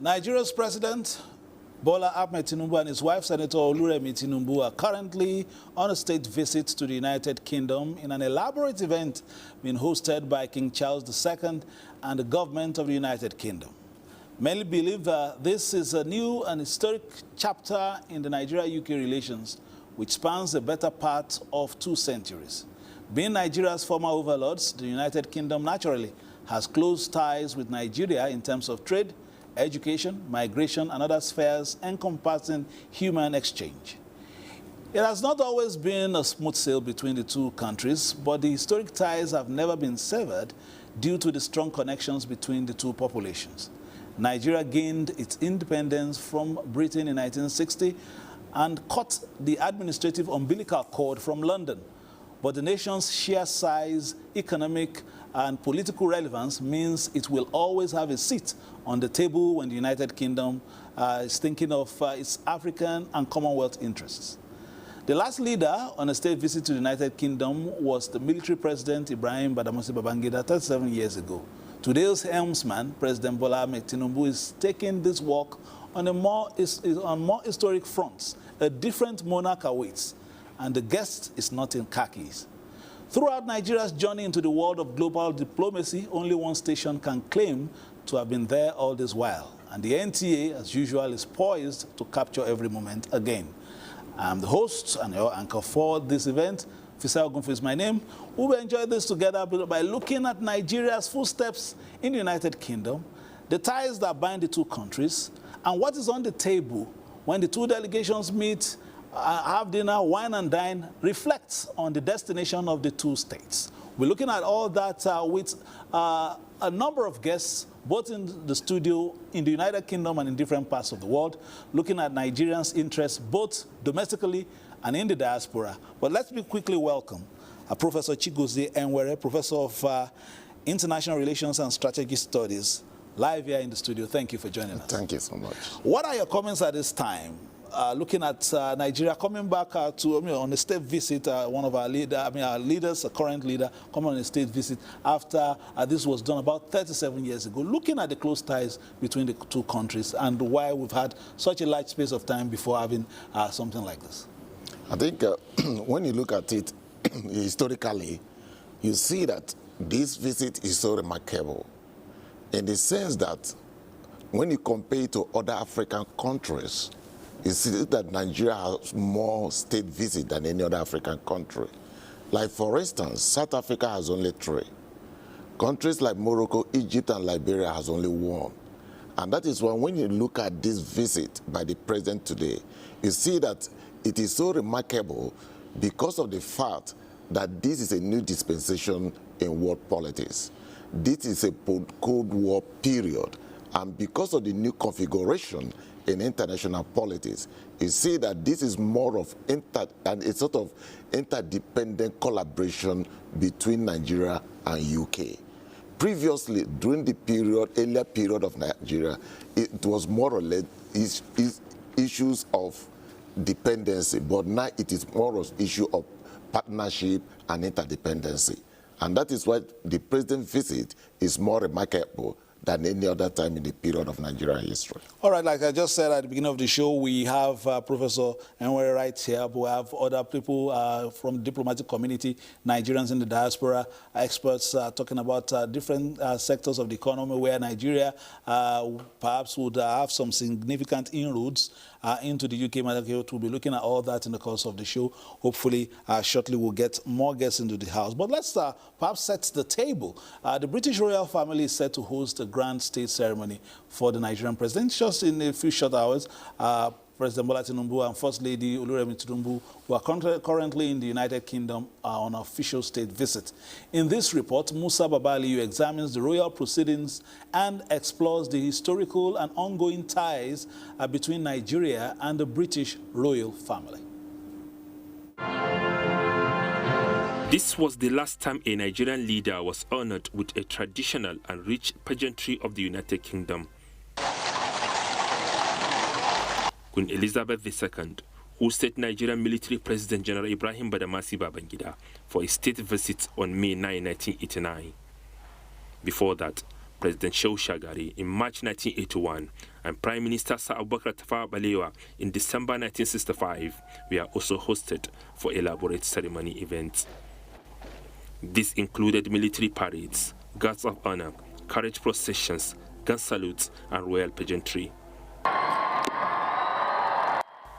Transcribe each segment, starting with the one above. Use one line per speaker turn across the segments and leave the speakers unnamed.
Nigeria's president, Bola Ahmed Tinubu, and his wife, Senator Oluremi Tinubu, are currently on a state visit to the United Kingdom in an elaborate event being hosted by King Charles II and the government of the United Kingdom. Many believe that this is a new and historic chapter in the Nigeria-UK relations, which spans the better part of 2 centuries. Being Nigeria's former overlords, the United Kingdom naturally has close ties with Nigeria in terms of trade, education, migration, and other spheres encompassing human exchange. It has not always been a smooth sail between the 2 countries, but the historic ties have never been severed due to the strong connections between the 2 populations. Nigeria gained its independence from Britain in 1960 and cut the administrative umbilical cord from London. But the nation's sheer size, economic, and political relevance means it will always have a seat on the table when the United Kingdom is thinking of its African and Commonwealth interests. The last leader on a state visit to the United Kingdom was the military president Ibrahim Badamasi Babangida 37 years ago. Today's helmsman, President Bola Ahmed Tinubu, is taking this walk on more historic fronts. A different monarch awaits, and the guest is not in khakis. Throughout Nigeria's journey into the world of global diplomacy, only one station can claim to have been there all this while. And the NTA, as usual, is poised to capture every moment again. I'm the host and your anchor for this event. Fisai Ogunfu is my name. We will enjoy this together by looking at Nigeria's footsteps in the United Kingdom, the ties that bind the 2 countries, and what is on the table when the 2 delegations meet, have dinner, wine and dine, reflects on the destination of the 2 states. We're looking at all that with a number of guests, both in the studio, in the United Kingdom and in different parts of the world, looking at Nigerians' interests both domestically and in the diaspora. But let's quickly welcome Professor Chigozie Enwere, Professor of International Relations and Strategic Studies, live here in the studio. Thank you for joining us.
Thank you so much.
What are your comments at this time? Looking at Nigeria coming back on a state visit, one of our leaders, a current leader, coming on a state visit after this was done about 37 years ago, looking at the close ties between the 2 countries and why we've had such a large space of time before having something like this.
I think when you look at it historically, you see that this visit is so remarkable in the sense that when you compare it to other African countries, you see that Nigeria has more state visits than any other African country. Like, for instance, South Africa has only 3. Countries like Morocco, Egypt, and Liberia has only 1. And that is why when you look at this visit by the president today, you see that it is so remarkable because of the fact that this is a new dispensation in world politics. This is a Cold War period. And because of the new configuration in international politics, you see that this is more of a sort of interdependent collaboration between Nigeria and UK. Previously, during the earlier period of Nigeria, it was more or less issues of dependency, but now it is more of issue of partnership and interdependency. And that is why the president's visit is more remarkable than any other time in the period of Nigerian history.
All right, like I just said at the beginning of the show, we have Professor Enwere right here, but we have other people from the diplomatic community, Nigerians in the diaspora, experts talking about different sectors of the economy where Nigeria perhaps would have some significant inroads into the UK market. We'll be looking at all that in the course of the show. Hopefully, shortly we'll get more guests into the house. But let's perhaps set the table. The British royal family is set to host a grand state ceremony for the Nigerian president. Just in a few short hours, President Bola Tinubu and First Lady Oluremi Tinubu, who are currently in the United Kingdom, are on official state visit. In this report, Musa Babaliyu examines the royal proceedings and explores the historical and ongoing ties between Nigeria and the British royal family.
This was the last time a Nigerian leader was honored with a traditional and rich pageantry of the United Kingdom. Queen Elizabeth II hosted Nigerian military President General Ibrahim Badamasi Babangida for a state visit on May 9, 1989. Before that, President Shehu Shagari in March 1981, and Prime Minister Sir Abubakar Tafawa Balewa in December 1965 were also hosted for elaborate ceremony events. This included military parades, guards of honor, carriage processions, gun salutes, and royal pageantry.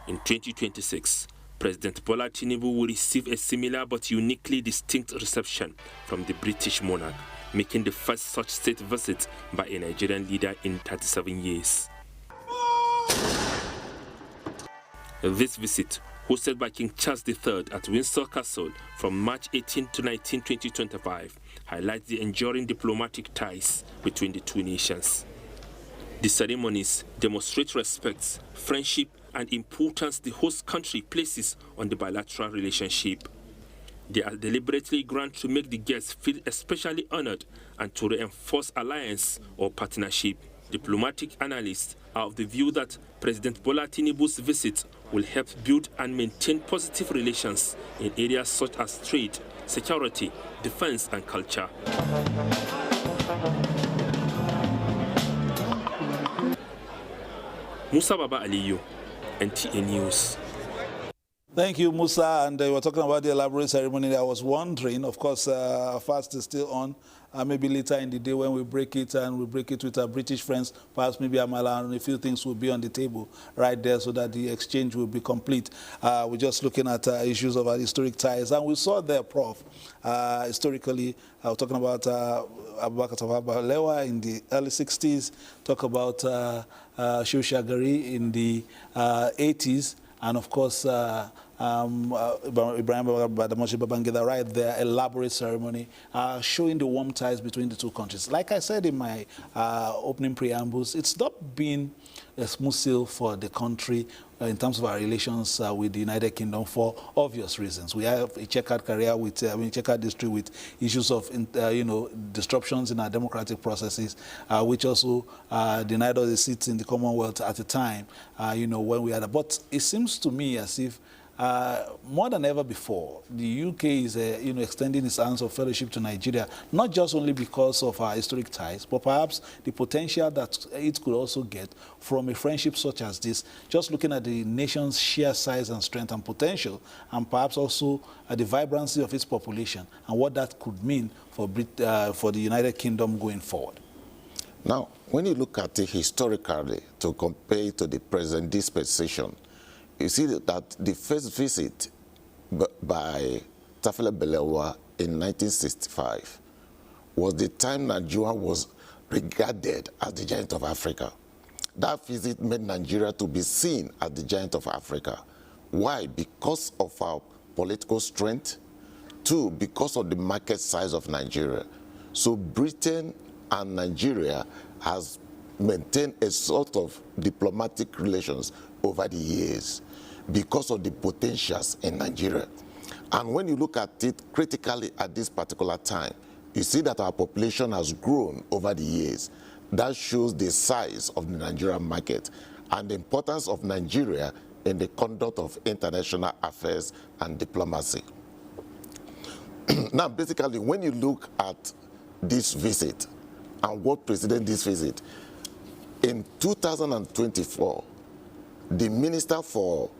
In 2026, President Bola Tinubu will receive a similar but uniquely distinct reception from the British monarch, making the first such state visit by a Nigerian leader in 37 years. This visit, hosted by King Charles III at Windsor Castle from March 18 to 19, 2025, highlights the enduring diplomatic ties between the two nations. The ceremonies demonstrate respect, friendship, and importance the host country places on the bilateral relationship. They are deliberately granted to make the guests feel especially honored and to reinforce alliance or partnership. Diplomatic analysts are of the view that President Bola Tinubu's visit will help build and maintain positive relations in areas such as trade, security, defense, and culture. Musa Baba Aliyu, NTA News.
Thank you, Musa. And we were talking about the elaborate ceremony. I was wondering, of course, our fast is still on. Maybe later in the day when we break it and we break it with our British friends, perhaps maybe Amala and a few things will be on the table right there so that the exchange will be complete. We're just looking at issues of our historic ties. And we saw there, Prof, historically, I was talking about Abubakar Tafawa Balewa in the early 60s, talk about Shehu Shagari in the 80s, and of course, Ibrahim Badamasi Babangida right there, elaborate ceremony, showing the warm ties between the two countries. Like I said in my opening preambles, it's not been a smooth sail for the country in terms of our relations with the United Kingdom for obvious reasons. We have a checkered career with, checkered history with issues of, disruptions in our democratic processes, which also denied us a seat in the Commonwealth at the time, when we had a, but it seems to me as if more than ever before, the UK is, extending its hands of fellowship to Nigeria, not just only because of our historic ties, but perhaps the potential that it could also get from a friendship such as this, just looking at the nation's sheer size and strength and potential, and perhaps also at the vibrancy of its population and what that could mean for the United Kingdom going forward.
Now, when you look at it historically to compare to the present dispensation, you see that the first visit by Tafawa Balewa in 1965 was the time Nigeria was regarded as the giant of Africa. That visit made Nigeria to be seen as the giant of Africa. Why? Because of our political strength. Two, because of the market size of Nigeria. So Britain and Nigeria has maintained a sort of diplomatic relations over the years because of the potentials in Nigeria. And when you look at it critically at this particular time, you see that our population has grown over the years. That shows the size of the Nigerian market and the importance of Nigeria in the conduct of international affairs and diplomacy. Now, basically, when you look at this visit and what preceded this visit, in 2024, the Minister for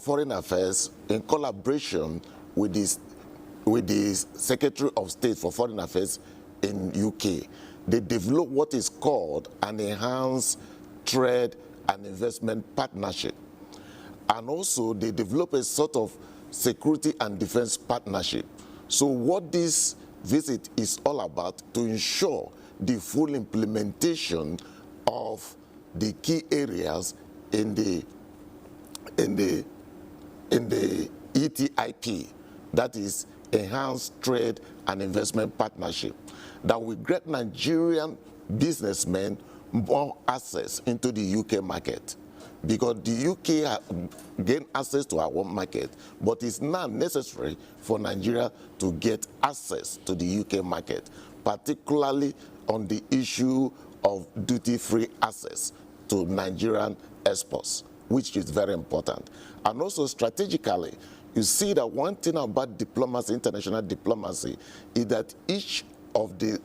Foreign Affairs, in collaboration with the Secretary of State for Foreign Affairs in UK, they developed what is called an enhanced trade and investment partnership. And also, they developed a sort of security and defense partnership. So what this visit is all about, to ensure the full implementation of the key areas in the ETIP, that is Enhanced Trade and Investment Partnership, that will grant Nigerian businessmen more access into the UK market. Because the UK gain access to our market, but it's not necessary for Nigeria to get access to the UK market, particularly on the issue of duty-free access to Nigerian exports, which is very important. And also strategically, you see that one thing about diplomacy, international diplomacy, is that each of the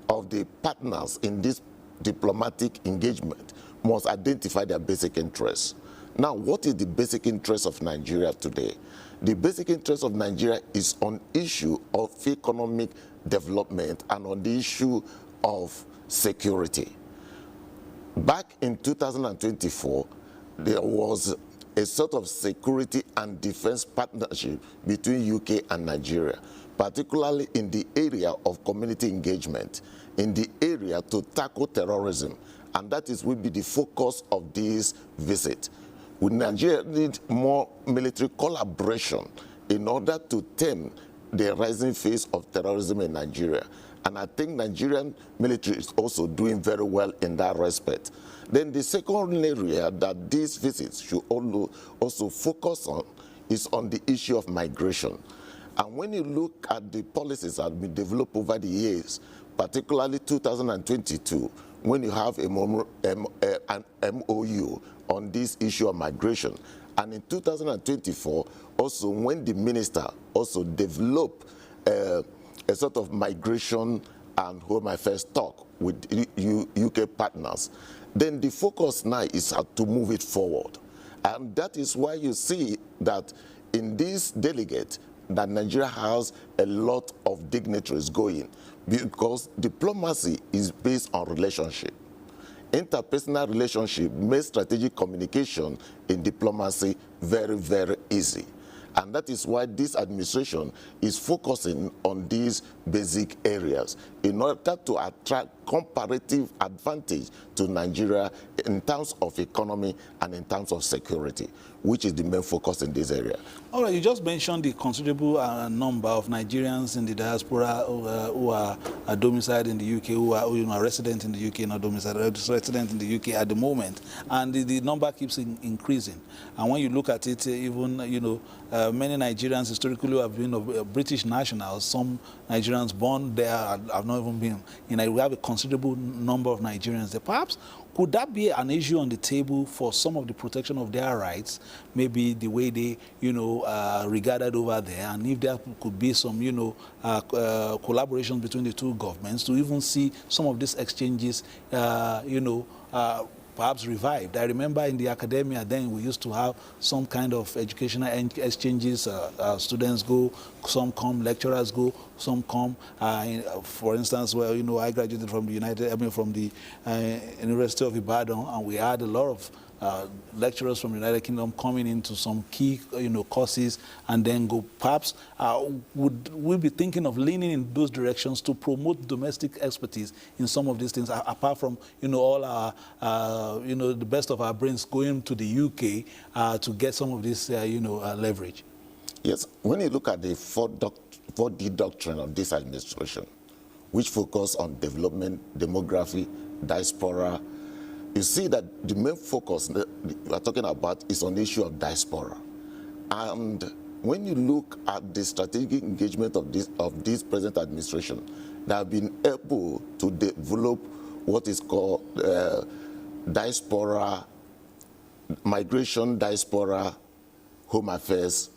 of the partners in this diplomatic engagement must identify their basic interests. Now, what is the basic interest of Nigeria today? The basic interest of Nigeria is on issue of economic development and on the issue of security. Back in 2024, there was a sort of security and defense partnership between UK and Nigeria, particularly in the area of community engagement, in the area to tackle terrorism, and that will be the focus of this visit. Nigeria needs more military collaboration in order to tame the rising phase of terrorism in Nigeria. And I think Nigerian military is also doing very well in that respect. Then the second area that these visits should also focus on is on the issue of migration. And when you look at the policies that have been developed over the years, particularly 2022, when you have an MOU on this issue of migration, and in 2024, also when the minister also developed a sort of migration and home affairs talk with UK partners, then the focus now is how to move it forward. And that is why you see that in this delegate, that Nigeria has a lot of dignitaries going, because diplomacy is based on relationship. Interpersonal relationship makes strategic communication in diplomacy very, very easy. And that is why this administration is focusing on these basic areas in order to attract comparative advantage to Nigeria in terms of economy and in terms of security, which is the main focus in this area.
All right, you just mentioned the considerable number of Nigerians in the diaspora who are domiciled in the UK, who are resident in the UK, not domiciled, resident in the UK at the moment, and the number keeps increasing. And when you look at it, even many Nigerians historically have been British nationals. Some Nigerians born there have not even been. We have a considerable number of Nigerians there. Perhaps could that be an issue on the table for some of the protection of their rights, maybe the way they, regarded over there, and if there could be some, collaboration between the two governments to even see some of these exchanges, perhaps revived. I remember in the academia then we used to have some kind of educational exchanges. Students go, some come, lecturers go, some come. For instance, well, I graduated from the University of Ibadan, and we had a lot of lecturers from the United Kingdom coming into some key, courses, and then go. Perhaps would we be thinking of leaning in those directions to promote domestic expertise in some of these things, apart from all our, the best of our brains going to the UK to get some of this, leverage?
Yes, when you look at the 4D doctrine of this administration, which focus on development, demography, diaspora, you see that the main focus that we are talking about is on the issue of diaspora. And when you look at the strategic engagement of this present administration, they have been able to develop what is called diaspora, migration, diaspora, home affairs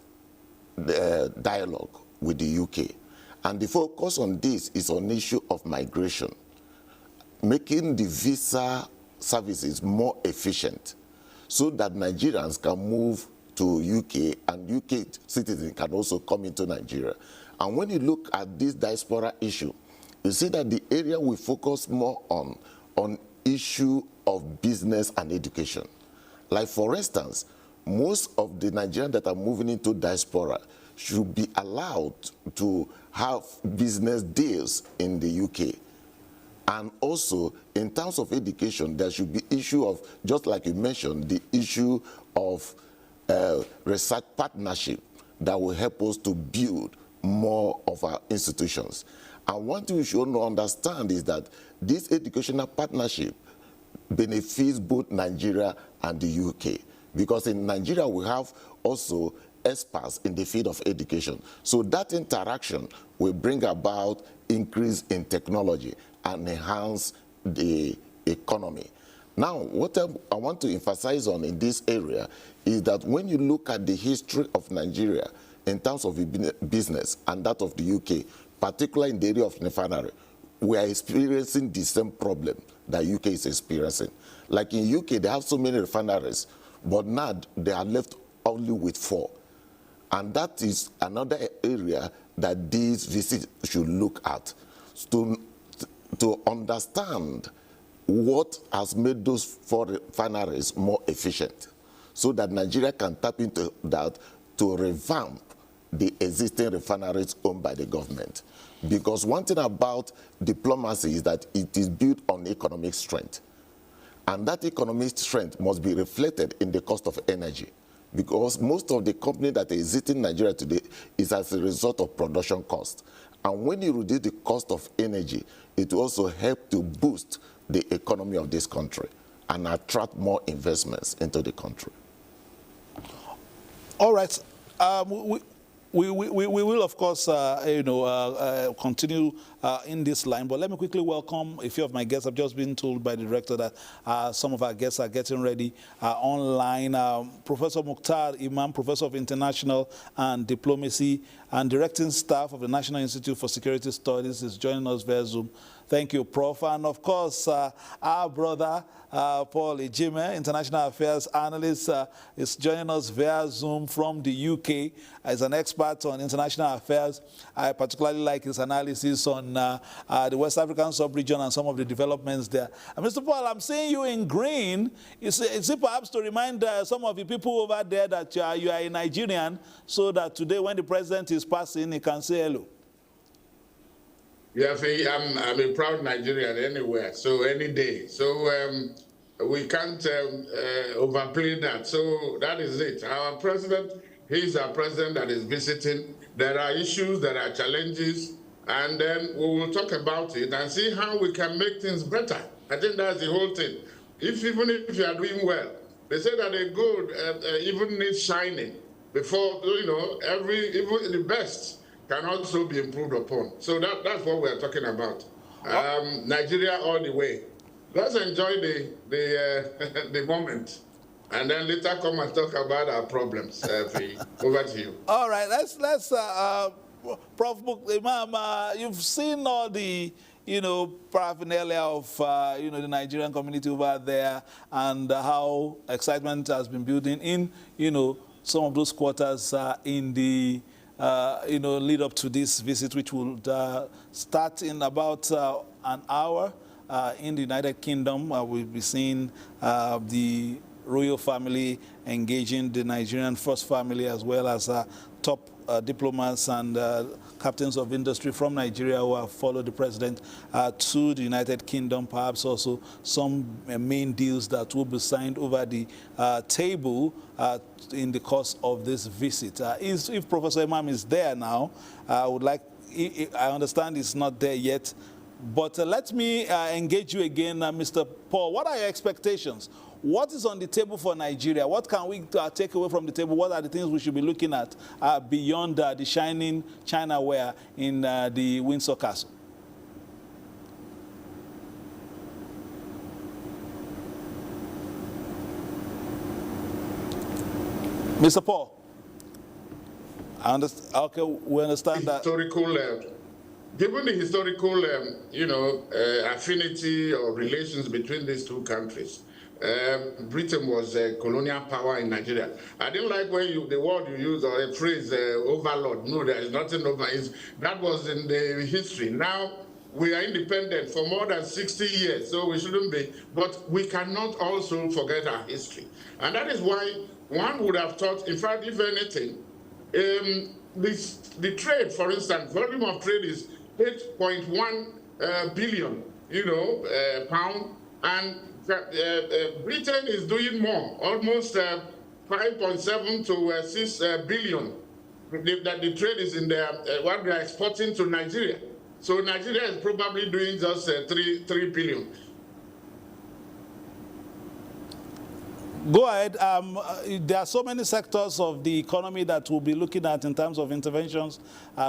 dialogue with the UK. And the focus on this is on the issue of migration, making the visa services more efficient so that Nigerians can move to UK and UK citizens can also come into Nigeria. And when you look at this diaspora issue, you see that the area we focus more on issue of business and education. Like, for instance, most of the Nigerians that are moving into diaspora should be allowed to have business deals in the UK. And also, in terms of education, there should be issue of, just like you mentioned, the issue of research partnership that will help us to build more of our institutions. And one thing we should understand is that this educational partnership benefits both Nigeria and the UK. Because in Nigeria, we have also experts in the field of education. So that interaction will bring about increase in technology and enhance the economy. Now, what I want to emphasize on in this area is that when you look at the history of Nigeria in terms of business and that of the UK, particularly in the area of refinery, we are experiencing the same problem that UK is experiencing. Like in UK, they have so many refineries, but now they are left only with 4. And that is another area that these visits should look at, to understand what has made those 4 refineries more efficient, so that Nigeria can tap into that to revamp the existing refineries owned by the government. Because one thing about diplomacy is that it is built on economic strength. And that economic strength must be reflected in the cost of energy. Because most of the company that exist in Nigeria today is as a result of production cost. And when you reduce the cost of energy, it will also help to boost the economy of this country and attract more investments into the country.
All right. We will, of course, continue in this line. But let me quickly welcome a few of my guests. I've just been told by the director that some of our guests are getting ready online. Professor Mukhtar Imam, Professor of International and Diplomacy and Directing Staff of the National Institute for Security Studies, is joining us via Zoom. Thank you, Prof. And of course, our brother, Paul Ejime, International Affairs Analyst, is joining us via Zoom from the UK as an expert on international affairs. I particularly like his analysis on the West African sub-region and some of the developments there. Mr. Paul, I'm seeing you in green. Is it perhaps to remind some of the people over there that you are a Nigerian, so that today when the president is passing, he can say hello?
Yeah, I'm a proud Nigerian anywhere, so any day. So we can't overplay that. So that is it. Our president, he's our president that is visiting. There are issues, there are challenges, and then we will talk about it and see how we can make things better. I think that's the whole thing. Even if you are doing well, they say that a gold even needs shining before, even the best can also be improved upon. So that's what we're talking about. Nigeria all the way. Let's enjoy the moment, and then later come and talk about our problems. Over to you.
All right, let's Prof. Imam, you've seen all the paraphernalia of the Nigerian community over there, and how excitement has been building in some of those quarters in the lead up to this visit, which will start in about an hour in the United Kingdom. We'll be seeing the royal family engaging the Nigerian first family, as well as top diplomats and captains of industry from Nigeria who have followed the president to the United Kingdom. Perhaps also some main deals that will be signed over the table in the course of this visit. If Professor Imam is there now, I understand he's not there yet, but let me engage you again, Mr. Paul. What are your expectations? What is on the table for Nigeria? What can we take away from the table? What are the things we should be looking at beyond the shining Chinaware in the Windsor Castle? Mr. Paul, okay, we understand that.
Given the historical, affinity or relations between these two countries, Britain was a colonial power in Nigeria. I didn't like when the word you use, or a phrase, overlord. No, there is nothing over it. That was in the history. Now, we are independent for more than 60 years, so we shouldn't be. But we cannot also forget our history. And that is why one would have thought, in fact, if anything, the trade, for instance, volume of trade is 8.1 billion, pound, and Britain is doing more, almost 5.7 to 6 billion. That the trade is in what they are exporting to Nigeria. So Nigeria is probably doing just 3 billion.
Go ahead. There are so many sectors of the economy that we'll be looking at in terms of interventions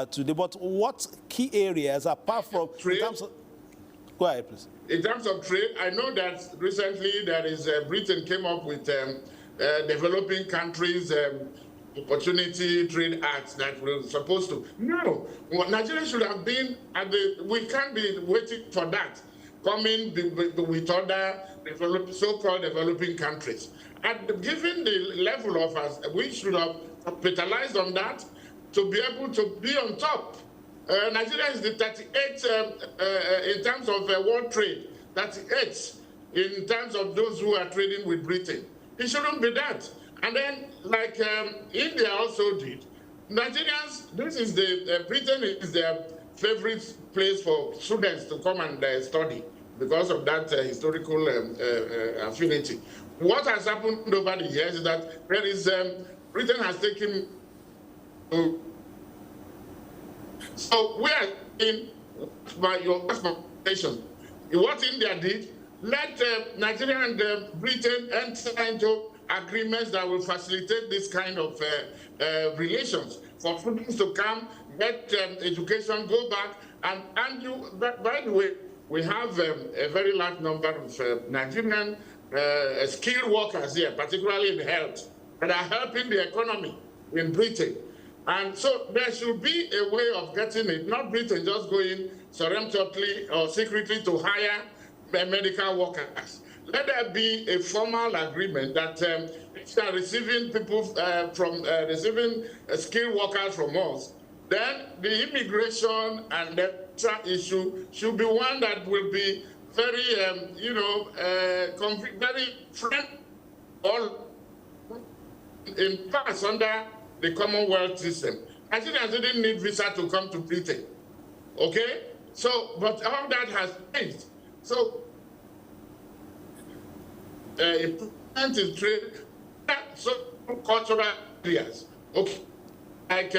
today. But what key areas, apart from
trade?
Go ahead, please.
In terms of trade, I know that recently there is Britain came up with developing countries Opportunity Trade Act that we're supposed to. No, Nigeria should have been at the, we can't be waiting for that, coming with other so-called developing countries. And given the level of us, we should have capitalized on that to be able to be on top. Nigeria is the 38th in terms of world trade, 38th in terms of those who are trading with Britain. It shouldn't be that. And then, like India also did, Nigerians, this is the, Britain is their favorite place for students to come and study because of that historical affinity. What has happened over the years is that there is, Britain has taken, so we are in by your expectation. What India did, let Nigeria and Britain enter into agreements that will facilitate this kind of relations for students to come, get education, go back, and you. By the way, we have a very large number of Nigerian skilled workers here, particularly in health, that are helping the economy in Britain. And so there should be a way of getting it, not Britain just going surreptitiously or secretly to hire medical workers. Let there be a formal agreement that if they are receiving people receiving skilled workers from us, then the immigration and the issue should be one that will be very, very friendly, all in parts under the Commonwealth system. Nigerians didn't need visa to come to Britain, okay? So, but all that has changed. So, improvement in trade, so cultural areas, okay, like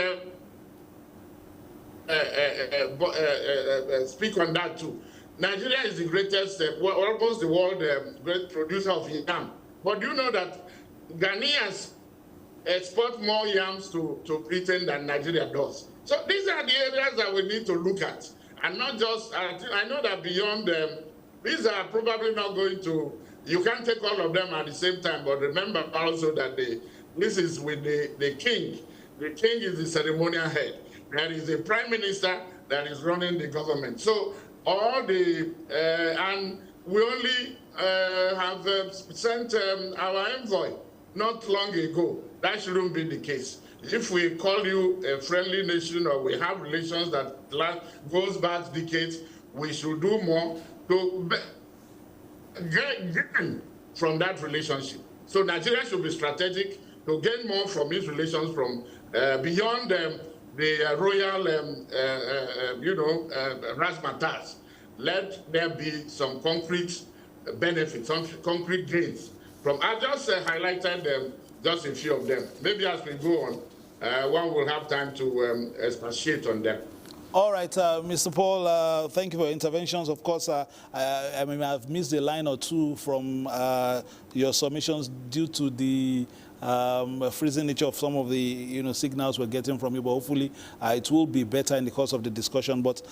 speak on that too. Nigeria is the greatest, almost the world great producer of yam. But do you know that Ghanaians export more yams to Britain than Nigeria does? So these are the areas that we need to look at, and not just. I know that beyond these are probably not going to. You can't take all of them at the same time, but remember also that this is with the king. The king is the ceremonial head. There is a prime minister that is running the government. So all the, and we only have sent our envoy not long ago. That shouldn't be the case. If we call you a friendly nation or we have relations that goes back decades, we should do more to gain from that relationship. So Nigeria should be strategic to gain more from these relations from beyond the royal, razzmatazz. Let there be some concrete benefits, some concrete gains. From I just highlighted just a few of them. Maybe as we go on, one will have time to expatiate on them.
All right, Mr. Paul, thank you for your interventions. Of course, I mean, I've missed a line or two from your submissions due to the freezing nature of some of the signals we're getting from you, but hopefully it will be better in the course of the discussion. But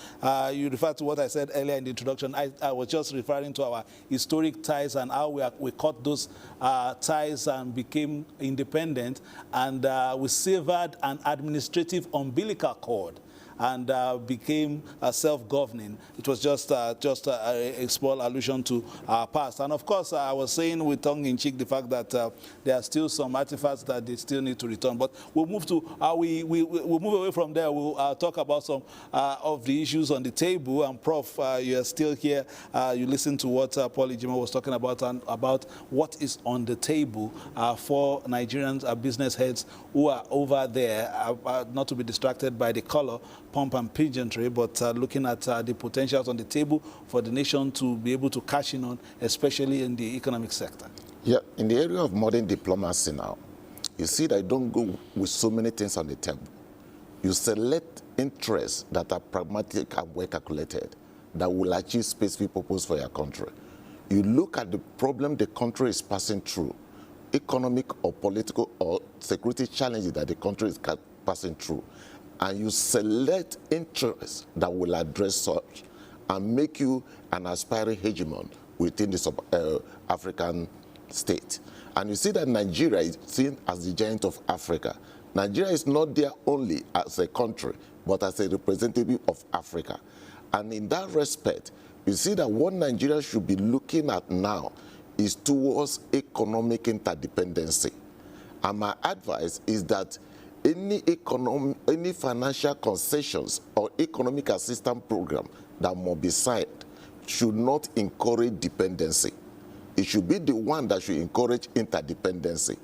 you referred to what I said earlier in the introduction. I was just referring to our historic ties and how we cut those ties and became independent, and we severed an administrative umbilical cord and became self-governing. It was just a small allusion to our past. And of course, I was saying with tongue-in-cheek the fact that there are still some artifacts that they still need to return. But we'll move to we'll move away from there. We'll talk about some of the issues on the table. And Prof, you're still here. You listened to what Paul Ijima was talking about and about what is on the table for Nigerians, business heads who are over there, not to be distracted by the color, pomp and pageantry, but looking at the potentials on the table for the nation to be able to cash in on, especially in the economic sector.
Yeah, in the area of modern diplomacy now, you see that you don't go with so many things on the table. You select interests that are pragmatic and well calculated, that will achieve specific purpose for your country. You look at the problem the country is passing through, economic or political or security challenges that the country is passing through, and you select interests that will address such and make you an aspiring hegemon within the sub-African state. And you see that Nigeria is seen as the giant of Africa. Nigeria is not there only as a country, but as a representative of Africa. And in that respect, you see that what Nigeria should be looking at now is towards economic interdependency. And my advice is that any financial concessions or economic assistance program that must be signed should not encourage dependency. It should be the one that should encourage interdependency.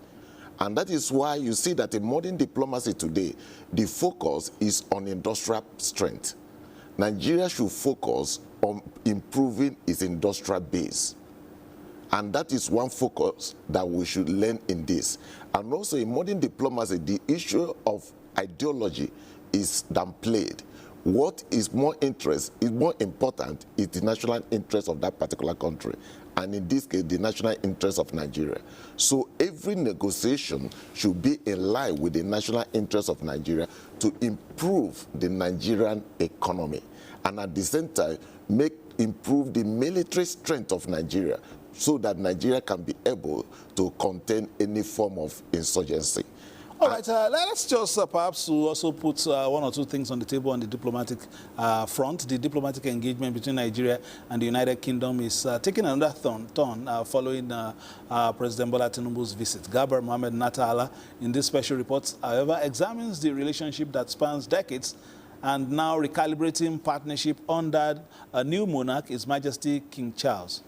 And that is why you see that in modern diplomacy today, the focus is on industrial strength. Nigeria should focus on improving its industrial base. And that is one focus that we should learn in this. And also in modern diplomacy, the issue of ideology is downplayed. What is more important is the national interest of that particular country. And in this case, the national interest of Nigeria. So every negotiation should be in line with the national interest of Nigeria to improve the Nigerian economy. And at the same time, improve the military strength of Nigeria so that Nigeria can be able to contain any form of insurgency.
All right, let's just perhaps also put one or two things on the table on the diplomatic front. The diplomatic engagement between Nigeria and the United Kingdom is taking another turn following President Bola Tinubu's visit. Gabar Mohammed Natala, in this special report, however, examines the relationship that spans decades and now recalibrating partnership under a new monarch, His Majesty King Charles.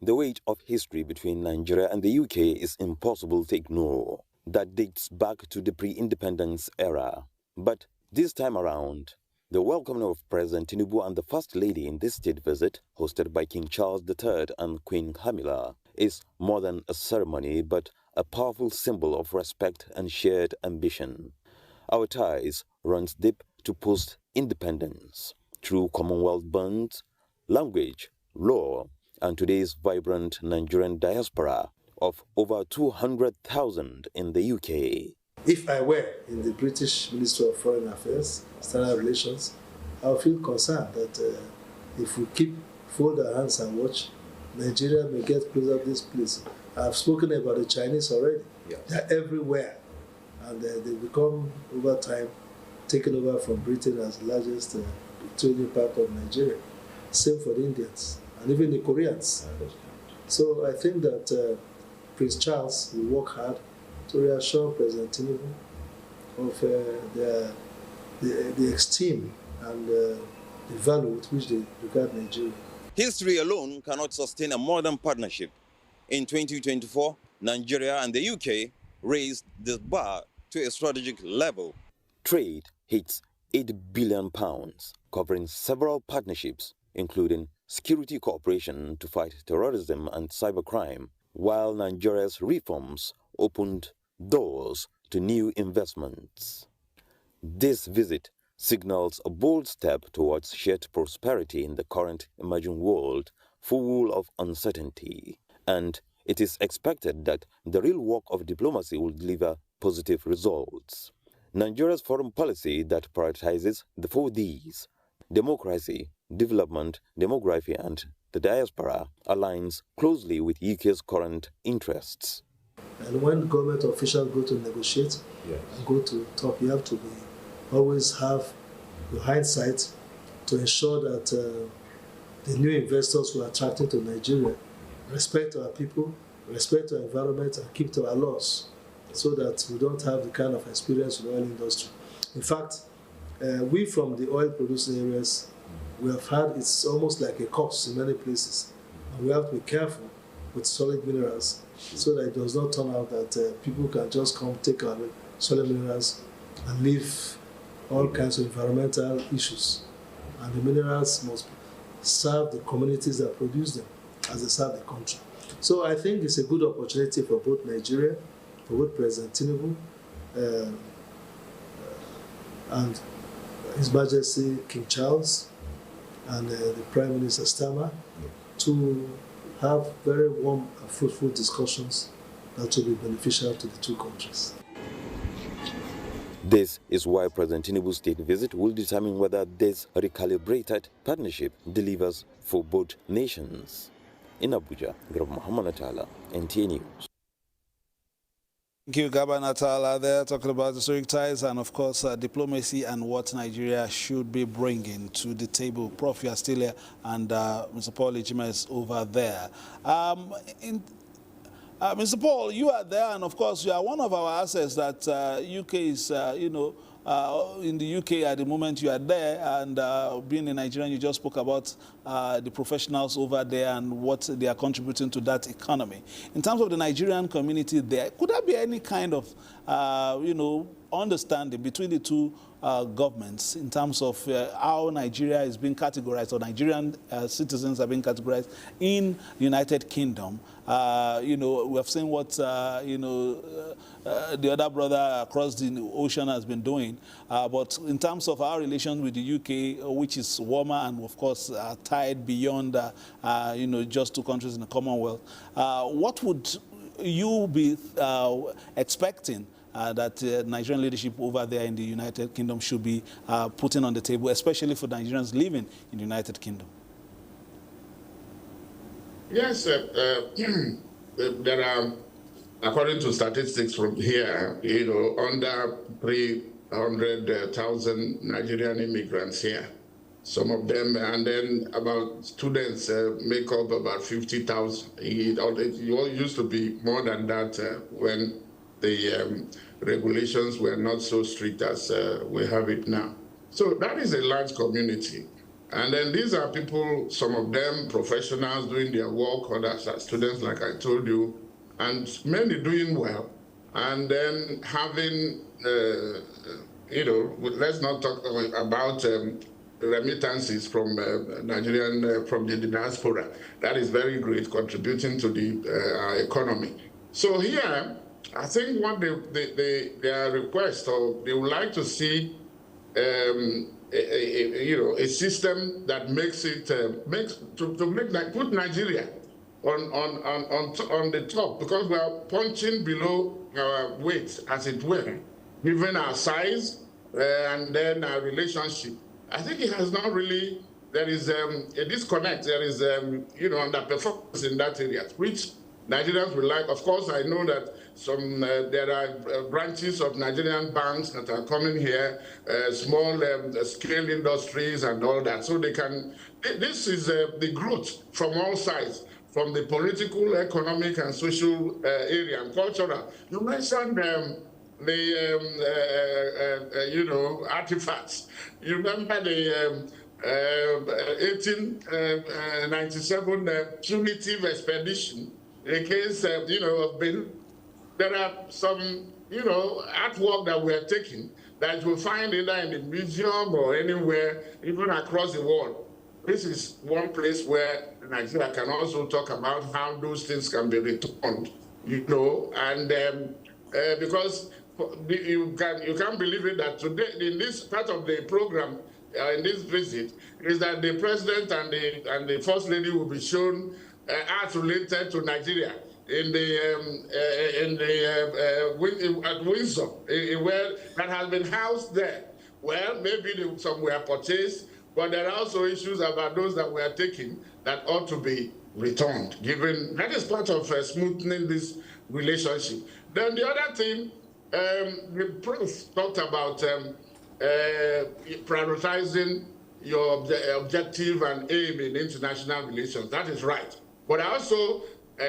The weight of history between Nigeria and the UK is impossible to ignore. That dates back to the pre-independence era. But this time around, the welcoming of President Tinubu and the First Lady in this state visit, hosted by King Charles III and Queen Camilla, is more than a ceremony but a powerful symbol of respect and shared ambition. Our ties runs deep to post-independence through Commonwealth bonds, language, law, and today's vibrant Nigerian diaspora of over 200,000 in the UK.
If I were in the British Ministry of Foreign Affairs, External Relations, I would feel concerned that if we fold our hands and watch, Nigeria may get closer to this place. I've spoken about the Chinese already. Yes. They're everywhere. And they become, over time, taken over from Britain as the largest trading partner of Nigeria. Same for the Indians and even the Koreans. So I think that Prince Charles will work hard to reassure President Tinubu of the esteem and the value with which they regard Nigeria.
History alone cannot sustain a modern partnership. In 2024, Nigeria and the UK raised the bar to a strategic level.
Trade hits £8 billion, covering several partnerships, including security cooperation to fight terrorism and cybercrime, while Nigeria's reforms opened doors to new investments. This visit signals a bold step towards shared prosperity in the current emerging world full of uncertainty, and it is expected that the real work of diplomacy will deliver positive results. Nigeria's foreign policy that prioritizes the 4 Ds, democracy, development, demography, and the diaspora, aligns closely with UK's current interests.
And when government officials go to negotiate and go to talk, you have to always have your hindsight to ensure that the new investors who are attracted to Nigeria respect our people, respect our environment, and keep to our laws, so that we don't have the kind of experience in the oil industry. In fact, we from the oil producing areas, we have had, it's almost like a curse in many places. And we have to be careful with solid minerals so that it does not turn out that people can just come take our solid minerals and leave all kinds of environmental issues and the minerals must serve the communities that produce them as they serve the country. So I think it's a good opportunity for both Nigeria, for both President Tinubu and His Majesty King Charles and the Prime Minister Starmer to have very warm and fruitful discussions that will be beneficial to the two countries.
This is why President Tinubu's state visit will determine whether this recalibrated partnership delivers for both nations. In Abuja, Muhammad Atala, NTA News.
Thank you, Gaba Natala, there talking about historic ties and, of course, diplomacy and what Nigeria should be bringing to the table. Prof, you are still here, and Mr. Paul Ejima is over there. Mr. Paul, you are there, and, of course, you are one of our assets that UK is, in the UK at the moment. You are there, and being a Nigerian, you just spoke about the professionals over there and what they are contributing to that economy. In terms of the Nigerian community there, could there be any kind of, understanding between the two governments in terms of how Nigeria is being categorized, or Nigerian citizens are being categorized in the United Kingdom? We have seen what, the other brother across the ocean has been doing. But in terms of our relations with the UK, which is warmer and, of course, tied beyond, just two countries in the Commonwealth, what would you be expecting that Nigerian leadership over there in the United Kingdom should be putting on the table, especially for Nigerians living in the United Kingdom?
Yes, there are, according to statistics from here, under 300,000 Nigerian immigrants here. Some of them, and then about students make up about 50,000. It used to be more than that when the regulations were not so strict as we have it now. So that is a large community. And then these are people, some of them professionals doing their work, others are students, like I told you, and many doing well. And then having, let's not talk about remittances from Nigerian, from the diaspora. That is very great, contributing to the economy. So here, I think what their request, or they would like to see a system that makes it put Nigeria on the top, because we are punching below our weight, as it were, given our size and then our relationship. I think it has not really. There is a disconnect. There is underperformance in that area, which Nigerians will like. Of course, I know that there are branches of Nigerian banks that are coming here, small scale industries and all that. So they can. This is the growth from all sides, from the political, economic, and social area, and cultural. You mentioned artifacts. You remember the 1897 punitive expedition against, of Benin. There are some, artwork that we are taking that you will find either in the museum or anywhere, even across the world. This is one place where Nigeria can also talk about how those things can be returned, and because you can't believe it that today, in this part of the program, in this visit, is that the president and the first lady will be shown art related to Nigeria at Windsor, where that has been housed there. Well, maybe some were purchased, but there are also issues about those that were taken that ought to be returned. Given that is part of smoothing this relationship. Then the other thing, the press talked about prioritizing your objective and aim in international relations. That is right. But I also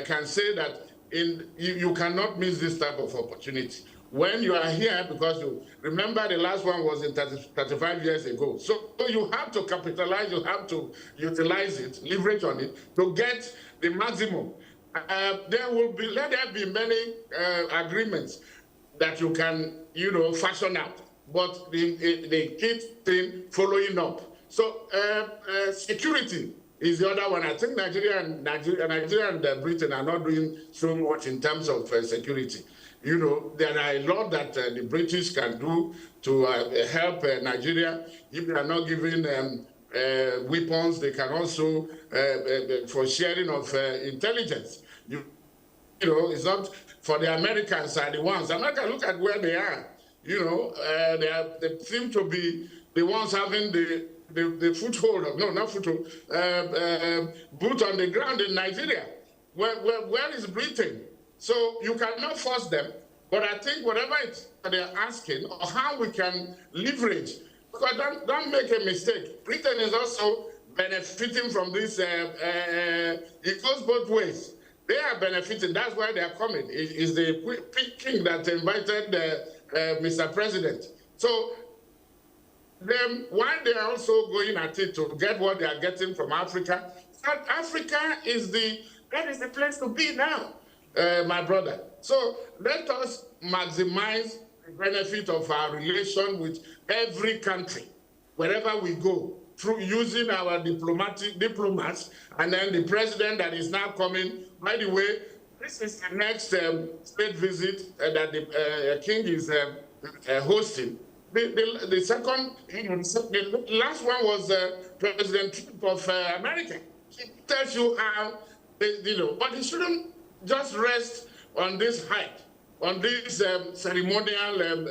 can say that you cannot miss this type of opportunity. When you are here, because you remember the last one was in 35 years ago. So you have to capitalize, you have to utilize it, leverage on it to get the maximum. Let there be many agreements that you can, fashion out. But the key thing, following up. So security is the other one. I think Nigeria and Britain are not doing so much in terms of security. You know, there are a lot that the British can do to help Nigeria. If they are not giving weapons, they can also, for sharing of intelligence. You know, it's not for the Americans are the ones. America, look at where they are. You know, they seem to be the ones having the foothold, no, not foothold, boot on the ground in Nigeria. Where is Britain? So you cannot force them, but I think whatever they're asking or how we can leverage, because don't make a mistake. Britain is also benefiting from this. It goes both ways. They are benefiting. That's why they are coming. It's the king that invited Mr. President. So then why they are also going at it to get what they are getting from Africa? South Africa is the place to be now, my brother. So let us maximize the benefit of our relation with every country, wherever we go, through using our diplomats, and then the president that is now coming. By the way, this is the next state visit that the king is hosting. The second, the last one was President Trump of America. He tells you how, you know, but he shouldn't just rest on this hype, on these ceremonial,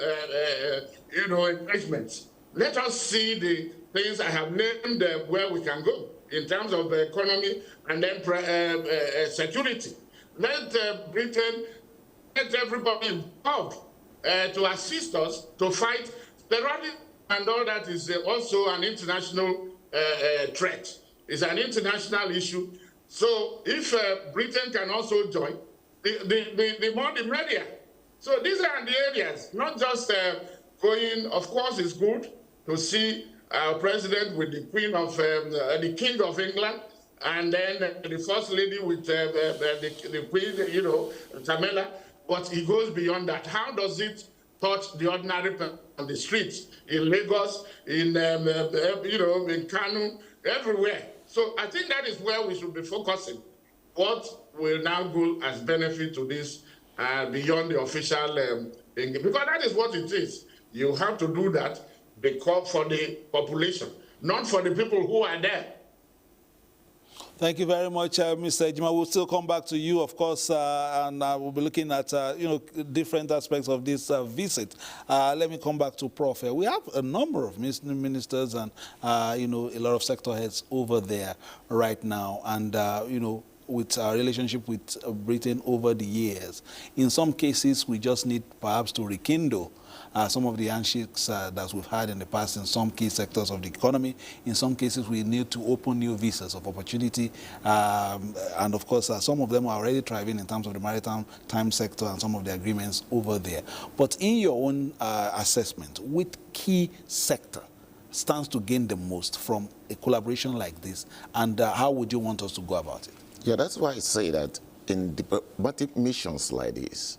you know, engagements. Let us see the things I have named where we can go in terms of the economy and then security. Let Britain, let everybody involved to assist us to fight terrorism, and all that is also an international threat. It's an international issue. So if Britain can also join, the more the merrier. So these are the areas, not just going. Of course, it's good to see our president with the Queen of the King of England, and then the First Lady with the Queen, you know, Tamela. But it goes beyond that. How does it touch the ordinary person on the streets in Lagos, in you know, in Kanu, everywhere? So I think that is where we should be focusing. What will now go as benefit to this beyond the official thing? Because that is what it is. You have to do that because for the population, not for the people who are there.
Thank you very much, Mr. Ejima. We'll still come back to you, of course, and we'll be looking at you know, different aspects of this visit. Let me come back to Prof. We have a number of ministers and you know, a lot of sector heads over there right now, and you know, with our relationship with Britain over the years, in some cases we just need perhaps to rekindle some of the handshakes that we've had in the past in some key sectors of the economy. In some cases, we need to open new visas of opportunity. And of course, some of them are already thriving in terms of the maritime sector and some of the agreements over there. But in your own assessment, which key sector stands to gain the most from a collaboration like this? And how would you want us to go about it?
Yeah, that's why I say that in diplomatic missions like this,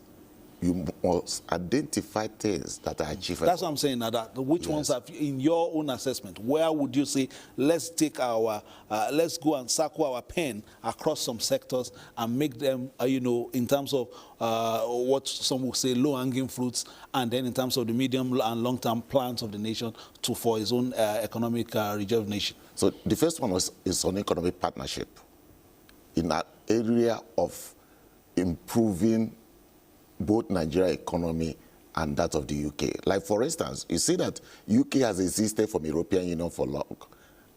you must identify things that are achievable.
That's what I'm saying now. That which ones have, in your own assessment, where would you say, let's take our, let's go and circle our pen across some sectors and make them, you know, in terms of what some will say low-hanging fruits, and then in terms of the medium and long-term plans of the nation for its own economic rejuvenation.
So the first one is on economic partnership in that area of improving both Nigeria economy and that of the UK. Like, for instance, you see that UK has existed from European Union for long,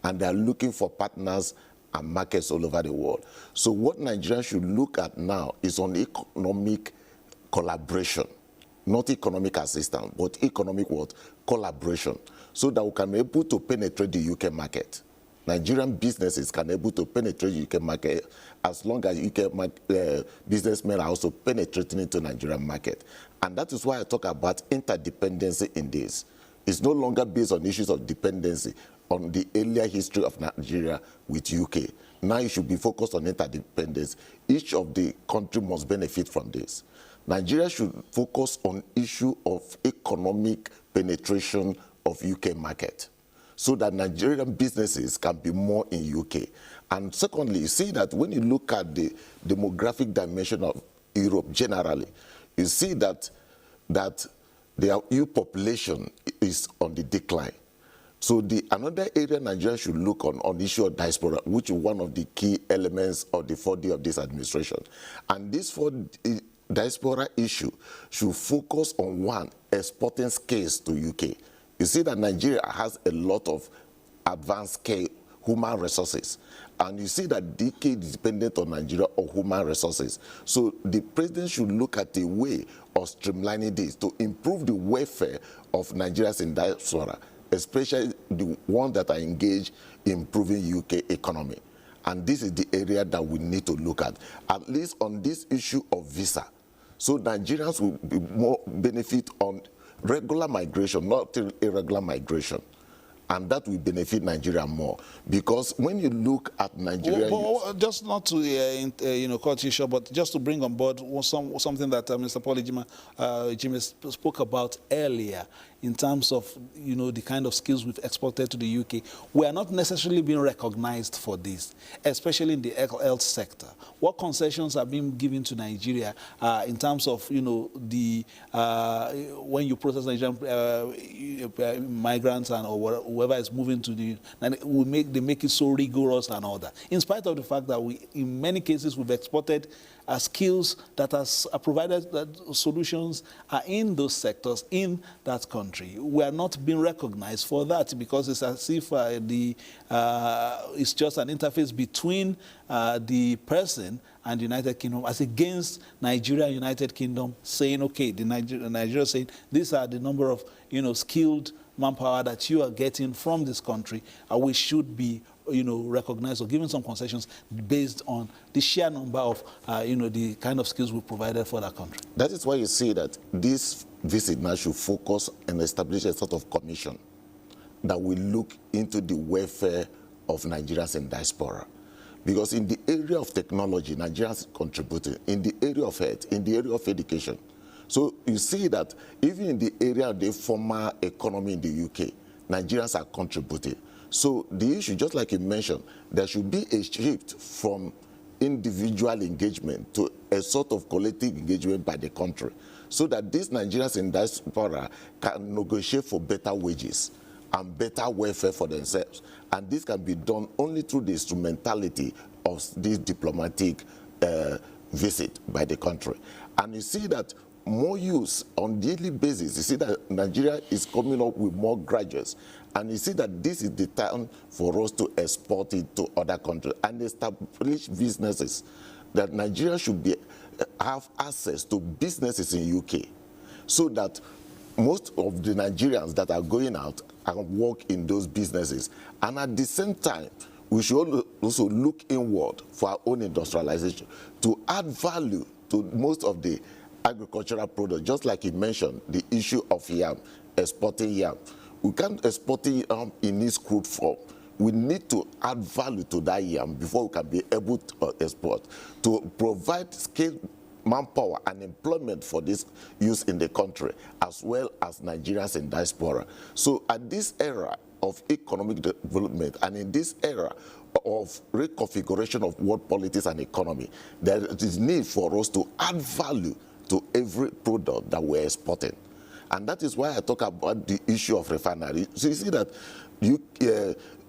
and they're looking for partners and markets all over the world. So what Nigeria should look at now is on economic collaboration, not economic assistance, but economic what? Collaboration, so that we can be able to penetrate the UK market. Nigerian businesses can be able to penetrate the UK market as long as UK businessmen are also penetrating into Nigerian market. And that is why I talk about interdependency in this. It's no longer based on issues of dependency on the earlier history of Nigeria with UK. Now you should be focused on interdependence. Each of the country must benefit from this. Nigeria should focus on issue of economic penetration of UK market. so that Nigerian businesses can be more in UK. And secondly, you see that when you look at the demographic dimension of Europe generally, you see that their youth population is on the decline. So another area Nigeria should look on the issue of diaspora, which is one of the key elements of the 4D of this administration. And this diaspora issue should focus on, one, exporting skills to UK. You see that Nigeria has a lot of advanced scale human resources. And you see that DK is dependent on Nigeria or human resources. So the president should look at a way of streamlining this to improve the welfare of Nigerians in diaspora, especially the ones that are engaged in improving UK economy. And this is the area that we need to look at least on this issue of visa. So Nigerians will be more benefit on regular migration, not irregular migration. And that will benefit Nigeria more. Because when you look at Nigeria...
just not to cut you short, but just to bring on board something that Mr. Paul Ejime spoke about earlier, in terms of the kind of skills we've exported to the UK. We are not necessarily being recognized for this, especially in the health sector. What concessions are being given to Nigeria in terms of when you process Nigerian migrants or whoever is moving to they make it so rigorous and all that. In spite of the fact that in many cases we've exported skills that are provided, that solutions are in those sectors in that country. We are not being recognized for that because it's as if it's just an interface between the person and the United Kingdom, as against Nigeria and United Kingdom saying, okay, Nigeria saying these are the number of skilled manpower that you are getting from this country, and we should be recognized or given some concessions based on the sheer number of the kind of skills we provided for that country.
That is why you see that this visit now should focus and establish a sort of commission that will look into the welfare of Nigerians in diaspora. Because in the area of technology, Nigerians contributed. In the area of health, in the area of education. So you see that even in the area of the formal economy in the UK, Nigerians are contributing. So the issue, just like you mentioned, there should be a shift from individual engagement to a sort of collective engagement by the country, so that these Nigerians in diaspora can negotiate for better wages and better welfare for themselves. And this can be done only through the instrumentality of this diplomatic visit by the country. And you see that more use on daily basis. You see that Nigeria is coming up with more graduates. And you see that this is the time for us to export it to other countries and establish businesses. That Nigeria should have access to businesses in UK, so that most of the Nigerians that are going out can work in those businesses. And at the same time, we should also look inward for our own industrialization to add value to most of the agricultural products, just like you mentioned, the issue of yam, exporting yam. We can't export yam in its crude form. We need to add value to that yam before we can be able to export, to provide skilled manpower and employment for this use in the country, as well as Nigerians in diaspora. So at this era of economic development and in this era of reconfiguration of world politics and economy, there is need for us to add value to every product that we're exporting. And that is why I talk about the issue of refinery. So you see that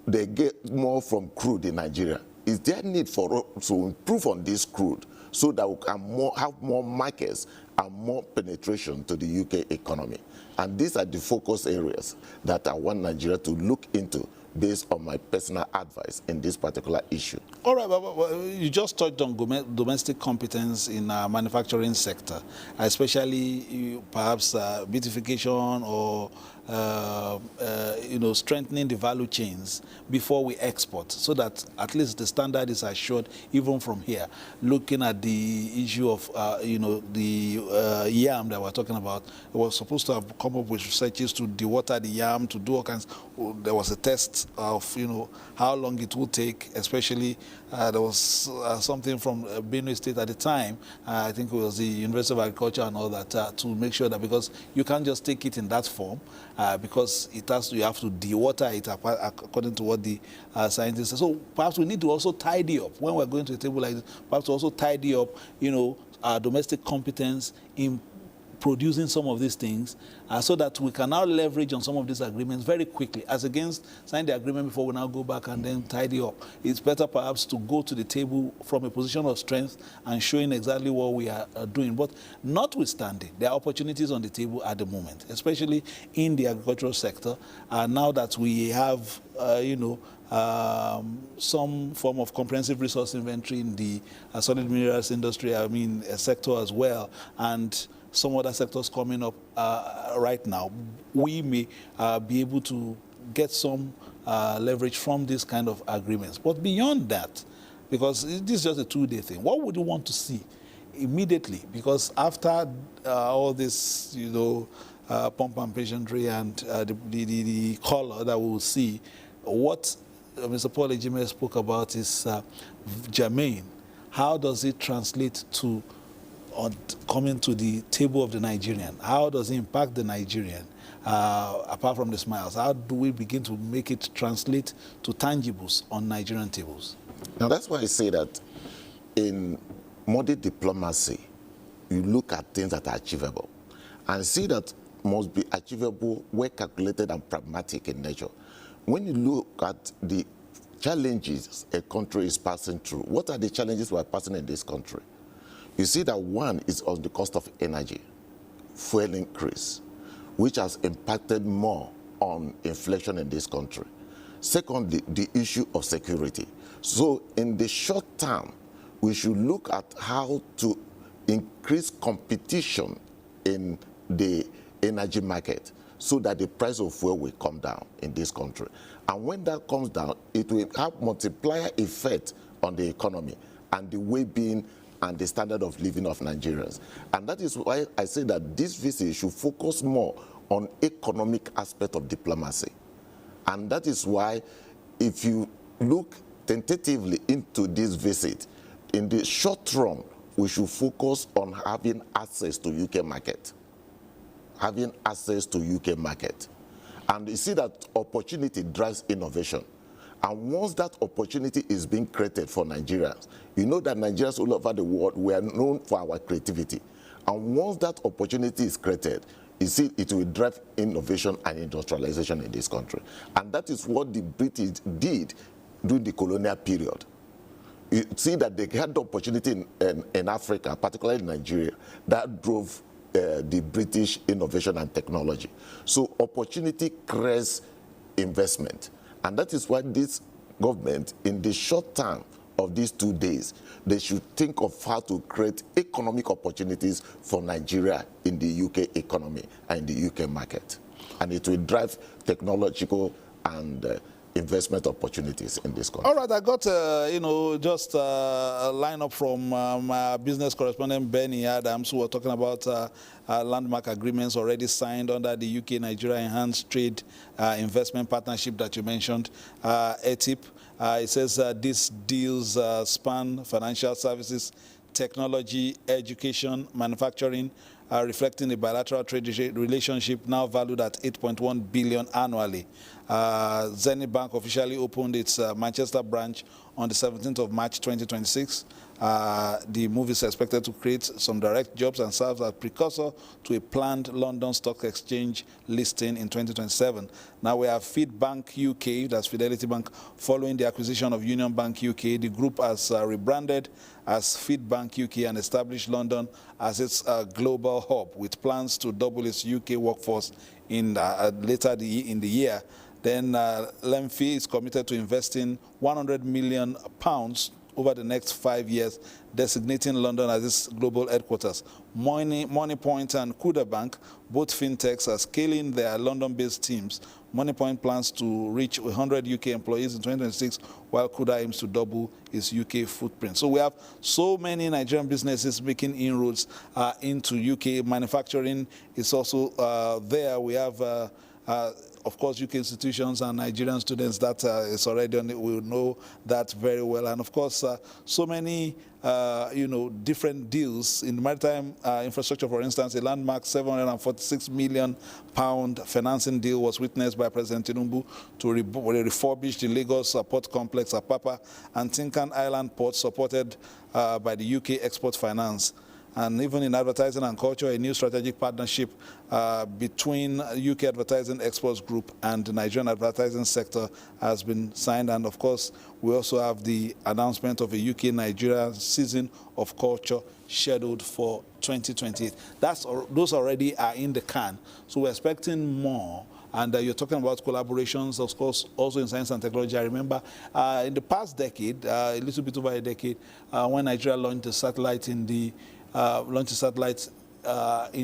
they get more from crude in Nigeria. Is there need for us to improve on this crude so that we can have more markets and more penetration to the UK economy? And these are the focus areas that I want Nigeria to look into based on my personal advice in this particular issue.
All right, but you just touched on domestic competence in our manufacturing sector, especially perhaps beautification or strengthening the value chains before we export, so that at least the standard is assured even from here. Looking at the issue of the yam that we're talking about, we were supposed to have come up with researches to dewater the yam, to do all kinds. there was a test of, how long it would take, especially there was something from Benue State at the time, I think it was the University of Agriculture and all that, to make sure that, because you can't just take it in that form, because you have to dewater it according to what the scientists say. So perhaps we need to also tidy up, when we're going to a table like this, perhaps to also tidy up, our domestic competence in producing some of these things, so that we can now leverage on some of these agreements very quickly, as against sign the agreement before we now go back and then tidy up. It's better perhaps to go to the table from a position of strength and showing exactly what we are doing. But notwithstanding, there are opportunities on the table at the moment, especially in the agricultural sector, now that we have, some form of comprehensive resource inventory in the solid minerals industry, sector as well, and some other sectors coming up right now. We may be able to get some leverage from these kind of agreements. But beyond that, because this is just a 2-day thing, what would you want to see immediately? Because after all this, pomp and pageantry and the color that we will see, what Mr. Paul Ejime spoke about is germane. How does it translate to coming to the table of the Nigerian? How does it impact the Nigerian, apart from the smiles? How do we begin to make it translate to tangibles on Nigerian tables?
Now, that's why I say that in modern diplomacy, you look at things that are achievable and see that must be achievable, well calculated and pragmatic in nature. When you look at the challenges a country is passing through, what are the challenges we are passing in this country? You see that one is on the cost of energy, fuel increase, which has impacted more on inflation in this country. Secondly, the issue of security. So in the short term, we should look at how to increase competition in the energy market so that the price of fuel will come down in this country. And when that comes down, it will have multiplier effect on the economy and the well-being and the standard of living of Nigerians. And that is why I say that this visit should focus more on economic aspect of diplomacy. And that is why, if you look tentatively into this visit, in the short run, we should focus on having access to UK market. Having access to UK market. And you see that opportunity drives innovation. And once that opportunity is being created for Nigerians, you know that Nigerians all over the world, we are known for our creativity. And once that opportunity is created, you see it will drive innovation and industrialization in this country. And that is what the British did during the colonial period. You see that they had the opportunity in Africa, particularly in Nigeria, that drove the British innovation and technology. So opportunity creates investment. And that is why this government, in the short term of these 2 days, they should think of how to create economic opportunities for Nigeria in the UK economy and the UK market. And it will drive technological and investment opportunities in this country.
All right, I got, just a lineup from my business correspondent, Benny Adams, who were talking about landmark agreements already signed under the UK-Nigeria Enhanced Trade Investment Partnership that you mentioned, ETIP. It says these deals span financial services, technology, education, manufacturing, reflecting a bilateral trade relationship now valued at 8.1 billion annually. Zenith Bank officially opened its Manchester branch on the 17th of March 2026. The move is expected to create some direct jobs and serve as precursor to a planned London Stock Exchange listing in 2027. Now we have Bank UK, that's Fidelity Bank, following the acquisition of Union Bank UK. The group has rebranded as Bank UK and established London as its global hub, with plans to double its UK workforce in later in the year. Then Lemfi is committed to investing £100 million over the next 5 years, designating London as its global headquarters. Moneypoint and Kuda Bank, both fintechs, are scaling their London-based teams. Moneypoint plans to reach 100 UK employees in 2026, while Kuda aims to double its UK footprint. So we have so many Nigerian businesses making inroads into UK. Manufacturing is also there. We have of course, UK institutions and Nigerian students that is already on it will know that very well. And of course, so many, different deals in maritime infrastructure. For instance, a landmark £746 million financing deal was witnessed by President Tinubu to refurbish the Lagos port complex, Apapa, and Tinkan Island port, supported by the UK Export Finance. And even in advertising and culture, a new strategic partnership between UK Advertising Exports Group and the Nigerian advertising sector has been signed. And of course, we also have the announcement of a UK-Nigeria season of culture scheduled for 2028. Those already are in the can. So we're expecting more. And you're talking about collaborations, of course, also in science and technology. I remember in the past decade, a little bit over a decade, when Nigeria launched a satellite in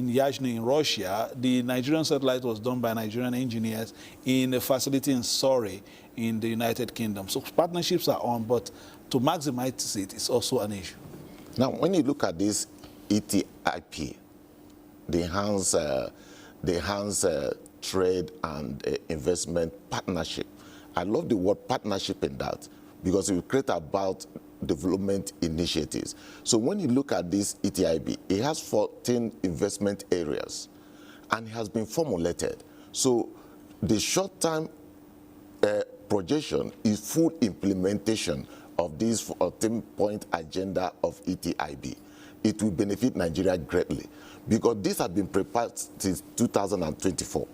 Yuzhny in Russia. The Nigerian satellite was done by Nigerian engineers in a facility in Surrey in the United Kingdom. So partnerships are on, but to maximize it is also an issue.
Now, when you look at this ETIP, the Enhanced Trade and Investment Partnership, I love the word partnership in that, because it will create about development initiatives. So when you look at this ETIB, it has 14 investment areas, and it has been formulated. So the short-term projection is full implementation of this 14-point agenda of ETIB. It will benefit Nigeria greatly, because this has been prepared since 2024.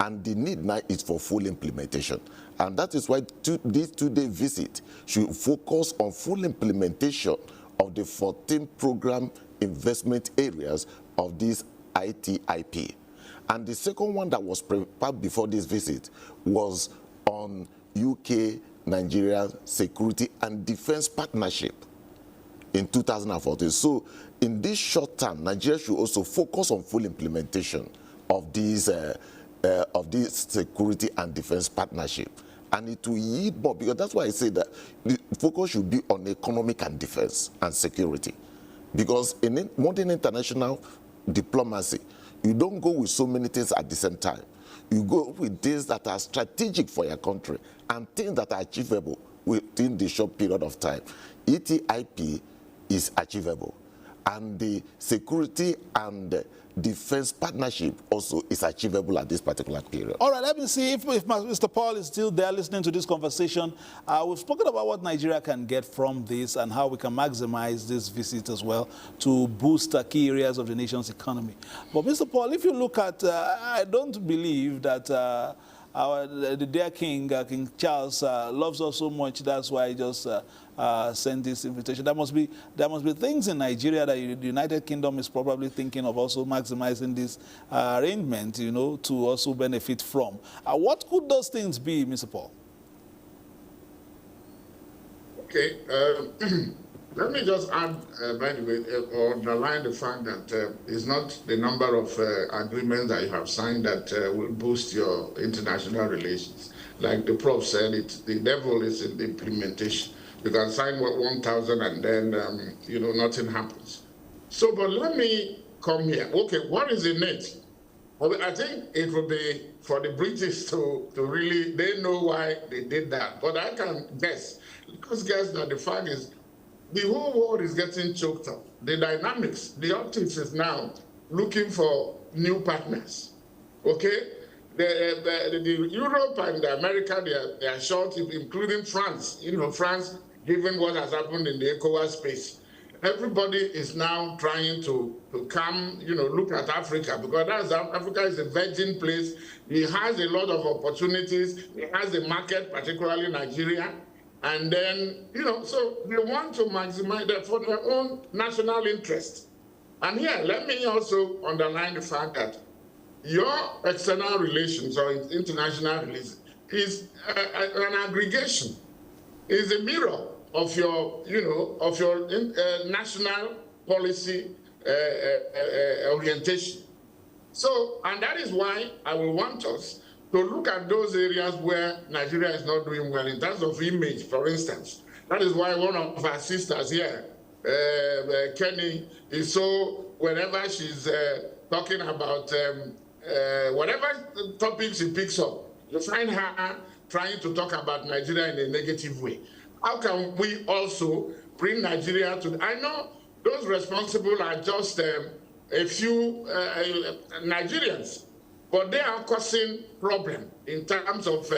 And the need now is for full implementation. And that is why this two-day visit should focus on full implementation of the 14 program investment areas of this ITIP. And the second one that was prepared before this visit was on UK-Nigeria security and defense partnership in 2014. So in this short term, Nigeria should also focus on full implementation of these security and defense partnership. And it will yield more, because that's why I say that the focus should be on economic and defense and security. Because in modern international diplomacy, you don't go with so many things at the same time. You go with things that are strategic for your country and things that are achievable within the short period of time. ETIP is achievable, and the security and defense partnership also is achievable at this particular period.
All right, let me see if Mr. Paul is still there listening to this conversation. We've spoken about what Nigeria can get from this and how we can maximize this visit as well to boost key areas of the nation's economy. But Mr. Paul, if you look at, I don't believe that the dear King, King Charles, loves us so much. That's why he just sent this invitation. There must be things in Nigeria that the United Kingdom is probably thinking of also maximizing this arrangement, to also benefit from. What could those things be, Mr. Paul?
Okay. Let me just add, by the way, or underline the fact that it's not the number of agreements that you have signed that will boost your international relations. Like the Prof said, the devil is in the implementation. You can sign 1,000 and then, nothing happens. So, but let me come here. Okay, what is in it? Well, I think it would be for the British to really, they know why they did that. But I can guess, because guess that the fact is, the whole world is getting choked up. The dynamics, the optics is now looking for new partners. Okay? The Europe and America, they are short, including France. France, given what has happened in the ECOWAS space. Everybody is now trying to come, look at Africa, because Africa is a virgin place. It has a lot of opportunities. It has a market, particularly Nigeria. And then, so they want to maximize that for their own national interest. And here, let me also underline the fact that your external relations or international relations is an aggregation, is a mirror of your, national policy orientation. So, and that is why I will want us to look at those areas where Nigeria is not doing well in terms of image, for instance. That is why one of our sisters here, Kenny, is so, whenever she's talking about whatever topics he picks up, you find her trying to talk about Nigeria in a negative way. How can we also bring Nigeria to... I know those responsible are just a few Nigerians, but they are causing problem in terms of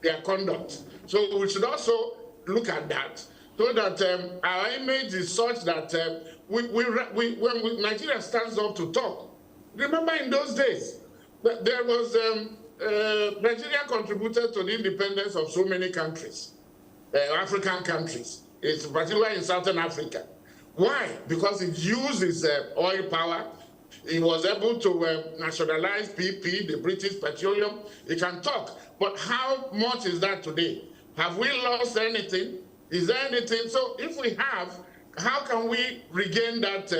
their conduct. So we should also look at that, so that our image is such that when Nigeria stands up to talk. Remember in those days, there was Nigeria contributed to the independence of so many countries, African countries, particularly in Southern Africa. Why? Because it uses oil power. It was able to nationalize BP, the British Petroleum. It can talk. But how much is that today? Have we lost anything? Is there anything? So if we have, how can we regain that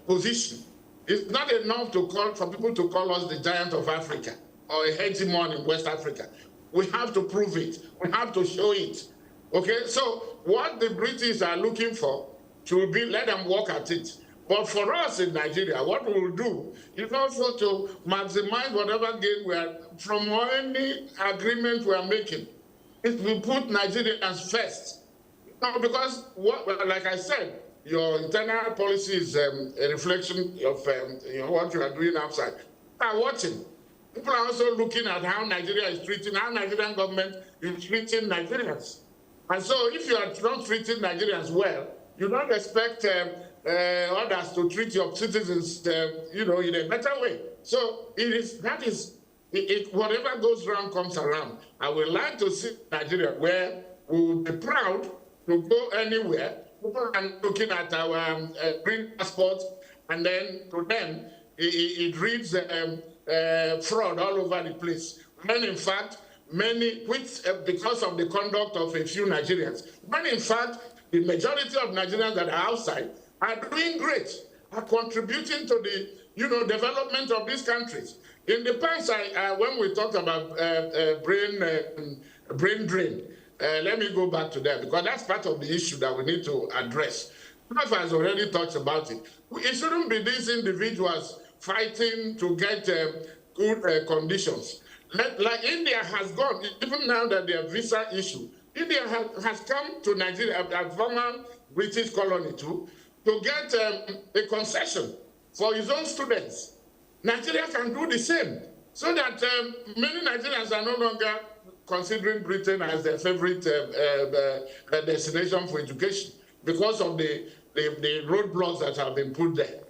position? It's not enough for people to call us the giant of Africa or a hegemon in West Africa. We have to prove it. We have to show it. Okay, so what the British are looking for should be, let them work at it. But for us in Nigeria, what we will do is also to maximize whatever gain we are from any agreement we are making. It will put Nigerians first. No, because, like I said, your internal policy is a reflection of what you are doing outside. People are watching. People are also looking at how Nigeria is treating, how Nigerian government is treating Nigerians. And so if you are not treating Nigerians well, you don't expect others to treat your citizens, in a better way. So whatever goes wrong comes around. I would like to see Nigeria where we will be proud to go anywhere. People are looking at our green passport, and then to them, it reads fraud all over the place. When in fact, because of the conduct of a few Nigerians, when in fact, the majority of Nigerians that are outside are doing great, are contributing to the development of these countries. In the past, when we talked about brain drain, let me go back to that, because that's part of the issue that we need to address. Prof has already talked about it. It shouldn't be these individuals fighting to get good conditions. Like India has gone, even now that their visa issue, India has come to Nigeria, a former British colony too, to get a concession for his own students. Nigeria can do the same, so that many Nigerians are no longer considering Britain as their favorite destination for education because of the roadblocks that have been put there.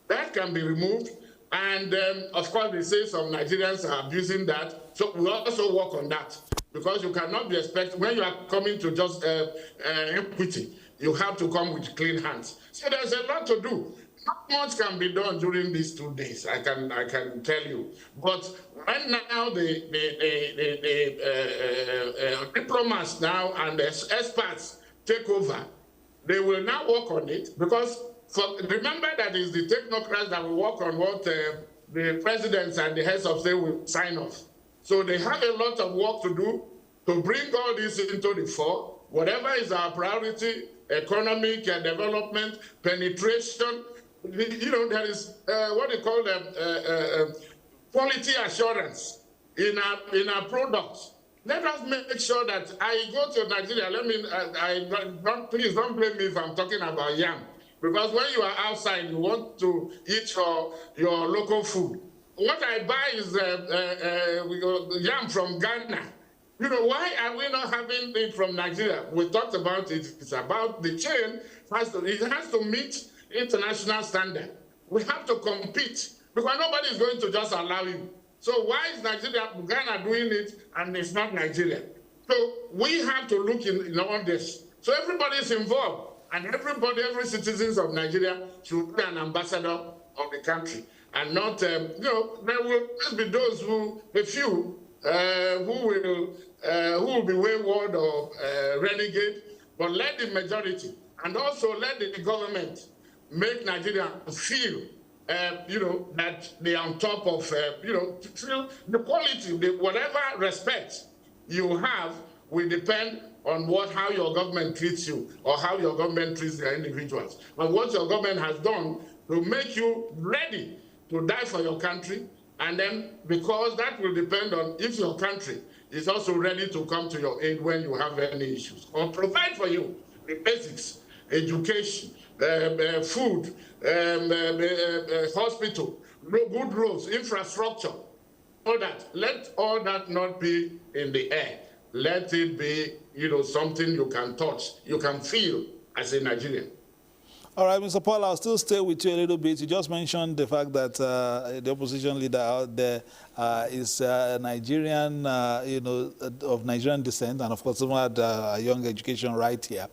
That can be removed. And of course, they say some Nigerians are abusing that. So we also work on that, because you cannot be expected, when you are coming to just equity, you have to come with clean hands. So there's a lot to do. Not much can be done during these 2 days, I can tell you. But when now the diplomats now and the experts take over, they will now work on it, because remember that it's the technocrats that will work on what the presidents and the heads of state will sign off. So they have a lot of work to do to bring all this into the fore. Whatever is our priority, economic development, penetration, there is what they call quality assurance in our products. Let us make sure that I go to Nigeria. Please don't blame me if I'm talking about yam. Because when you are outside, you want to eat your local food. What I buy is yam from Ghana. Why are we not having it from Nigeria? We talked about it. It's about the chain. It has to meet international standard. We have to compete, because nobody is going to just allow you. So why is Ghana doing it and it's not Nigeria? So we have to look in all this. So everybody is involved. And every citizens of Nigeria should be an ambassador of the country, and not, there will be those a few who will be wayward or renegade, but let the majority, and also let the government make Nigeria feel, that they are on top of, feel the quality, whatever respect you have will depend on how your government treats you, or how your government treats their individuals. And what your government has done to make you ready to die for your country, And then, because that will depend on if your country is also ready to come to your aid when you have any issues, or provide for you the basics, education, food, hospital, good roads, infrastructure, all that. Let all that not be in the air. Let it be, something you can touch, you can feel as a Nigerian.
All right, Mr. Paul, I'll still stay with you a little bit. You just mentioned the fact that the opposition leader out there is Nigerian, of Nigerian descent, and of course, someone had a young education right here.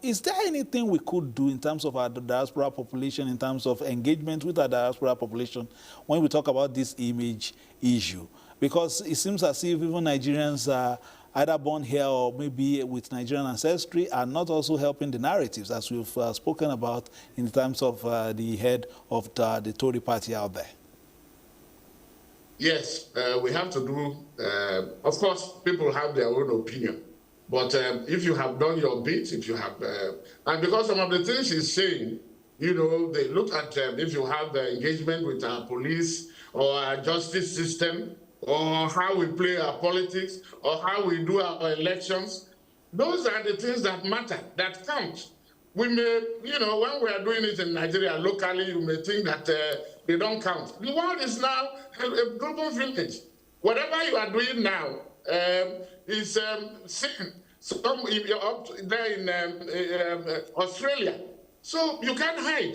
Is there anything we could do in terms of our diaspora population, in terms of engagement with our diaspora population, when we talk about this image issue? Because it seems as if even Nigerians either born here or maybe with Nigerian ancestry are not also helping the narratives, as we've spoken about in terms of the head of the Tory party out there.
Yes, we have to do, of course, people have their own opinion. But if you have done your bit, if you have, and because some of the things he's saying, they look at if you have the engagement with our police or our justice system, or how we play our politics, or how we do our elections. Those are the things that matter, that count. We may, when we are doing it in Nigeria locally, you may think that they don't count. The world is now a global village. Whatever you are doing now is seen. If you're up there in Australia, so you can't hide.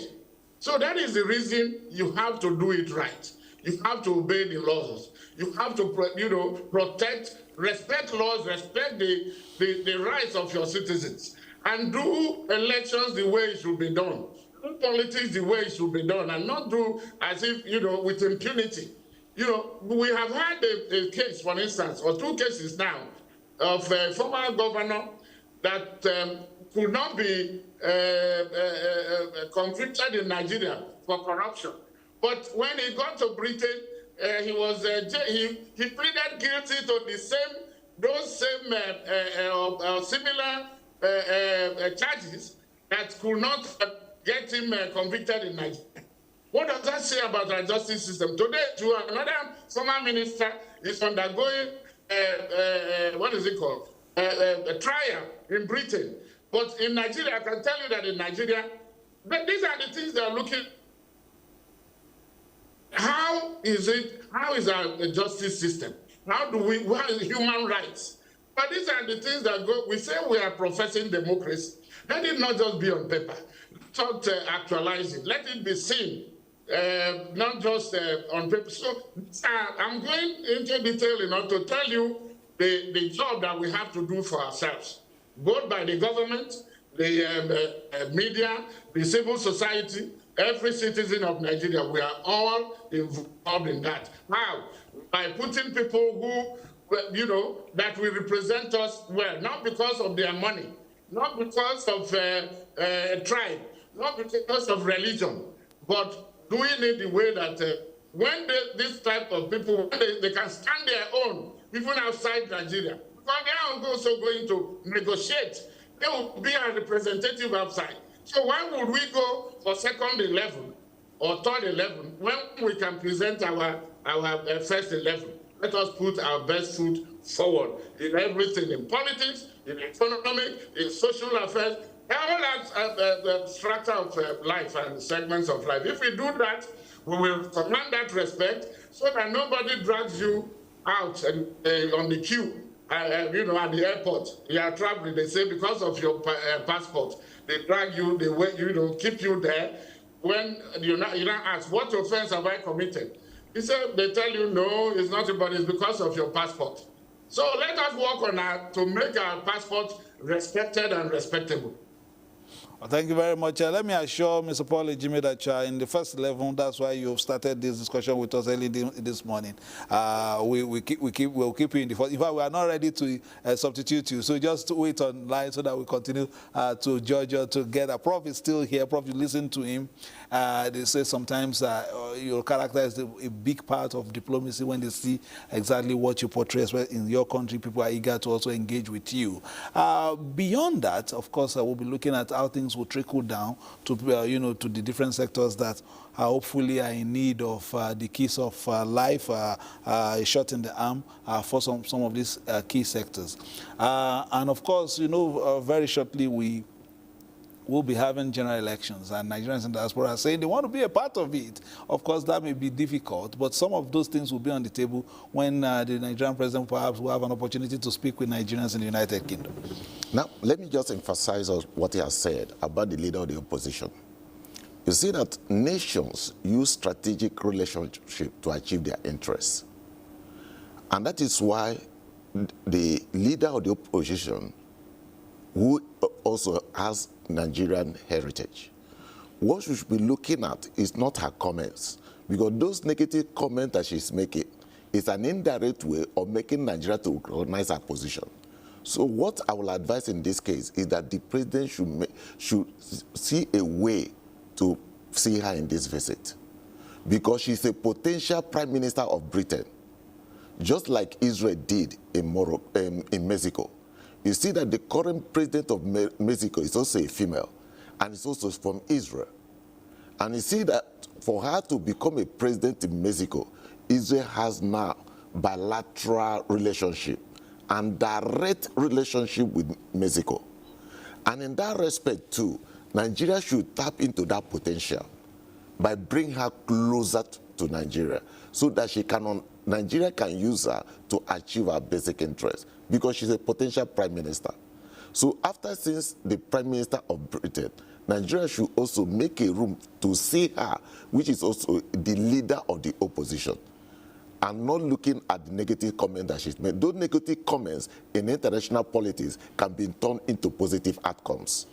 So that is the reason you have to do it right. You have to obey the laws. You have to, protect, respect laws, respect the rights of your citizens, and do elections the way it should be done. Do politics the way it should be done, and not do as if, with impunity. We have had a case, for instance, or two cases now, of a former governor that could not be convicted in Nigeria for corruption. But when he got to Britain, he was he pleaded guilty to those same similar charges that could not get him convicted in Nigeria. What does that say about our justice system? Today, too, another former minister is undergoing what is it called? A trial in Britain. But in Nigeria, I can tell you that in Nigeria, these are the things they are looking. How is our justice system? What is human rights? But these are the things that we say we are professing democracy. Let it not just be on paper. Not actualize it. Let it be seen, not just on paper. So I'm going into detail to tell you the job that we have to do for ourselves, both by the government, the media, the civil society, every citizen of Nigeria. We are all involved in that. How? By putting people who, that will represent us well, not because of their money, not because of tribe, not because of religion, but doing it the way that when this type of people, they can stand their own, even outside Nigeria, because they are also going to negotiate. They will be a representative outside. So why would we go for second 11 or third 11 when we can present our first 11? Let us put our best foot forward in everything, in politics, in economic, in social affairs, all that strata of life and segments of life. If we do that, we will command that respect so that nobody drags you out and on the queue. At the airport, you are traveling, they say because of your passport, they drag you, they keep you there. When you not ask, what offense have I committed? He said, they tell you, no, it's not about it, it's because of your passport. So let us work on that to make our passport respected and respectable.
Well, thank you very much. Let me assure Mr. Paul Ejime that you are in the first 11. That's why you've started this discussion with us early this morning. We'll keep you in the first. In fact, we are not ready to substitute you. So just wait online so that we continue to judge you together. Prof is still here. Prof, you listen to him. They say sometimes your character is a big part of diplomacy. When they see exactly what you portray in your country, people are eager to also engage with you. Beyond that, of course, we'll be looking at how things will trickle down to, to the different sectors that hopefully are in need of the keys of life, a shot in the arm for some of these key sectors. And of course, very shortly we will be having general elections, and Nigerians in the diaspora are saying they want to be a part of it. Of course, that may be difficult, but some of those things will be on the table when the Nigerian president perhaps will have an opportunity to speak with Nigerians in the United Kingdom.
Now, let me just emphasize on what he has said about the leader of the opposition. You see that nations use strategic relationship to achieve their interests. And that is why the leader of the opposition, who also has Nigerian heritage, what we should be looking at is not her comments, because those negative comments that she's making is an indirect way of making Nigeria to recognize her position. So what I will advise in this case is that the president should see a way to see her in this visit, because she's a potential prime minister of Britain, just like Israel did in Mexico. You see that the current president of Mexico is also a female, and it's also from Israel. And you see that for her to become a president in Mexico, Israel has now bilateral relationship and direct relationship with Mexico. And in that respect too, Nigeria should tap into that potential by bringing her closer to Nigeria, so that Nigeria can use her to achieve her basic interests, because she's a potential prime minister. So since the prime minister of Britain, Nigeria should also make a room to see her, which is also the leader of the opposition, and not looking at the negative comment that she's made. Those negative comments in international politics can be turned into positive outcomes.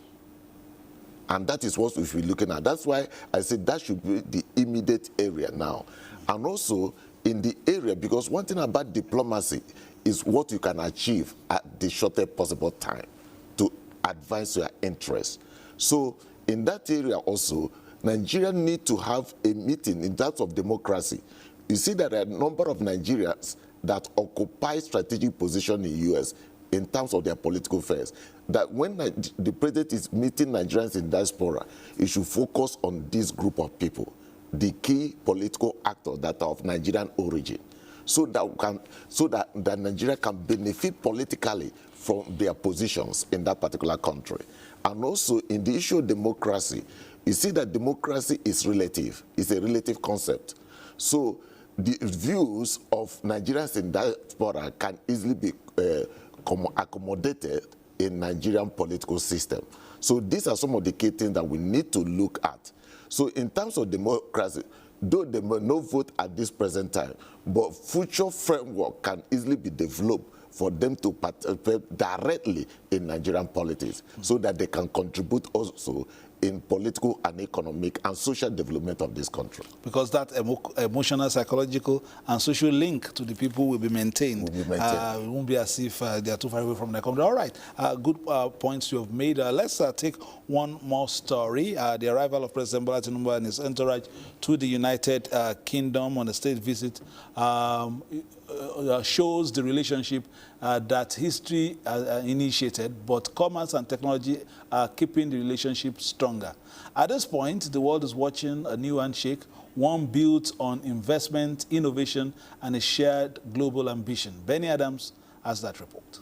And that is what we should be looking at. That's why I said that should be the immediate area now. And also in the area, because one thing about diplomacy is what you can achieve at the shortest possible time to advance your interests. So in that area also, Nigeria need to have a meeting in terms of democracy. You see that there are a number of Nigerians that occupy strategic position in the U.S. in terms of their political affairs, that when the president is meeting Nigerians in diaspora, he should focus on this group of people, the key political actors that are of Nigerian origin, so that Nigeria can benefit politically from their positions in that particular country. And also in the issue of democracy, you see that democracy is relative. It's a relative concept. So the views of Nigerians in diaspora can easily be accommodated in Nigerian political system. So these are some of the key things that we need to look at. So in terms of democracy, though they may not vote at this present time, but future framework can easily be developed for them to participate directly in Nigerian politics, so that they can contribute also in political and economic and social development of this country.
Because that emotional, psychological, and social link to the people will be maintained. It won't be as if they are too far away from their country. All right, good points you have made. Let's take one more story. The arrival of President Bola Tinubu and his entourage to the United Kingdom on a state visit shows the relationship that history initiated, but commerce and technology are keeping the relationship stronger. At this point, the world is watching a new handshake, one built on investment, innovation, and a shared global ambition. Benny Adams has that report.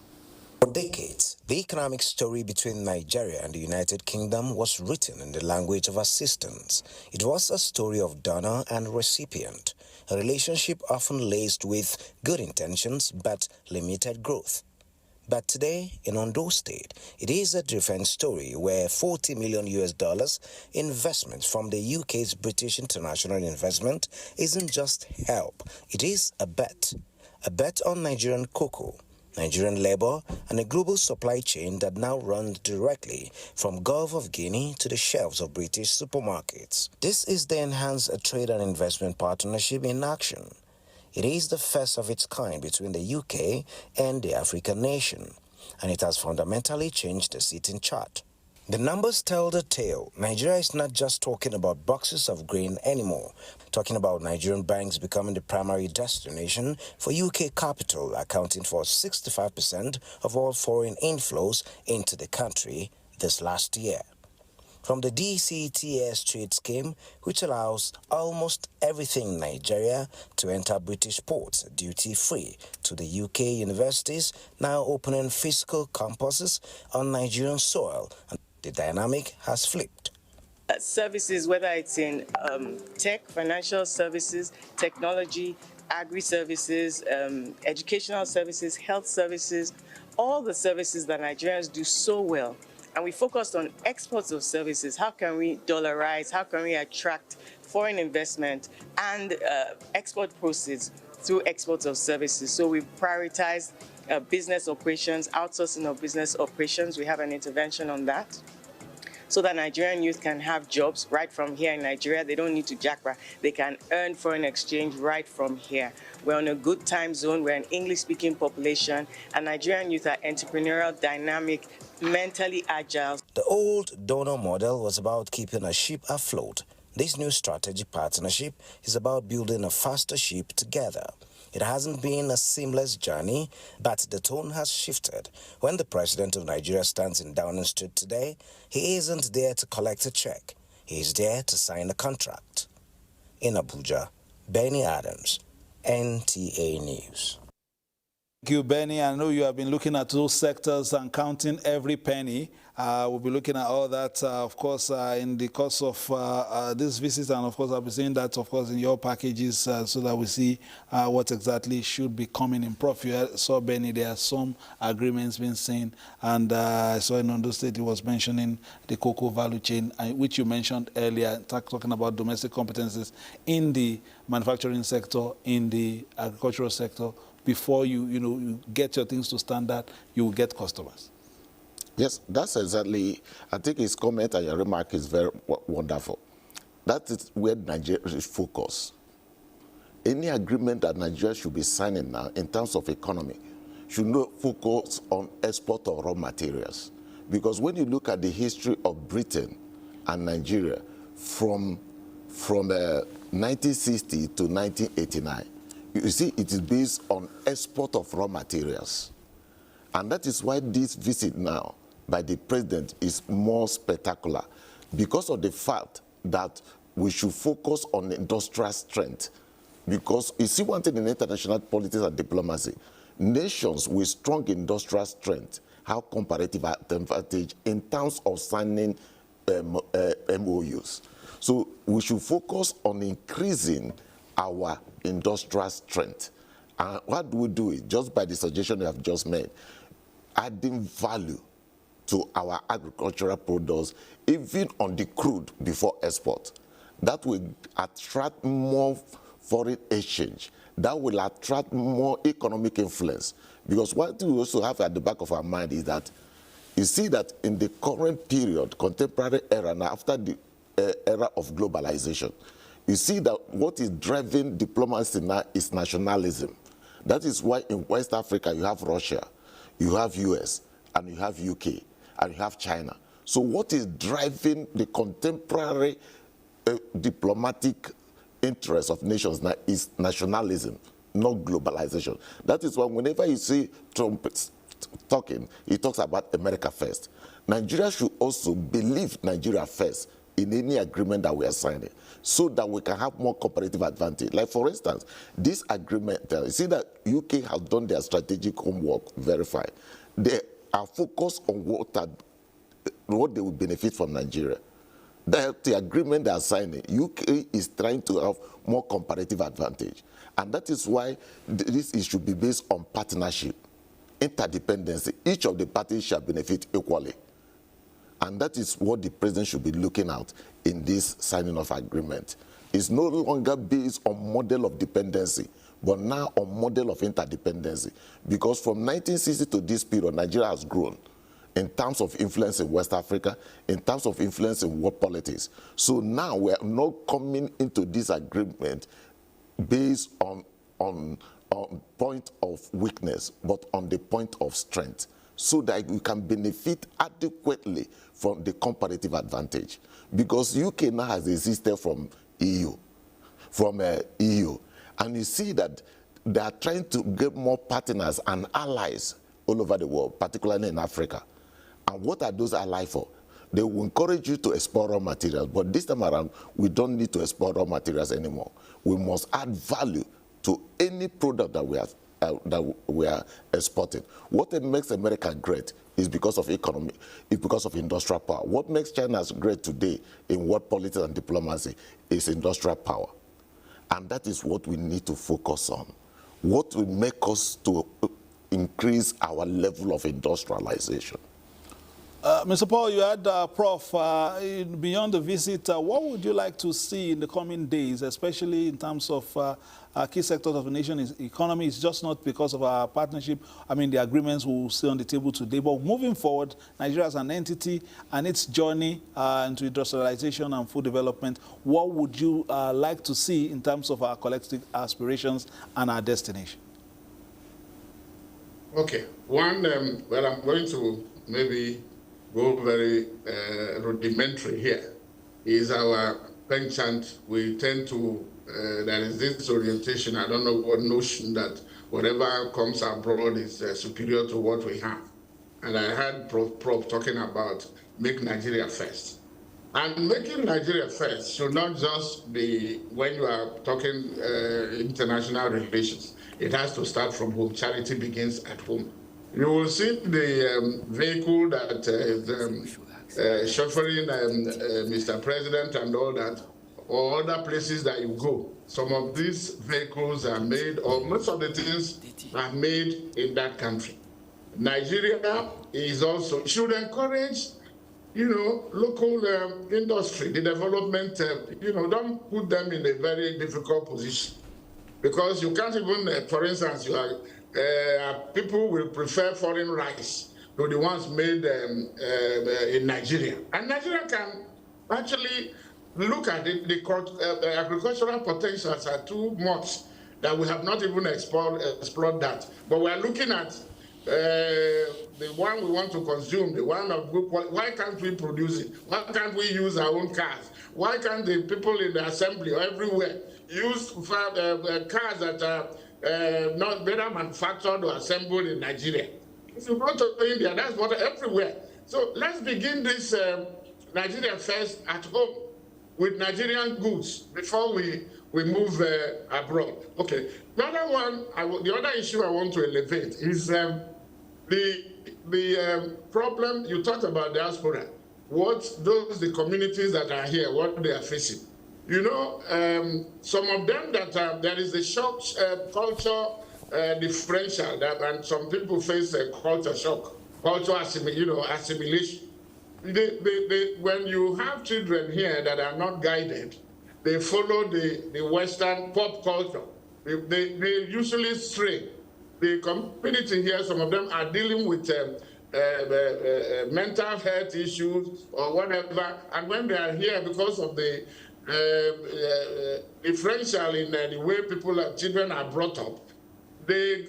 For decades, the economic story between Nigeria and the United Kingdom was written in the language of assistance. It was a story of donor and recipient, a relationship often laced with good intentions but limited growth. But today, in Ondo State, it is a different story where $40 million investment from the UK's British International Investment isn't just help, it is a bet on Nigerian cocoa, Nigerian labor, and a global supply chain that now runs directly from Gulf of Guinea to the shelves of British supermarkets. This is the enhanced trade and investment partnership in action. It is the first of its kind between the UK and the African nation, and it has fundamentally changed the sitting chart. The numbers tell the tale. Nigeria is not just talking about boxes of grain anymore. Talking about Nigerian banks becoming the primary destination for UK capital, accounting for 65% of all foreign inflows into the country this last year. From the DCTS trade scheme, which allows almost everything in Nigeria to enter British ports duty-free, to the UK universities now opening physical campuses on Nigerian soil, the dynamic has flipped.
Services, whether it's in tech, financial services, technology, agri-services, educational services, health services, all the services that Nigerians do so well. And we focused on exports of services. How can we dollarize? How can we attract foreign investment and export proceeds through exports of services? So we prioritized business operations, outsourcing of business operations. We have an intervention on that, so that Nigerian youth can have jobs right from here in Nigeria. They don't need to jackpot. They can earn foreign exchange right from here. We're on a good time zone. We're an English-speaking population, and Nigerian youth are entrepreneurial, dynamic, mentally agile.
The old donor model was about keeping a ship afloat. This new strategic partnership is about building a faster ship together. It hasn't been a seamless journey, but the tone has shifted. When the president of Nigeria stands in Downing Street today, he isn't there to collect a check. He is there to sign a contract. In Abuja, Benny Adams, NTA News.
Thank you, Benny. I know you have been looking at those sectors and counting every penny. We'll be looking at all that, of course, in the course of this visit, and of course, I'll be seeing that, of course, in your packages, so that we see what exactly should be coming in profit. I saw, Benny, there are some agreements being seen, and I saw in Ondo State he was mentioning the cocoa value chain, which you mentioned earlier, talking about domestic competencies in the manufacturing sector, in the agricultural sector. Before you get your things to standard, you will get customers.
Yes, that's exactly, I think his comment and your remark is very wonderful. That is where Nigeria is focused. Any agreement that Nigeria should be signing now in terms of economy should not focus on export of raw materials. Because when you look at the history of Britain and Nigeria from 1960 to 1989, you see, it is based on export of raw materials. And that is why this visit now by the president is more spectacular, because of the fact that we should focus on industrial strength. Because you see one thing in international politics and diplomacy, nations with strong industrial strength have comparative advantage in terms of signing MOUs. So we should focus on increasing our industrial strength. And what do we do it? Just by the suggestion you have just made, adding value to our agricultural products, even on the crude before export. That will attract more foreign exchange. That will attract more economic influence. Because what we also have at the back of our mind is that you see that in the current period, contemporary era, now after the era of globalization, you see that what is driving diplomacy now is nationalism. That is why in West Africa you have Russia, you have US, and you have UK, and you have China. So what is driving the contemporary diplomatic interest of nations now is nationalism, not globalization. That is why whenever you see Trump talking, he talks about America first. Nigeria should also believe Nigeria first in any agreement that we are signing, so that we can have more comparative advantage. Like, for instance, this agreement, you see that UK has done their strategic homework, verified. They are focused on what they will benefit from Nigeria. The agreement they are signing, UK is trying to have more comparative advantage. And that is why this issue should be based on partnership, interdependency. Each of the parties shall benefit equally. And that is what the president should be looking at in this signing of agreement. It's no longer based on model of dependency, but now on model of interdependency. Because from 1960 to this period, Nigeria has grown in terms of influence in West Africa, in terms of influence in world politics. So now we are not coming into this agreement based on point of weakness, but on the point of strength. so that we can benefit adequately from the comparative advantage. Because UK now has a sister from EU, and you see that they are trying to get more partners and allies all over the world, particularly in Africa. And what are those allies for? They will encourage you to export raw materials, but this time around, we don't need to export raw materials anymore. We must add value to any product that we are exporting. What makes America great is because of economy, it's because of industrial power. What makes China great today in world politics and diplomacy is industrial power. And that is what we need to focus on. What will make us to increase our level of industrialization.
Mr. Paul, you had Prof. Beyond the visit, what would you like to see in the coming days, especially in terms of key sectors of the nation's economy? It's just not because of our partnership, the agreements we'll see on the table today, but moving forward, Nigeria as an entity and its journey into industrialization and food development, what would you like to see in terms of our collective aspirations and our destination?
Okay, one, well, I'm going to maybe go very rudimentary here, is our penchant. We tend to, there is this orientation, I don't know what notion that whatever comes abroad is superior to what we have. And I heard Prof talking about make Nigeria first. And making Nigeria first should not just be when you are talking international relations. It has to start from home. Charity begins at home. You will see the vehicle that is chauffeuring Mr. President and all that, or other places that you go. Some of these vehicles are made, or most of the things are made in that country. Nigeria is also, should encourage, local industry, the development, don't put them in a very difficult position. Because you can't even, for instance, people will prefer foreign rice to the ones made in Nigeria. And Nigeria can actually look at it. The agricultural potentials are too much that we have not even explored that. But we are looking at the one we want to consume, the one of good quality. Why can't we produce it? Why can't we use our own cars? Why can't the people in the assembly or everywhere use cars that are not better manufactured or assembled in Nigeria? If you go to India, that's what everywhere. So let's begin this Nigeria first at home with Nigerian goods before we move abroad. Okay. The other one, the other issue I want to elevate is the problem you talked about diaspora. The communities that are here, what they are facing. Some of them that there is a shock culture differential, and some people face a culture shock, culture assimilation. When you have children here that are not guided, they follow the Western pop culture. They usually stray. The community here, some of them are dealing with mental health issues or whatever, and when they are here because of the differential in the way children are brought up, they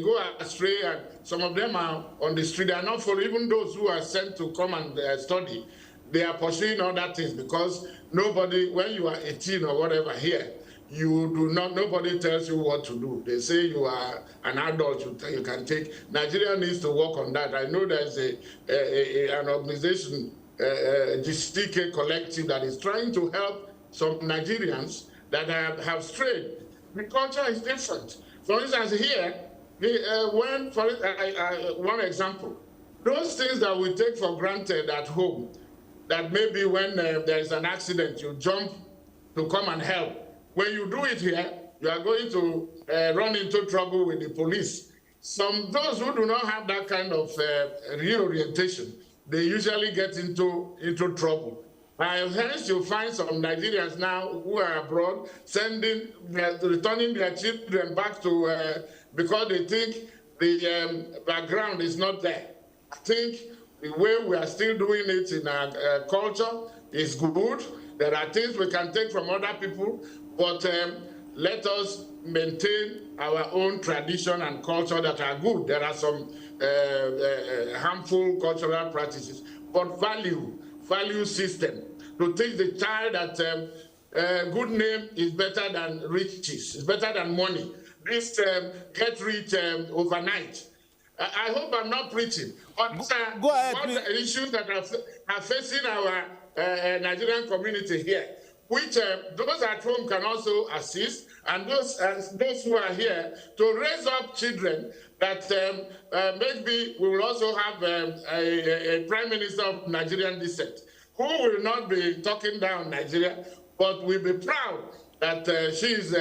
go astray, and some of them are on the street. They are not for even those who are sent to come and study. They are pursuing other things because nobody, when you are 18 or whatever here, nobody tells you what to do. They say you are an adult, you can take. Nigeria needs to work on that. I know there's an organization, GCK Collective, that is trying to help some Nigerians that have strayed. The culture is different. For instance, here, one example, those things that we take for granted at home, that maybe when there is an accident, you jump to come and help. When you do it here, you are going to run into trouble with the police. Those who do not have that kind of reorientation, they usually get into trouble. Hence, you find some Nigerians now who are abroad returning their children back to because they think the background is not there. I think the way we are still doing it in our culture is good. There are things we can take from other people, but let us maintain our own tradition and culture that are good. There are some harmful cultural practices, but value system, to teach the child that good name is better than riches, is better than money. This get rich overnight. I hope I'm not preaching. But
go ahead,
one issues that are facing our Nigerian community here, which those at home can also assist, and those who are here, to raise up children that maybe we will also have a prime minister of Nigerian descent, who will not be talking down Nigeria, but will be proud that she is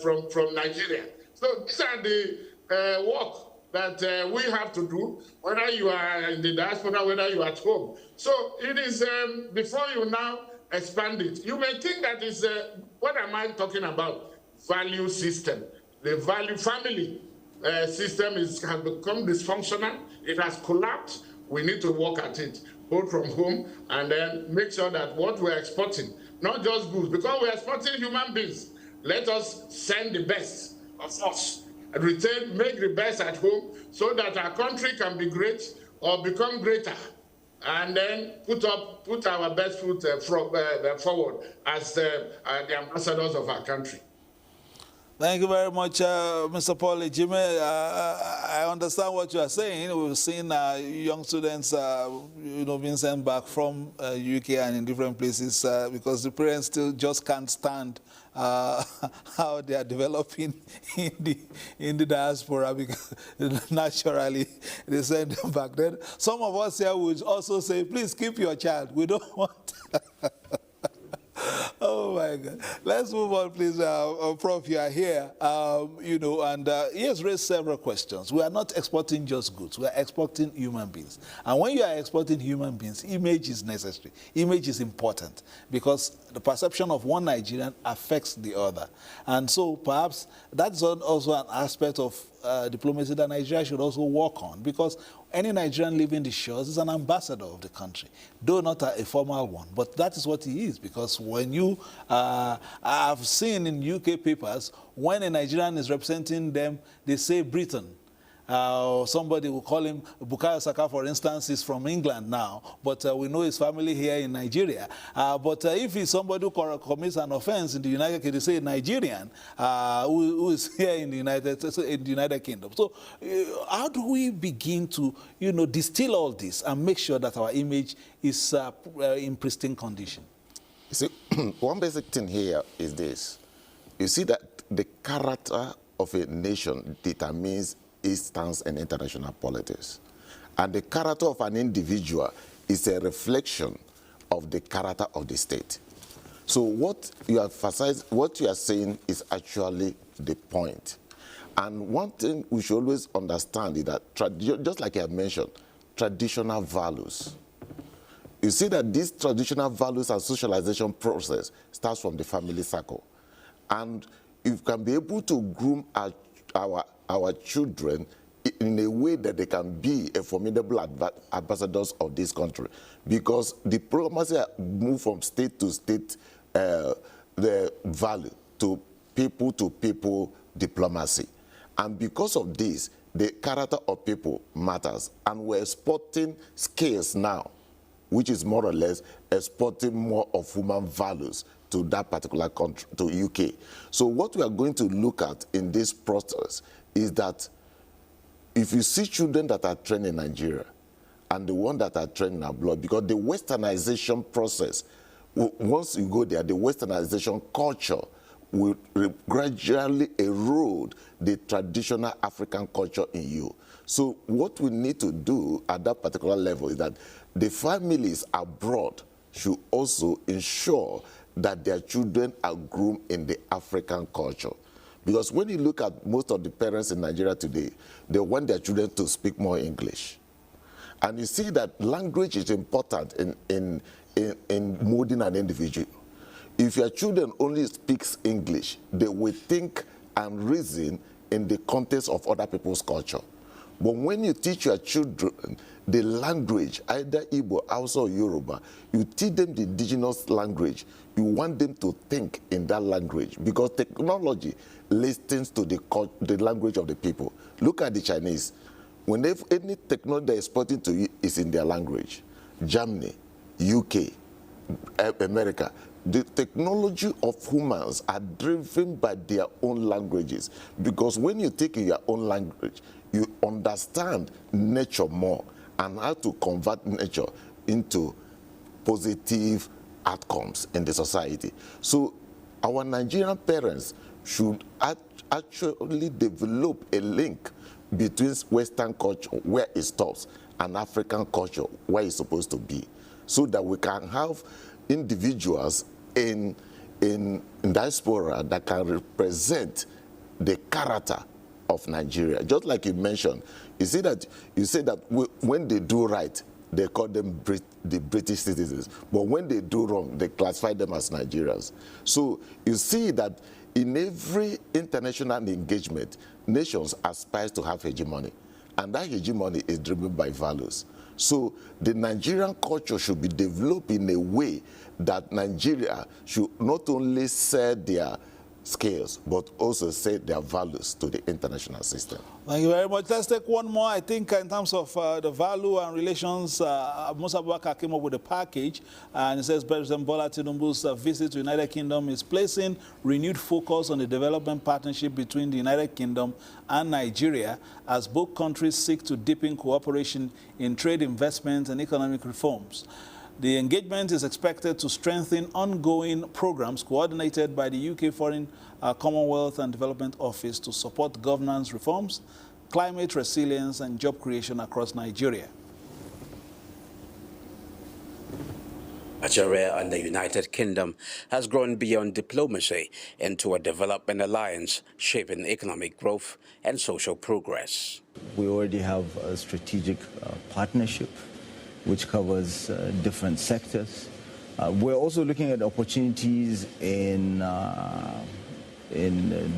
from Nigeria. So these are the work that we have to do, whether you are in the diaspora, whether you are at home. So it is, before you now expand it, you may think that is, what am I talking about? Value system. The value family system has become dysfunctional. It has collapsed. We need to work at it, both from home, and then make sure that what we're exporting, not just goods, because we're exporting human beings. Let us send the best of us, and retain, make the best at home, so that our country can be great or become greater, and then put our best foot forward as the ambassadors of our country.
Thank you very much, Mr. Paul Ejime. I understand what you are saying. We've seen young students, being sent back from UK and in different places because the parents still just can't stand how they are developing in the diaspora, because naturally they send them back. Then some of us here would also say, please keep your child. We don't want. Oh my God. Let's move on, please. Prof, you are here, and he has raised several questions. We are not exporting just goods. We are exporting human beings. And when you are exporting human beings, image is necessary. Image is important, because the perception of one Nigerian affects the other. And so perhaps that's also an aspect of diplomacy that Nigeria should also work on, because any Nigerian leaving the shores is an ambassador of the country, though not a formal one, but that is what he is. Because when you, I've seen in UK papers, when a Nigerian is representing them, they say Britain. Somebody will call him, Bukayo Saka, for instance, is from England now, but we know his family here in Nigeria. But if he's somebody who commits an offense in the United Kingdom, they say Nigerian, who is here in the United Kingdom. So how do we begin to, distill all this and make sure that our image is in pristine condition?
You see, one basic thing here is this. You see that the character of a nation determines its stance in international politics. And the character of an individual is a reflection of the character of the state. So what you emphasize, what you are saying is actually the point. And one thing we should always understand is that, just like I have mentioned, traditional values. You see that these traditional values and socialization process starts from the family circle. And if you can be able to groom our children in a way that they can be a formidable ambassadors of this country, because diplomacy move from state to state, the value to people diplomacy. And because of this, the character of people matters. And we're exporting skills now, which is more or less exporting more of human values to that particular country, to UK. So what we are going to look at in this process is that if you see children that are trained in Nigeria and the one that are trained abroad, because the westernization process, once you go there, the westernization culture will gradually erode the traditional African culture in you. So what we need to do at that particular level is that the families abroad should also ensure that their children are groomed in the African culture. Because when you look at most of the parents in Nigeria today, they want their children to speak more English. And you see that language is important in molding an individual. If your children only speaks English, they will think and reason in the context of other people's culture. But when you teach your children the language, either Igbo, Hausa, or Yoruba, you teach them the indigenous language. You want them to think in that language, because technology listens to the language of the people. Look at the Chinese. whenever any technology they're exporting to you is in their language, Germany, UK, America, the technology of humans are driven by their own languages. Because when you take your own language, you understand nature more and how to convert nature into positive outcomes in the society. So our Nigerian parents should actually develop a link between Western culture, where it stops, and African culture, where it's supposed to be, so that we can have individuals in diaspora that can represent the character of Nigeria. Just like you mentioned, you say that when they do right, they call them the British citizens, but when they do wrong, they classify them as Nigerians. So you see that in every international engagement, nations aspire to have hegemony, and that hegemony is driven by values. So the Nigerian culture should be developed in a way that Nigeria should not only sell their skills, but also sell their values to the international system.
Thank you very much. Let's take one more. I think in terms of the value and relations, Musa Abubakar came up with a package, and it says President Bola Tinubu's visit to the United Kingdom is placing renewed focus on the development partnership between the United Kingdom and Nigeria as both countries seek to deepen cooperation in trade, investment, and economic reforms. The engagement is expected to strengthen ongoing programs coordinated by the UK Foreign Commonwealth and Development Office to support governance reforms, climate resilience, and job creation across Nigeria.
Nigeria and the United Kingdom has grown beyond diplomacy into a development alliance shaping economic growth and social progress.
We already have a strategic partnership which covers different sectors. We're also looking at opportunities in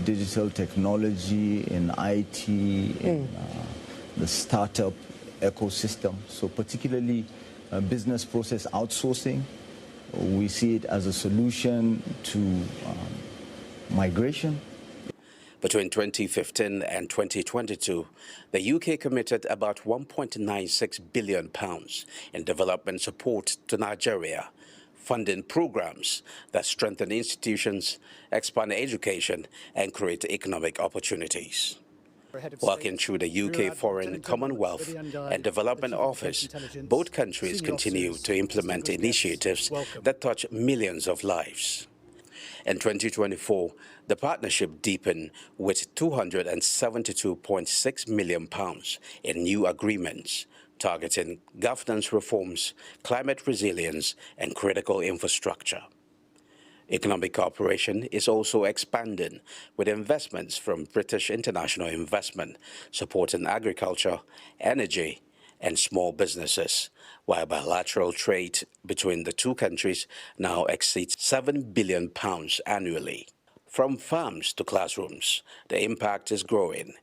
digital technology, in IT, in the startup ecosystem. So particularly business process outsourcing, we see it as a solution to migration.
Between 2015 and 2022, the UK committed about £1.96 billion in development support to Nigeria, funding programs that strengthen institutions, expand education, and create economic opportunities. Working through the UK Foreign Commonwealth and Development Office, both countries continue to implement initiatives that touch millions of lives. In 2024, the partnership deepened with £272.6 million in new agreements targeting governance reforms, climate resilience, and critical infrastructure. Economic cooperation is also expanding, with investments from British International Investment supporting agriculture, energy, and small businesses, while bilateral trade between the two countries now exceeds £7 billion annually. From farms to classrooms, the impact is growing.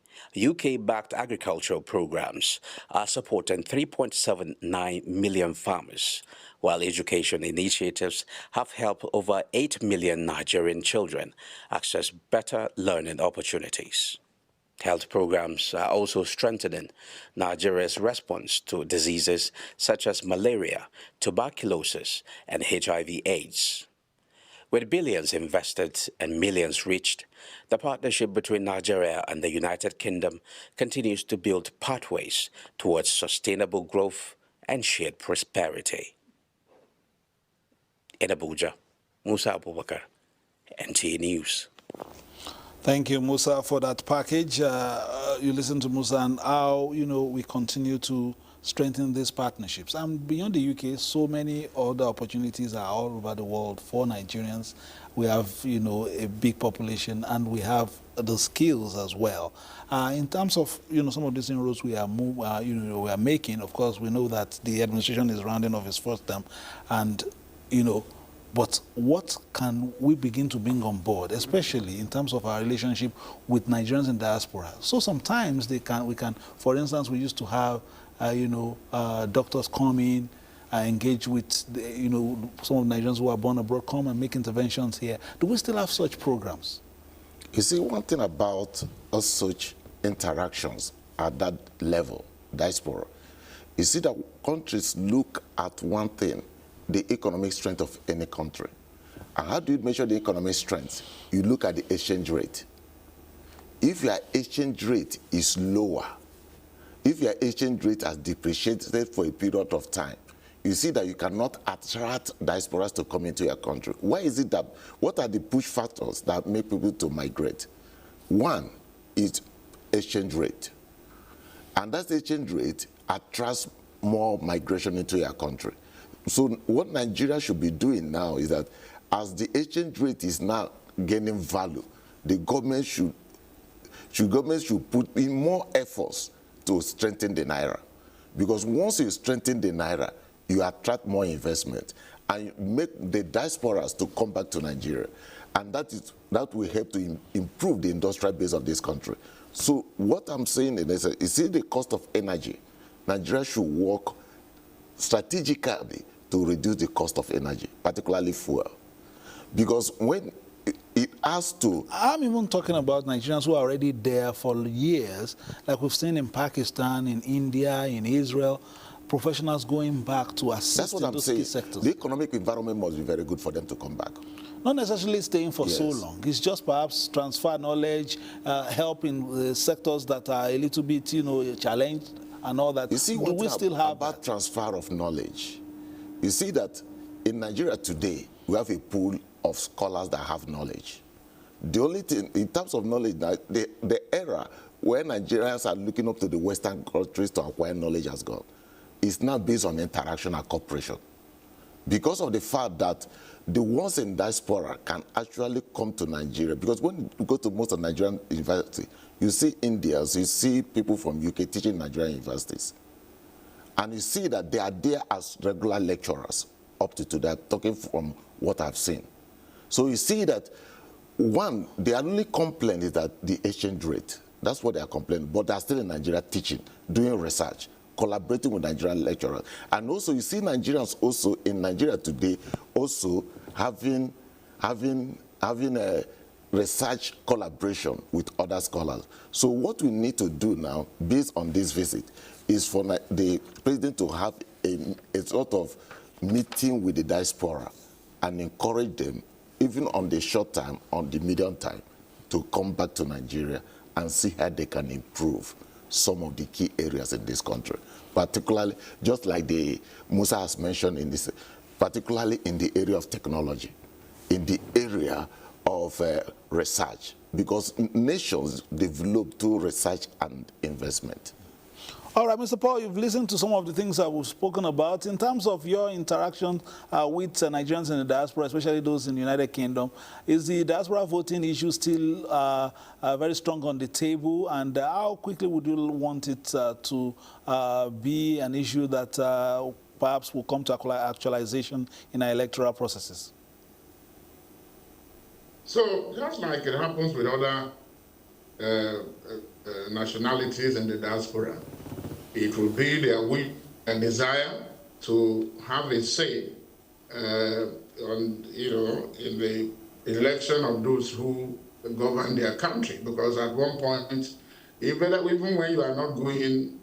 UK-backed agricultural programs are supporting 3.79 million farmers, while education initiatives have helped over 8 million Nigerian children access better learning opportunities. Health programs are also strengthening Nigeria's response to diseases such as malaria, tuberculosis, and HIV/AIDS. With billions invested and millions reached, the partnership between Nigeria and the United Kingdom continues to build pathways towards sustainable growth and shared prosperity. In Abuja, Musa Abubakar, NTA News.
Thank you, Musa, for that package. You listen to Musa and how, we continue to strengthen these partnerships. And beyond the UK, so many other opportunities are all over the world for Nigerians. We have, a big population, and we have the skills as well. In terms of, some of these inroads we are making, of course, we know that the administration is rounding off its first term, and, but what can we begin to bring on board, especially in terms of our relationship with Nigerians in diaspora? So sometimes we can, for instance, we used to have, doctors come in, engage with, some of the Nigerians who are born abroad, come and make interventions here. Do we still have such programs?
You see, one thing about such interactions at that level diaspora, you see that countries look at one thing, the economic strength of any country. And how do you measure the economic strength? You look at the exchange rate. If your exchange rate is lower, if your exchange rate has depreciated for a period of time, you see that you cannot attract diasporas to come into your country. Why is it that, what are the push factors that make people to migrate? One is exchange rate. And that exchange rate attracts more migration into your country. So what Nigeria should be doing now is that as the exchange rate is now gaining value, the government should put in more efforts to strengthen the Naira. Because once you strengthen the Naira, you attract more investment and you make the diasporas to come back to Nigeria. And that will help to improve the industrial base of this country. So what I'm saying is, you see the cost of energy. Nigeria should work strategically to reduce the cost of energy, particularly fuel. Because when it has to...
I'm even talking about Nigerians who are already there for years, like we've seen in Pakistan, in India, in Israel, professionals going back to assist in those key sectors.
The economic environment must be very good for them to come back.
Not necessarily staying for so long. It's just perhaps transfer knowledge, help in sectors that are a little bit, challenged and all that.
You see what we still have about transfer of knowledge? You see that in Nigeria today, we have a pool of scholars that have knowledge. The only thing, in terms of knowledge, the era where Nigerians are looking up to the Western countries to acquire knowledge has gone. It's now based on interaction and cooperation. Because of the fact that the ones in diaspora can actually come to Nigeria. Because when you go to most of Nigerian universities, you see Indians, you see people from UK teaching Nigerian universities. And you see that they are there as regular lecturers up to today, talking from what I've seen. So you see that, one, their only complaint is that the exchange rate. That's what they are complaining. But they are still in Nigeria teaching, doing research, collaborating with Nigerian lecturers. And also you see Nigerians also in Nigeria today also having a research collaboration with other scholars. So what we need to do now, based on this visit, is for the president to have a sort of meeting with the diaspora and encourage them, even on the short time, on the medium time, to come back to Nigeria and see how they can improve some of the key areas in this country, particularly, just like Musa has mentioned in this, particularly in the area of technology, in the area of research, because nations develop through research and investment.
All right, Mr. Paul, you've listened to some of the things that we've spoken about. In terms of your interaction with Nigerians in the diaspora, especially those in the United Kingdom, is the diaspora voting issue still very strong on the table? And how quickly would you want it to be an issue that perhaps will come to actualization in our electoral processes?
So, just like it happens with other nationalities in the diaspora, it will be their wish and desire to have a say on, in the election of those who govern their country. Because at one point, even when you are not going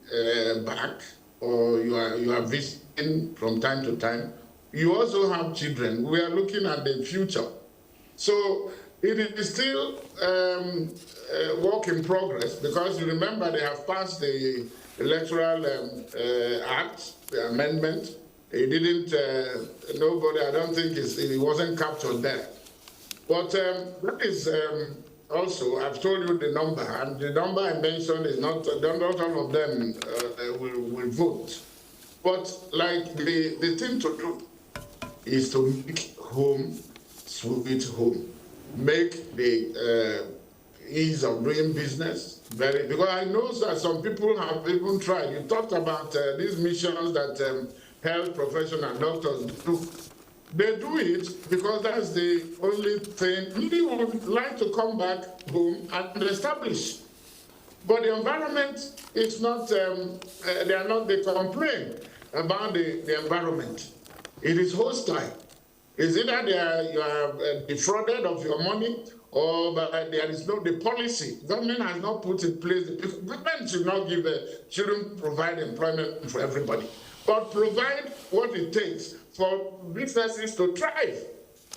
back or you are visiting from time to time, you also have children. We are looking at the future. So it is still work in progress, because you remember they have passed the Electoral Act, the amendment. It didn't, nobody, I don't think it wasn't captured there. But that is also, I've told you the number, and the number I mentioned is not all of them will vote. But like the thing to do is to make home sweet home. Make the ease of doing business very, because I know that some people have even tried. You talked about these missions that health professional doctors do. They do it because that's the only thing. Many would like to come back home and establish. But the environment is not, they complain about the environment. It is hostile. Is either you are defrauded of your money, or there is no the policy. Government has not put in place. Government should not shouldn't provide employment for everybody, but provide what it takes for businesses to thrive.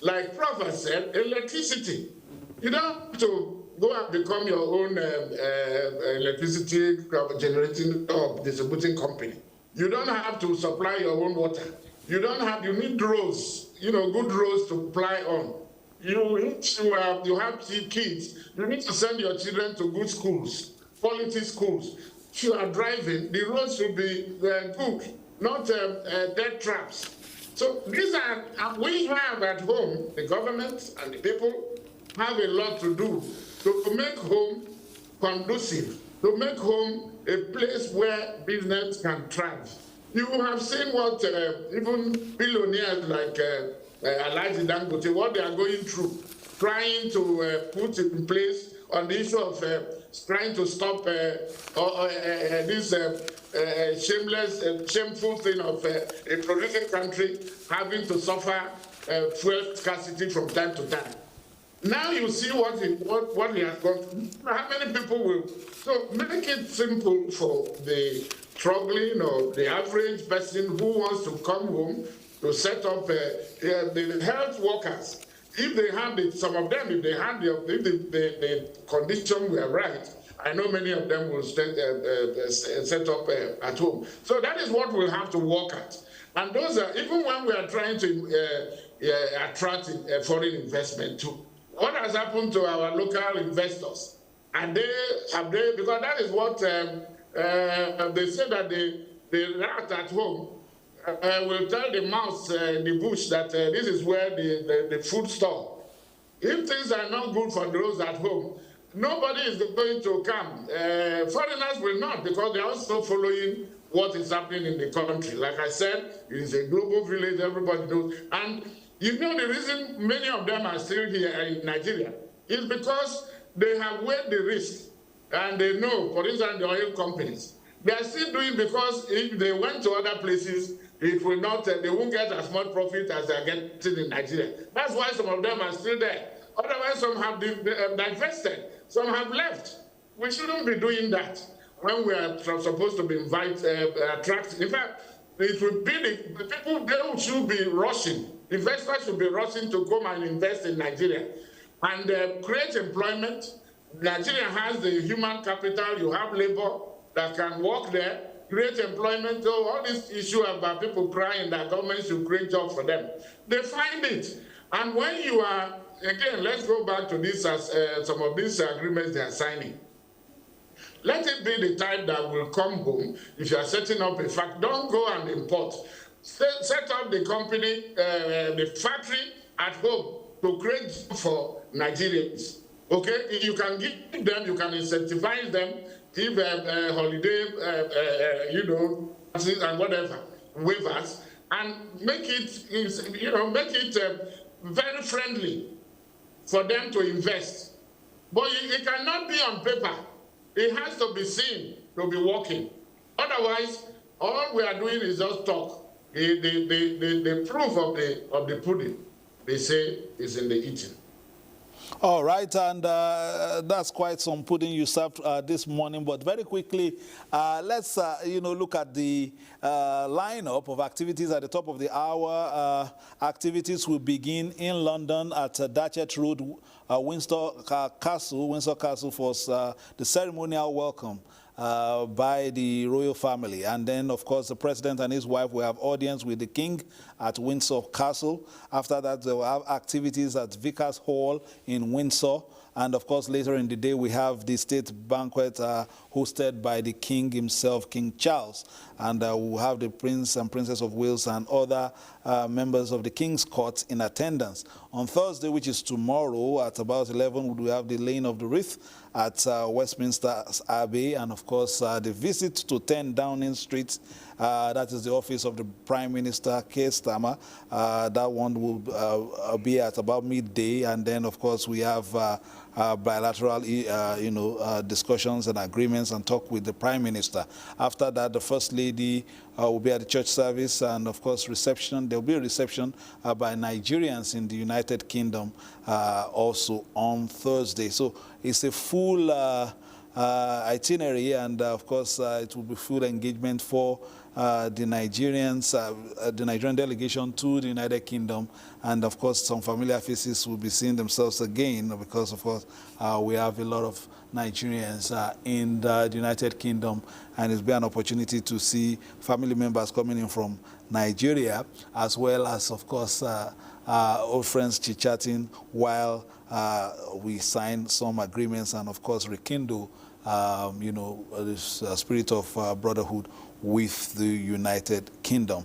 Like Prof has said, electricity. You don't have to go and become your own electricity generating or distributing company. You don't have to supply your own water. You need roads, good roads to ply on. You have kids. You need to send your children to good schools, quality schools. If you are driving, the roads should be good, not dead traps. So these are, we have at home, the government and the people have a lot to do to make home conducive, to make home a place where business can thrive. You have seen what even billionaires like Alhaji Dangote, what they are going through, trying to put in place on the issue of trying to stop this shameful thing of a producing country having to suffer fuel scarcity from time to time. Now you see what he has gone. How many people will? So make it simple for the struggling or the average person who wants to come home to set up the health workers. If they have some of them, if they have the condition were right, I know many of them will set up at home. So that is what we'll have to work at. And those are, even when we are trying to attract foreign investment too. What has happened to our local investors? And because that is what they say, that the rat at home will tell the mouse in the bush that this is where the food store. If things are not good for those at home, nobody is going to come. Foreigners will not, because they are also following what is happening in the country. Like I said, it is a global village, everybody knows. And you know the reason many of them are still here in Nigeria is because they have weighed the risk, and they know, for instance, the oil companies, they are still doing, because if they went to other places, it will not, they won't get as much profit as they are getting in Nigeria. That's why some of them are still there. Otherwise, some have divested, some have left. We shouldn't be doing that when we are supposed to be attracting. In fact, it will be the people, they should be rushing. Investors should be rushing to come and invest in Nigeria and create employment. Nigeria has the human capital, you have labor that can work there, create employment. So all this issue about people crying that government should create jobs for them, they find it. And when you are, again, let's go back to this as some of these agreements they are signing. Let it be the type that will come home. If you are setting up a factory, don't go and import. Set up the company, the factory at home to create for Nigerians. Okay, you can give them, you can incentivize them, give holiday, and whatever waivers, and make it, very friendly for them to invest. But it cannot be on paper. It has to be seen to be working. Otherwise, all we are doing is just talk. The proof of the pudding, they say, is in the eating.
All right, and that's quite some pudding you served this morning. But very quickly, let's look at the lineup of activities at the top of the hour. Activities will begin in London at Datchet Road, Windsor Castle for the ceremonial welcome by the royal family. And then, of course, the president and his wife will have audience with the king at Windsor Castle. After that, they will have activities at Vickers Hall in Windsor. And, of course, later in the day, we have the state banquet hosted by the king himself, King Charles. And we'll have the Prince and Princess of Wales and other members of the King's Court in attendance. On Thursday, which is tomorrow, at about 11, we have the laying of the wreath at Westminster Abbey. And, of course, the visit to 10 Downing Street That is the office of the Prime Minister, Keir Starmer. That one will be at about midday, and then, of course, we have bilateral, discussions and agreements and talk with the Prime Minister. After that, the First Lady will be at the church service, and of course, reception. There will be a reception by Nigerians in the United Kingdom also on Thursday. So it's a full itinerary, and of course, it will be full engagement for the Nigerians, the Nigerian delegation to the United Kingdom, and of course some familiar faces will be seeing themselves again, because of course we have a lot of Nigerians in the United Kingdom, and it's been an opportunity to see family members coming in from Nigeria, as well as, of course, old friends chit-chatting while we sign some agreements and, of course, rekindle this spirit of brotherhood with the United Kingdom.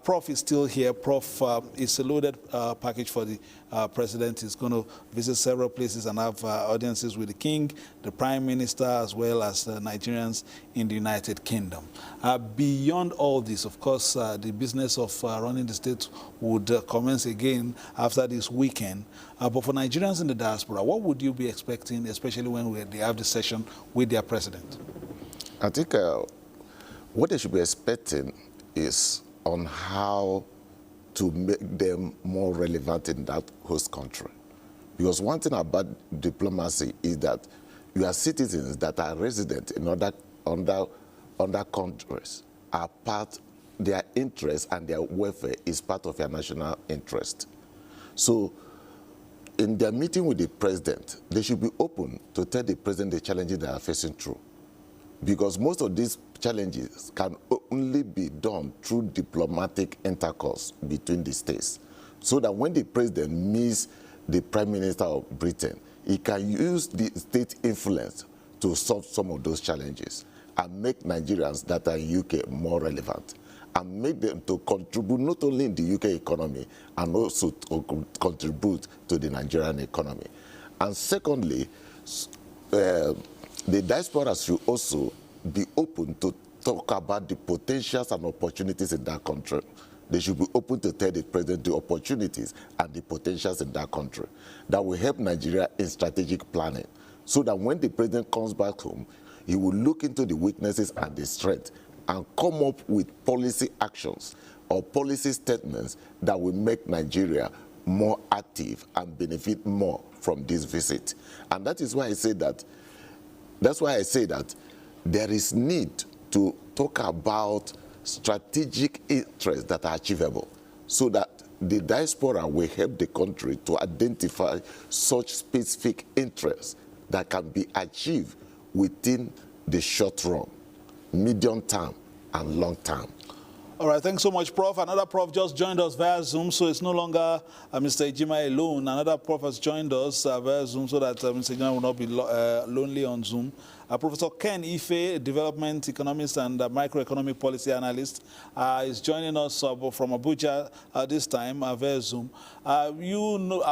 Prof is still here. Prof, it's a loaded package for the president. He's going to visit several places and have audiences with the king, the prime minister, as well as Nigerians in the United Kingdom. Beyond all this, of course, the business of running the state would commence again after this weekend. But for Nigerians in the diaspora, what would you be expecting, especially when they have the session with their president?
I think what they should be expecting is on how to make them more relevant in that host country. Because one thing about diplomacy is that you are citizens that are resident in other countries are part, their interests and their welfare is part of your national interest. So in their meeting with the president, they should be open to tell the president the challenges they are facing through. Because most of these challenges can only be done through diplomatic intercourse between the states. So that when the president meets the Prime Minister of Britain, he can use the state influence to solve some of those challenges and make Nigerians that are in UK more relevant and make them to contribute not only in the UK economy and also to contribute to the Nigerian economy. And secondly, the diaspora should also be open to talk about the potentials and opportunities in that country. They should be open to tell the president the opportunities and the potentials in that country that will help Nigeria in strategic planning, so that when the president comes back home, he will look into the weaknesses and the strengths and come up with policy actions or policy statements that will make Nigeria more active and benefit more from this visit. And that is why I say that there is need to talk about strategic interests that are achievable, so that the diaspora will help the country to identify such specific interests that can be achieved within the short run, medium term, and long term.
All right, thanks so much, Prof. Another Prof just joined us via Zoom, so it's no longer Mr. Ejima alone. Another Prof has joined us via Zoom, so that Mr. Ejima will not be lonely on Zoom. Professor Ken Ife, development economist and microeconomic policy analyst, is joining us from Abuja this time via Zoom. I've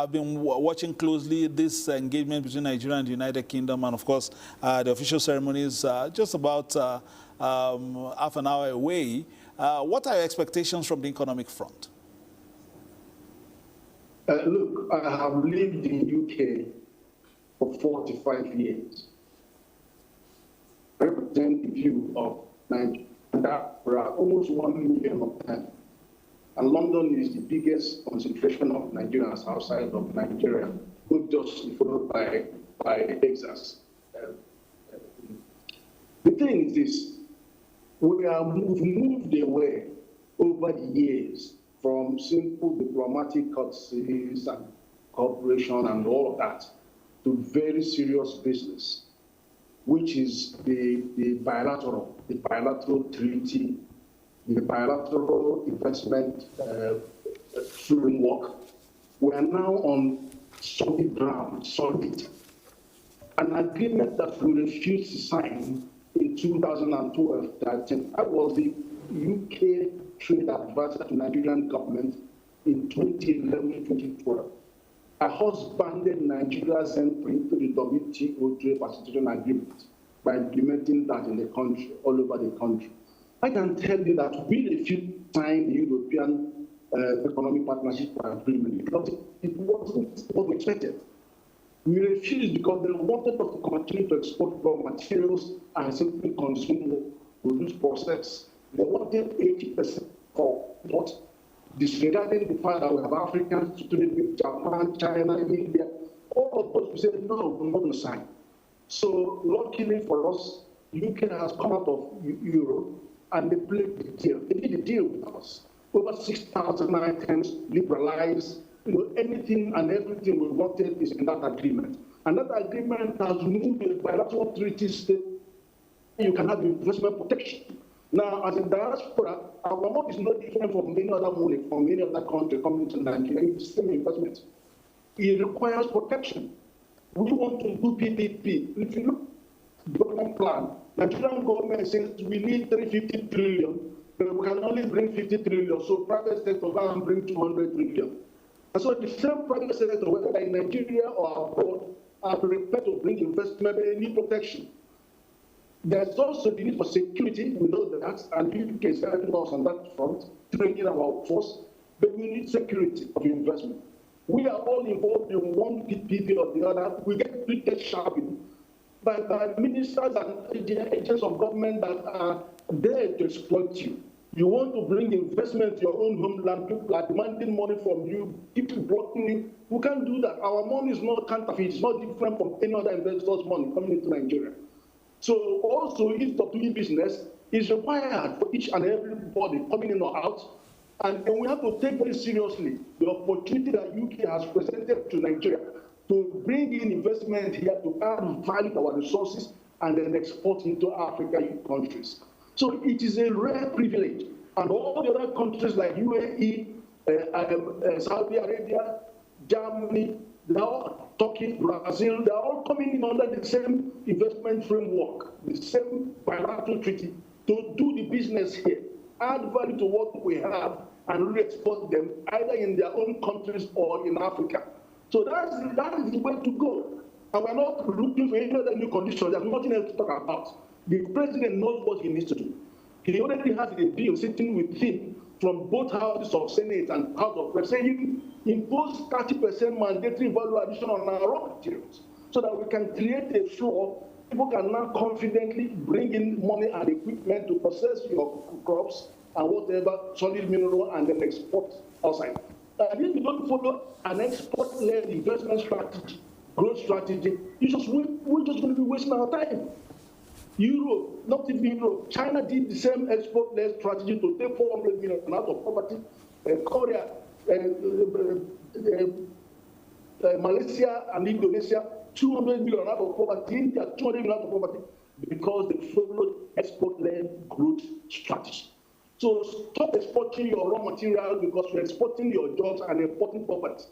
been watching closely this engagement between Nigeria and the United Kingdom, and of course, the official ceremony is just about half an hour away. What are your expectations from the economic front?
Look, I have lived in UK for 45 years. I represent the view of Nigeria. There are almost 1 million of them. And London is the biggest concentration of Nigerians outside of Nigeria, not just followed by Texas. The thing is this. We've moved away over the years from simple diplomatic courtesies and cooperation and all of that to very serious business, which is the bilateral treaty, the bilateral investment framework. We are now on solid ground, solid. An agreement that we refused to sign in 2012, I was the UK trade advisor to Nigerian government in 2011-2012. I husbanded Nigeria's entry into the WTO trade facilitation agreement by implementing that in the country, all over the country. I can tell you that we refused to sign the European Economic Partnership Agreement because it wasn't what we expected. We refused because they wanted us to continue to export raw materials and simply consume produce process. They wanted 80% for what? Disregarding the fact that we have Africans, with Japan, China, India, all of those, we said, no, we're not going to sign. So, luckily for us, UK has come out of Europe and they played the deal. They did the deal with us. Over 6,000 items, liberalized, anything and everything we wanted is in that agreement. And that agreement has moved the bilateral treaties that you can have investment protection. Now, as a diaspora, our money is not different from many other money from any other country coming to Nigeria. It's the same investment. It requires protection. We want to do PPP. If you look at the development plan, the Nigerian government says we need 350 trillion, but we can only bring 50 trillion. So private sector can bring 200 trillion. And so the same private sector, whether in Nigeria or abroad, are prepared to bring investment and need protection. There's also the need for security, we know that, and the UK is helping us on that front, training our force, but we need security of investment. We are all involved in one PPP or the other. We get treated sharply by ministers and agents of government that are there to exploit you. You want to bring investment to your own homeland, people are demanding money from you, people blocking you. We can't do that. Our money is not counterfeit, it's not different from any other investor's money coming into Nigeria. So also, if of doing business is required for each and everybody coming in or out, and we have to take very seriously the opportunity that UK has presented to Nigeria to bring in investment here to add value to our resources and then export into African countries. So it is a rare privilege. And all the other countries like UAE, Saudi Arabia, Germany, they're all Turkey, Brazil, they're all coming in under the same investment framework, the same bilateral treaty to do the business here, add value to what we have and re-export them either in their own countries or in Africa. So that is the way to go. And we're not looking for any other new conditions. There's nothing else to talk about. The president knows what he needs to do. He already has a bill sitting with him from both houses of Senate and House of Reps saying impose 30% mandatory value addition on our raw materials so that we can create a floor. People can now confidently bring in money and equipment to process your crops and whatever solid mineral and then export outside. And if you don't follow an export-led investment strategy, growth strategy, we're just going to be wasting our time. Europe, not even Europe, China did the same export-led strategy to take 400 million out of poverty. Korea, Malaysia and Indonesia, 200 million out of poverty. India, 200 million out of poverty because they followed export-led growth strategy. So stop exporting your raw material because you're exporting your jobs and importing poverty.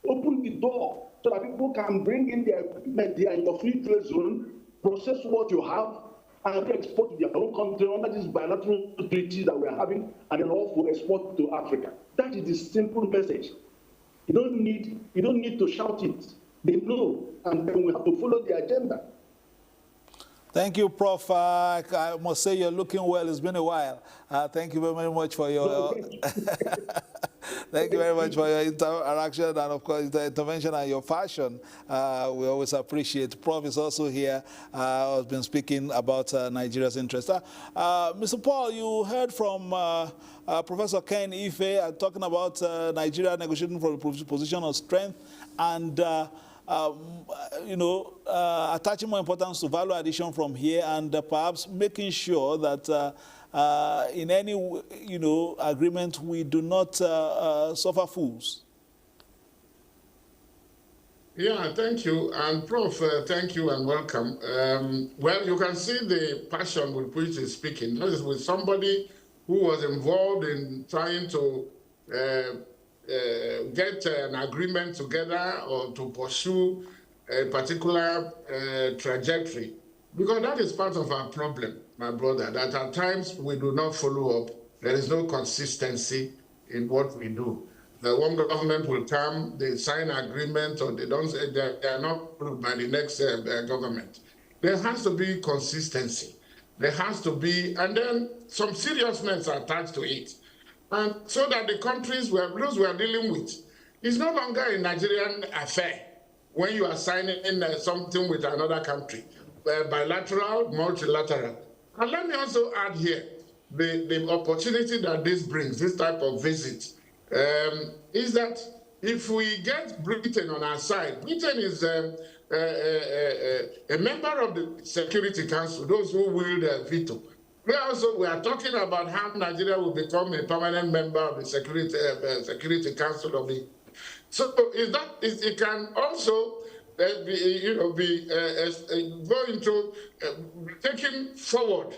Open the door so that people can bring in their equipment there in your free trade zone, process what you have, and export to their own country under these bilateral treaties that we are having, and then also export to Africa. That is the simple message. You don't need to shout it. They know, and then we have to follow the agenda.
Thank you, Prof. I must say you're looking well. It's been a while. Thank you very much for your thank you very much for your interaction and, of course, the intervention and your fashion. We always appreciate. Prof is also here. Has been speaking about Nigeria's interest. Mr. Paul, you heard from Professor Ken Ife talking about Nigeria negotiating from a position of strength and attaching more importance to value addition from here and perhaps making sure that in any, agreement we do not suffer fools.
Yeah, thank you. And Prof, thank you and welcome. Well, you can see the passion with which he's speaking. This is with somebody who was involved in trying to get an agreement together or to pursue a particular trajectory. Because that is part of our problem, my brother, that at times we do not follow up. There is no consistency in what we do. The one government will come, they sign an agreement, or they don't say they are not approved by the next government. There has to be consistency. There has to be, and then some seriousness attached to it. And so that the countries those we are dealing with is no longer a Nigerian affair when you are signing in something with another country, bilateral, multilateral. And let me also add here, the opportunity that this brings, this type of visit, is that if we get Britain on our side, Britain is a member of the Security Council, those who wield veto. We are talking about how Nigeria will become a permanent member of the Security Council of the. So it can also go into taking forward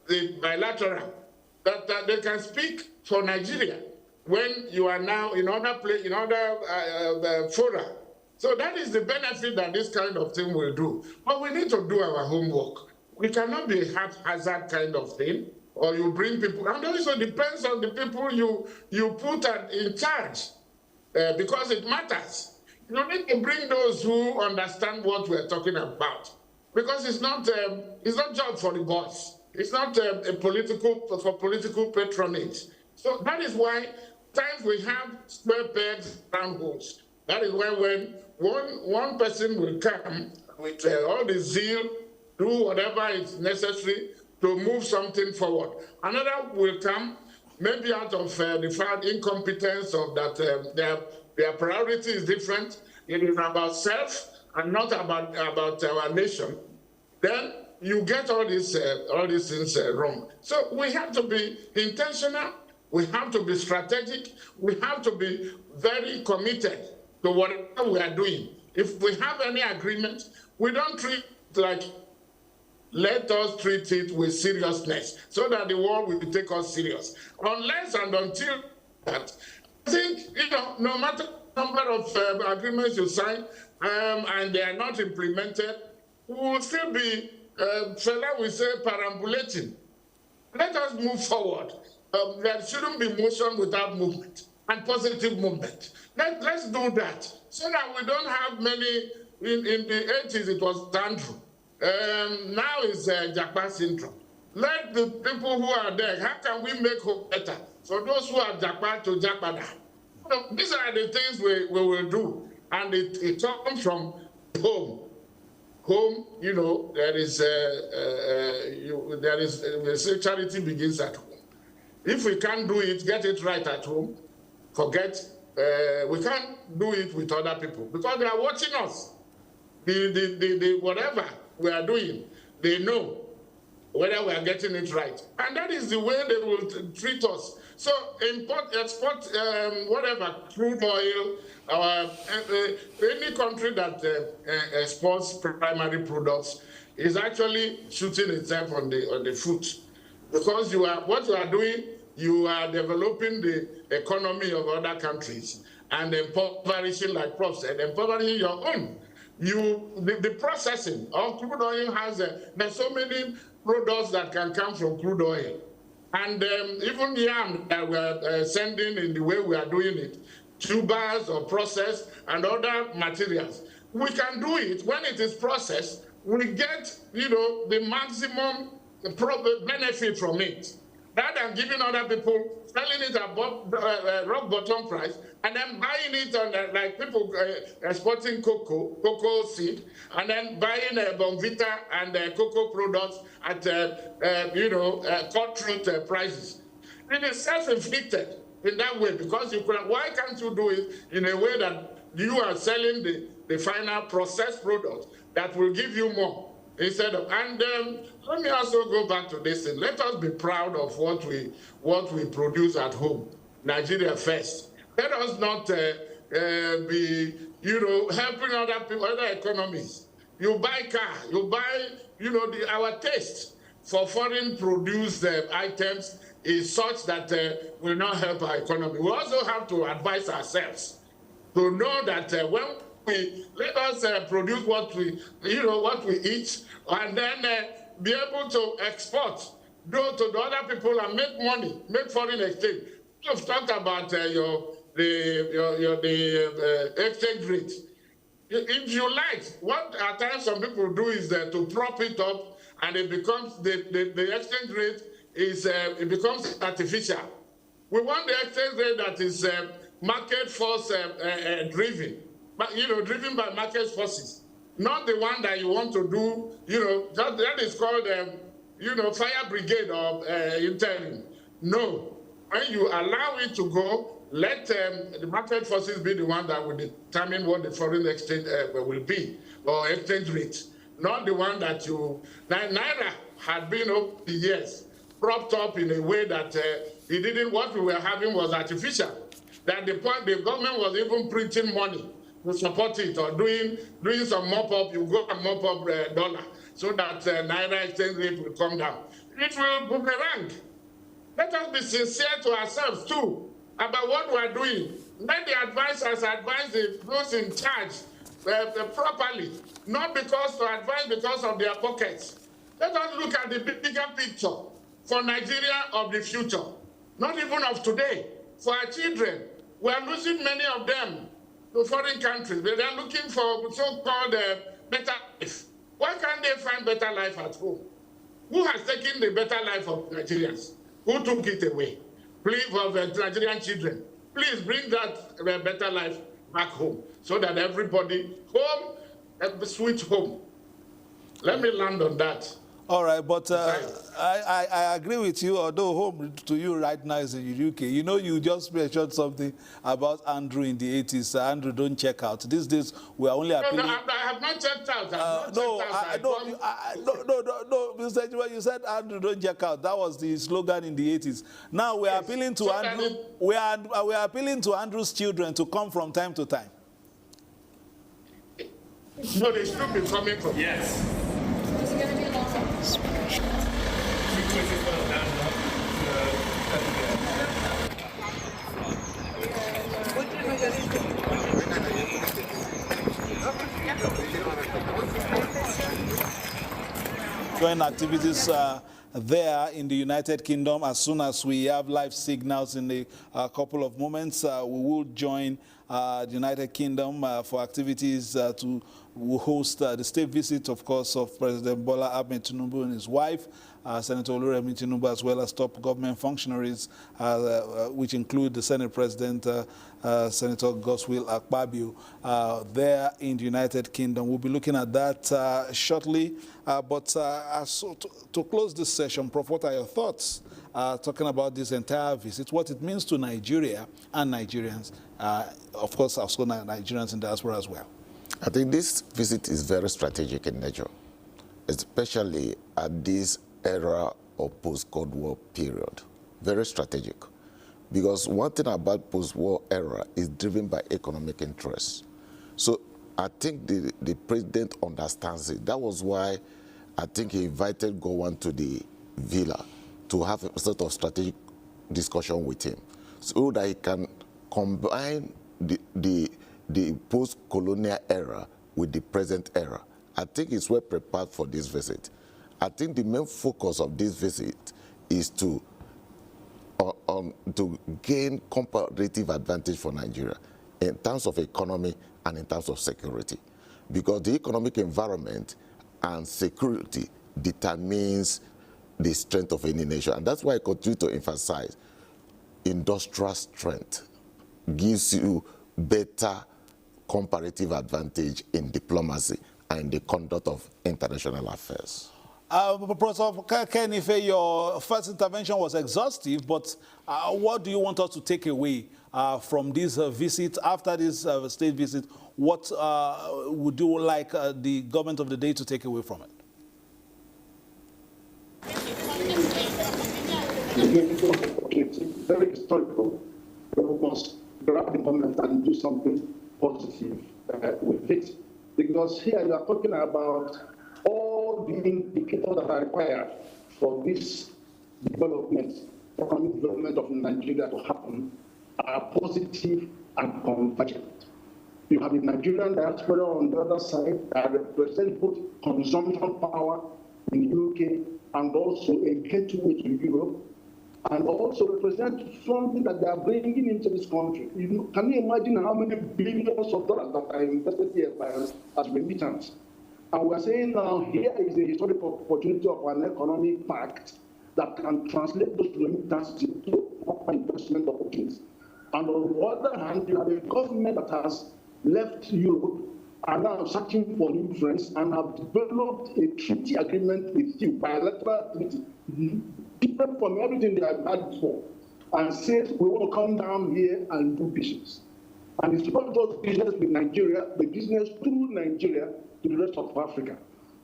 the bilateral that they can speak for Nigeria when you are now in other fora. So that is the benefit that this kind of thing will do. But we need to do our homework. We cannot be a haphazard kind of thing, or you bring people, and also depends on the people you put in charge, because it matters. You need to bring those who understand what we're talking about, because it's not job for the boss. It's not for political patronage. So that is why times we have square pegs, round holes. That is why when one person will come with all the zeal, do whatever is necessary to move something forward. Another will come, maybe out of the fact incompetence of that their priority is different. It is about self and not about our nation. Then you get all these things wrong. So we have to be intentional. We have to be strategic. We have to be very committed to whatever we are doing. If we have any agreement, we don't treat it like, let us treat it with seriousness so that the world will take us serious. Unless and until that, I think, no matter the number of agreements you sign and they are not implemented, we will still be, fella will say, perambulating. Let us move forward. There shouldn't be motion without movement and positive movement. Let's do that so that we don't have many. In the 80s, it was Andrew. Now it's Japa syndrome. Let the people who are there, how can we make hope better for those who are Japa to Japada? These are the things we will do, and it comes from home. Home, there is we say charity begins at home. If we can't do it, get it right at home. Forget we can't do it with other people because they are watching us. The whatever we are doing, they know whether we are getting it right, and that is the way they will treat us. So import, export, whatever, crude oil, any country that exports primary products is actually shooting itself on the foot, because what you are doing, you are developing the economy of other countries and impoverishing, like Prof said, impoverishing your own. The processing of crude oil there's so many products that can come from crude oil. And even yam that we're sending in the way we are doing it, tubers or processed and other materials. We can do it when it is processed. We get, the maximum benefit from it. Rather than giving other people, selling it above rock bottom price, and then buying it on like people exporting cocoa seed, and then buying Bonvita and cocoa products at cutthroat prices. It is self-inflicted in that way, because why can't you do it in a way that you are selling the final processed product that will give you more? Instead of, and let me also go back to this thing. Let us be proud of what we produce at home, Nigeria first. Let us not be, helping other people, other economies. You buy car, you buy, our taste for foreign produced items is such that will not help our economy. We also have to advise ourselves to know that when let us produce what we eat, and then be able to export, go to the other people and make money, make foreign exchange. You've talked about the exchange rate. If you like, what at times some people do is to prop it up and it becomes the exchange rate is it becomes artificial. We want the exchange rate that is market force driven, but driven by market forces, not the one that you want to do. That is called fire brigade of interim. No, when you allow it to go, let the market forces be the one that will determine what the foreign exchange will be, or exchange rate, not the one that you... Naira had been over the years propped up in a way that what we were having was artificial. That the government was even printing money to support it, or doing some mop-up, you go and mop up dollar, so that Naira exchange rate will come down. It will boomerang. Let us be sincere to ourselves too about what we are doing. Let the advisors advise those in charge properly, not to advise because of their pockets. Let us look at the bigger picture for Nigeria of the future, not even of today. For our children, we are losing many of them to foreign countries. They are looking for so-called better life. Why can't they find better life at home? Who has taken the better life of Nigerians? Who took it away? Please, for the Nigerian children, please bring that better life back home, so that everybody home, switch home. Let me land on that.
All right, but I agree with you, although home to you right now is in the UK. You just mentioned something about Andrew in the 80s. Andrew, don't check out. These days, we are only appealing...
No, I have not checked out.
No, Mr. Ejima, you said Andrew, don't check out. That was the slogan in the 80s. Now we are appealing to Andrew. We are appealing to Andrew's children to come from time to time.
No, they should be coming from...
Yes.
Join activities there in the United Kingdom. As soon as we have live signals in a couple of moments, we will join the United Kingdom for activities to host the state visit, of course, of President Bola Ahmed Tinubu and his wife, Senator Oluremi Tinubu, as well as top government functionaries, which include the Senate President, Senator Godswill Akpabio, there in the United Kingdom. We'll be looking at that shortly. But to close this session, Prof, what are your thoughts talking about this entire visit, what it means to Nigeria and Nigerians, of course, also Nigerians in diaspora as well?
I think this visit is very strategic in nature, especially at this era of post-Cold War period. Very strategic. Because one thing about post-war era is driven by economic interests. So I think the president understands it. That was why I think he invited Gowon to the villa to have a sort of strategic discussion with him, so that he can combine the post-colonial era with the present era. I think it's well prepared for this visit. I think the main focus of this visit is to gain comparative advantage for Nigeria in terms of economy and in terms of security. Because the economic environment and security determines the strength of any nation. And that's why I continue to emphasize industrial strength gives you better comparative advantage in diplomacy and the conduct of international affairs.
Professor Kenife, your first intervention was exhaustive, but what do you want us to take away from this visit? After this state visit, what would you like the government of the day to take away from it?
It's very historical. We must grab the moment and do something positive with it. Because here you are talking about all the indicators that are required for this development, economic development of Nigeria to happen, are positive and convergent. You have the Nigerian diaspora on the other side that represent both consumption power in the UK and also a gateway to Europe, and also represent something that they are bringing into this country. Can you imagine how many billions of dollars that are invested here as remittance? And we're saying now here is a historical opportunity of an economic pact that can translate those remittances into proper investment opportunities. And on the other hand, you have a government that has left Europe and now searching for new friends and have developed a treaty agreement with you, bilateral treaty, different from everything they have had before, and says we want to come down here and do business. And it's not just business with Nigeria, but business through Nigeria to the rest of Africa.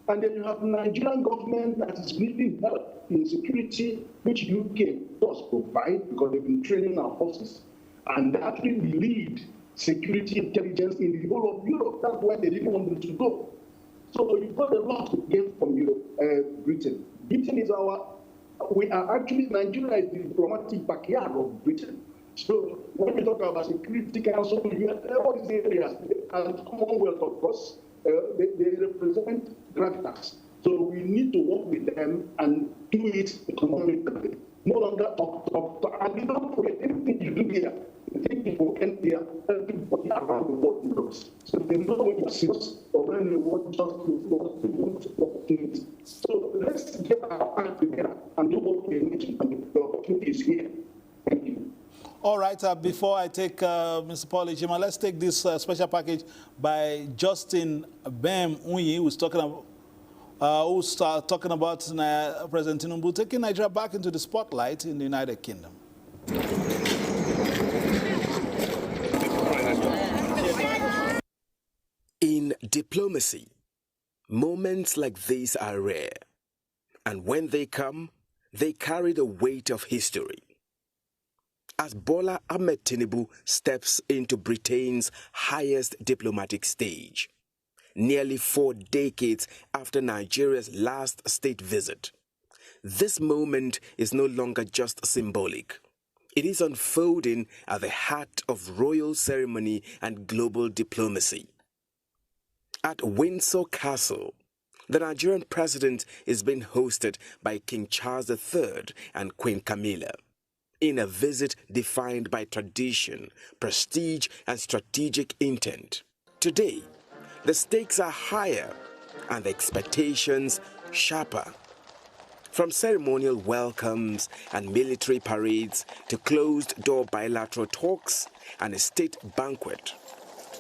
And then you have the Nigerian government that is needing help in security, which UK does provide because they've been training our forces. And they actually lead security intelligence in the whole of Europe. That's why they didn't want them to go. So you've got a lot to gain from Europe, Britain. Britain is Nigeria is the diplomatic backyard of Britain. So when we talk about Security Council, you have all these areas, and Commonwealth, of course, they represent gravitas. So we need to work with them and do it economically. No longer talk. And you don't forget anything you do here. The people NTA, everybody around the world knows. So they know when you're serious or when you want just to opportunity. So let's get our hands together and do what we need to do. And the opportunity is here. Thank you.
All right, before I take Mr. Paul Ejima, let's take this special package by Justin Bem Unyi, who's talking about President Tinubu taking Nigeria back into the spotlight in the United Kingdom.
In diplomacy, moments like these are rare, and when they come, they carry the weight of history. As Bola Ahmed Tinubu steps into Britain's highest diplomatic stage, nearly 4 decades after Nigeria's last state visit, this moment is no longer just symbolic. It is unfolding at the heart of royal ceremony and global diplomacy. At Windsor Castle, the Nigerian president is being hosted by King Charles III and Queen Camilla, in a visit defined by tradition, prestige, and strategic intent. Today, the stakes are higher and the expectations sharper. From ceremonial welcomes and military parades to closed-door bilateral talks and a state banquet,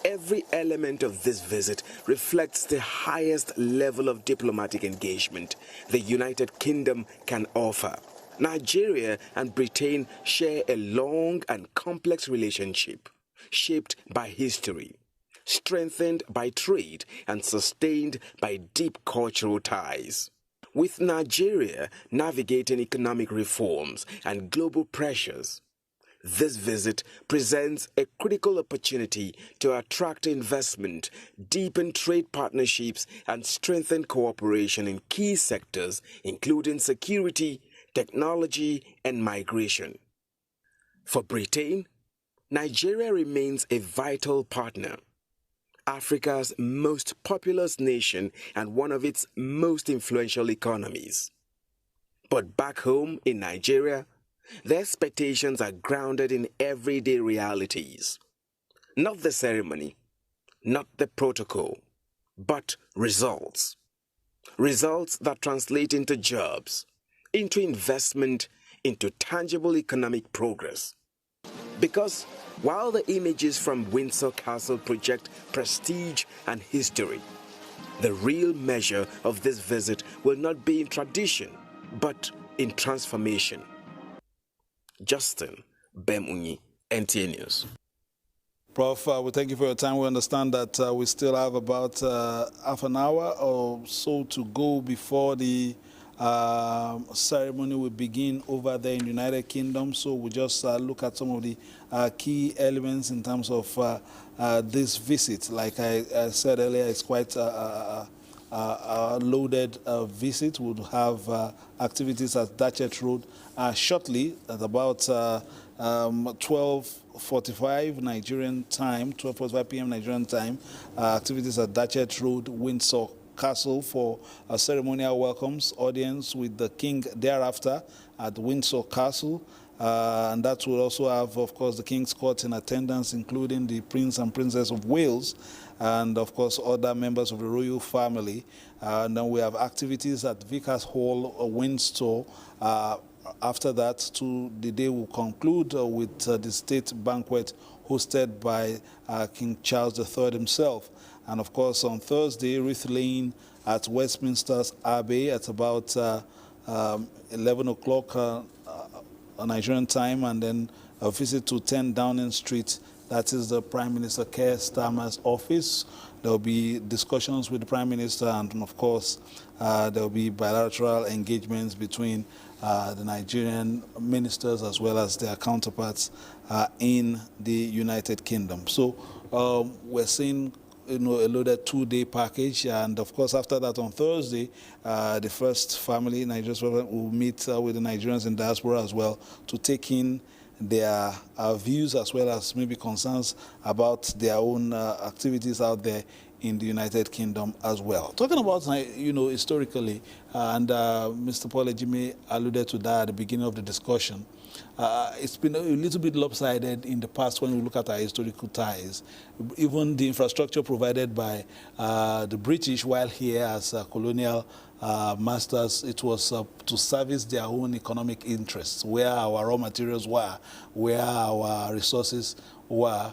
every element of this visit reflects the highest level of diplomatic engagement the United Kingdom can offer. Nigeria and Britain share a long and complex relationship, shaped by history, strengthened by trade, and sustained by deep cultural ties. With Nigeria navigating economic reforms and global pressures, this visit presents a critical opportunity to attract investment, deepen trade partnerships, and strengthen cooperation in key sectors, including security, technology, and migration. For Britain, Nigeria remains a vital partner, Africa's most populous nation and one of its most influential economies. But back home in Nigeria, the expectations are grounded in everyday realities. Not the ceremony, not the protocol, but results. Results that translate into jobs, into investment, into tangible economic progress. Because while the images from Windsor Castle project prestige and history, the real measure of this visit will not be in tradition, but in transformation. Justin Bemunyi, NTA News.
Prof, we thank you for your time. We understand that we still have about half an hour or so to go before the ceremony will begin over there in the United Kingdom. So we'll just look at some of the key elements in terms of this visit. Like I said earlier, it's quite a loaded visit. We'll have activities at Datchet Road shortly at about 12:45 Nigerian time, 12:45 p.m. Nigerian time. Activities at Datchet Road, Windsor Castle for ceremonial welcomes, audience with the King thereafter at Windsor Castle. And that will also have, of course, the King's Court in attendance, including the Prince and Princess of Wales, and, of course, other members of the royal family. And then we have activities at Vickers Hall, Windsor. After that, the day will conclude with the state banquet hosted by King Charles III himself. And, of course, on Thursday, wreath laying at Westminster's Abbey at about 11 o'clock Nigerian time, and then a visit to 10 Downing Street. That is the Prime Minister Keir Starmer's office. There will be discussions with the Prime Minister, and of course, there will be bilateral engagements between the Nigerian ministers as well as their counterparts in the United Kingdom. So we're seeing a loaded two-day package, and of course after that on Thursday, the first family, Nigeria's president, will meet with the Nigerians in diaspora as well to take in their views as well as maybe concerns about their own activities out there in the United Kingdom as well. Talking about, historically, and Mr. Paul Ejime alluded to that at the beginning of the discussion, it's been a little bit lopsided in the past when we look at our historical ties. Even the infrastructure provided by the British while here as colonial masters, it was to service their own economic interests, where our raw materials were, where our resources were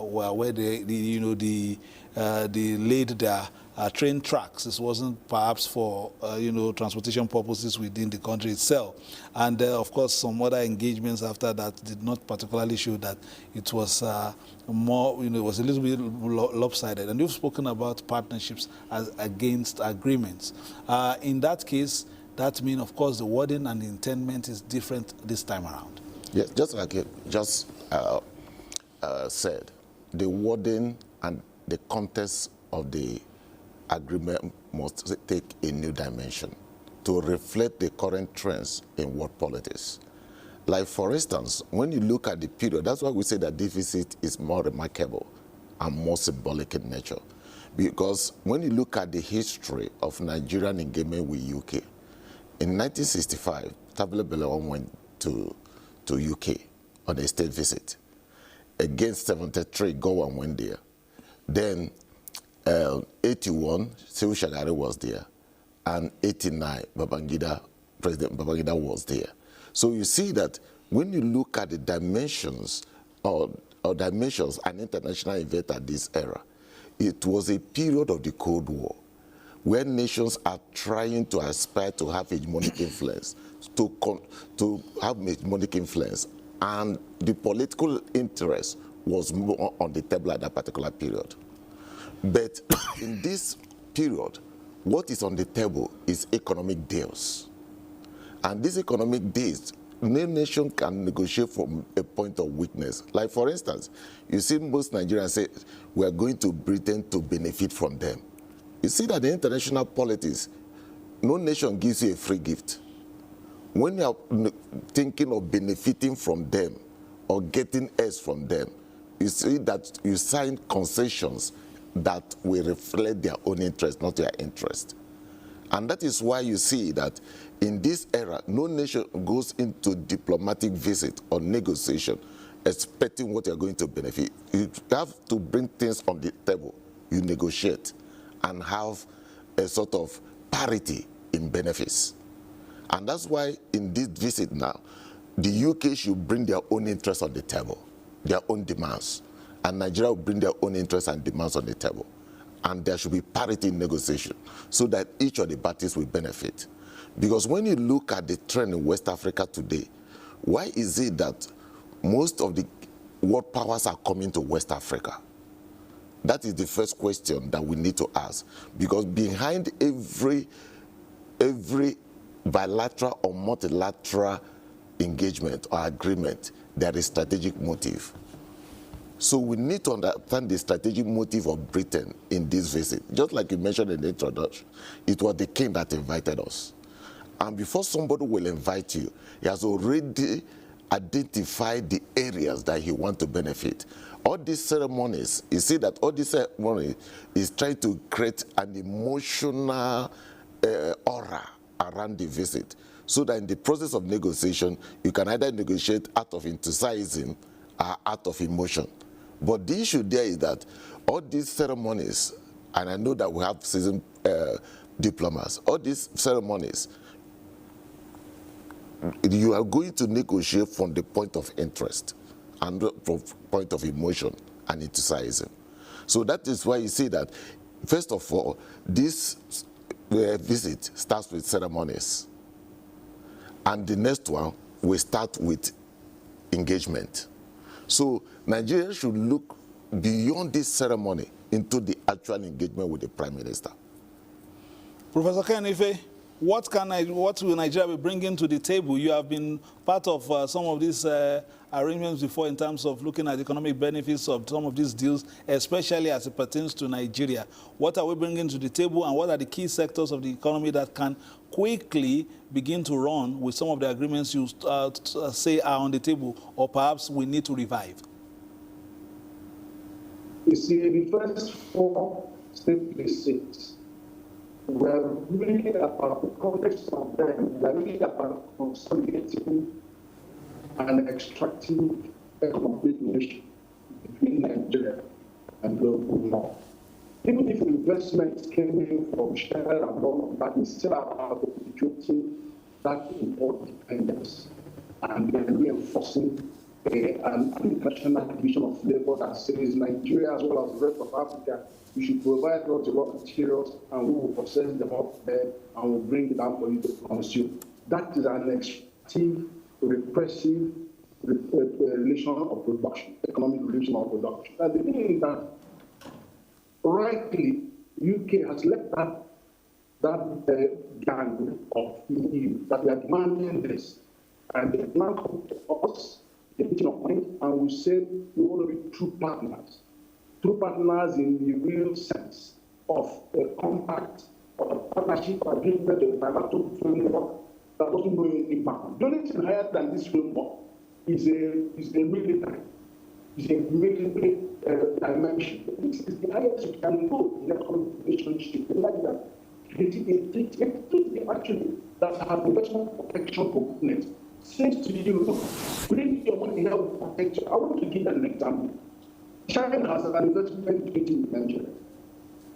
where they laid their train tracks. This wasn't perhaps for transportation purposes within the country itself. And of course, some other engagements after that did not particularly show that it was more, it was a little bit lopsided. And you've spoken about partnerships as against agreements. In that case, that means, of course, the wording and the intent is different this time around.
Yes, just like you just said, the wording and the context of the agreement must take a new dimension to reflect the current trends in world politics. Like, for instance, when you look at the period, that's why we say that deficit is more remarkable and more symbolic in nature. Because when you look at the history of Nigerian engagement with UK, in 1965, Tabile Belewan went to UK on a state visit. Against 73, Gowan went there. Then 81, Sehu Shagari was there, and 89, President Babangida was there. So you see that when you look at the dimensions or dimensions an international event at this era, it was a period of the Cold War, where nations are trying to aspire to have hegemonic influence, to have hegemonic influence, and the political interest was more on the table at that particular period. But in this period, what is on the table is economic deals. And these economic deals, no nation can negotiate from a point of weakness. Like, for instance, you see most Nigerians say, we are going to Britain to benefit from them. You see that in international politics, no nation gives you a free gift. When you are thinking of benefiting from them or getting else from them, you see that you sign concessions that will reflect their own interest, not their interest. And that is why you see that in this era, no nation goes into diplomatic visit or negotiation expecting what you're going to benefit. You have to bring things on the table. You negotiate and have a sort of parity in benefits. And that's why in this visit now, the UK should bring their own interests on the table, their own demands. And Nigeria will bring their own interests and demands on the table. And there should be parity in negotiation so that each of the parties will benefit. Because when you look at the trend in West Africa today, why is it that most of the world powers are coming to West Africa? That is the first question that we need to ask. Because behind every bilateral or multilateral engagement or agreement, there is strategic motive. So we need to understand the strategic motive of Britain in this visit. Just like you mentioned in the introduction, it was the king that invited us. And before somebody will invite you, he has already identified the areas that he wants to benefit. All these ceremonies, you see that all these ceremonies is trying to create an emotional aura around the visit so that in the process of negotiation, you can either negotiate out of enthusiasm or out of emotion. But the issue there is that all these ceremonies, and I know that we have seasoned diplomats, all these ceremonies, you are going to negotiate from the point of interest and from point of emotion and enthusiasm. So that is why you see that, first of all, this visit starts with ceremonies. And the next one will start with engagement. So Nigeria should look beyond this ceremony into the actual engagement with the Prime Minister.
Professor Kenife, what will Nigeria be bringing to the table? You have been part of some of these arrangements before in terms of looking at economic benefits of some of these deals, especially as it pertains to Nigeria. What are we bringing to the table, and what are the key sectors of the economy that can quickly begin to run with some of the agreements you say are on the table, or perhaps we need to revive?
You see, the first 4 state visits were really about the context of them, were really about consolidating and extracting economic relations between Nigeria and global north. Even if investments came in from share and all of that, it's still about perpetuating that import dependence and then reinforcing an international division of labor that says Nigeria, as well as the rest of Africa, we should provide us the raw materials and we will process them up there and we'll bring it down for you to consume. That is an extractive, repressive relation of production, economic relation of production. And the thing is that rightly, UK has left that gang of EU that they are demanding this, and they now come to us, the meeting of point, and we say we want to be true partners in the real sense of a compact or a partnership agreement, a bilateral framework that doesn't go any bound. The only thing higher than this framework is a military. Is a military dimension. This is the highest you can go in economic relationship like that. It actually that has investment protection component. Says to you, look, bring your money here with protection. I want to give an example. China has an investment treaty with Nigeria.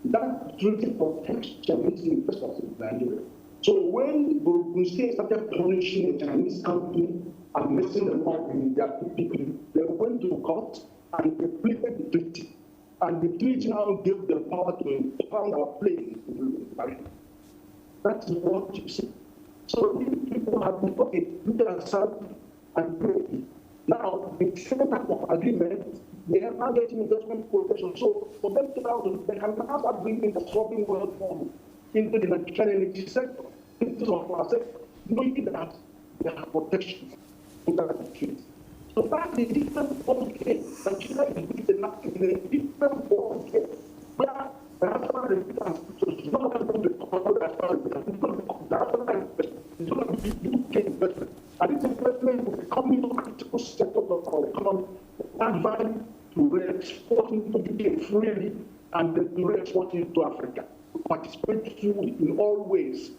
That treaty protects Chinese investors in Nigeria. So when Hussein started punishing a Chinese company and messing them up in their PPP, they went to court and they pleaded the treaty. And the treaty now gave them power to impound our plane in Paris. That is what you see. So these people have been okay, do their self and pray. Now, the same type of agreement, they are now getting investment protection. So for them to now, they can now start bringing the sovereign wealth fund into the Nigerian energy sector, into our sector, knowing that they have protection under the treaty. So that's a different ball game. Nigeria is in a different ball game. Where the national remittance is not going to be covered as far as the national investment. It's going to be UK investment. And this investment will become into critical sectors of our economy, add value to re-export into UK freely and then to re-export into Africa. Participate fully in all ways.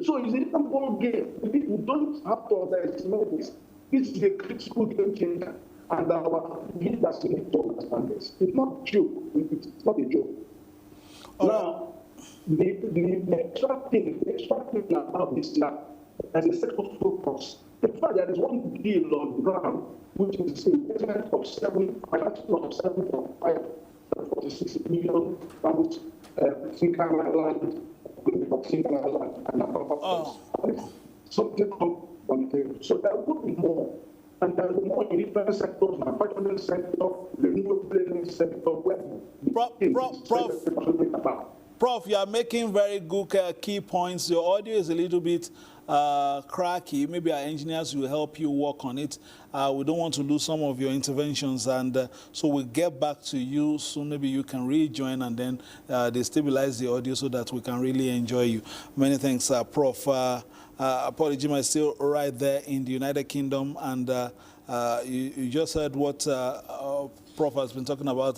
So it's a different ball game. We don't have to underestimate this. This is a critical game changer, and our leaders need to understand this. It's not a joke. It's not a joke. Now, the extra thing about this now, as a sector focus, the fact that there is one deal on the ground, which is an investment of 7.46 million pounds, Single Island, and something on the table. So there would be more. And there will be more in different sectors, manufacturing sector, renewable sector, where
Prof, you are making very good key points. Your audio is a little bit cracky. Maybe our engineers will help you work on it. We don't want to lose some of your interventions, and so we'll get back to you soon. Maybe you can rejoin, and then they stabilize the audio so that we can really enjoy you. Many thanks, Prof. Apology, is still right there in the United Kingdom, and you just heard what Prof has been talking about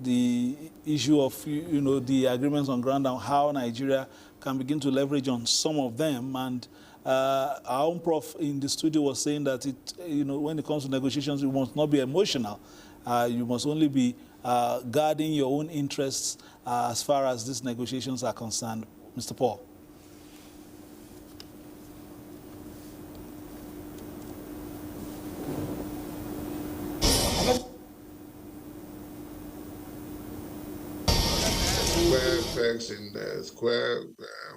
the issue of the agreements on ground and how Nigeria can begin to leverage on some of them. And Our own prof in the studio was saying that when it comes to negotiations, you must not be emotional. You must only be guarding your own interests as far as these negotiations are concerned. Mr. Paul.
Square pegs in the square,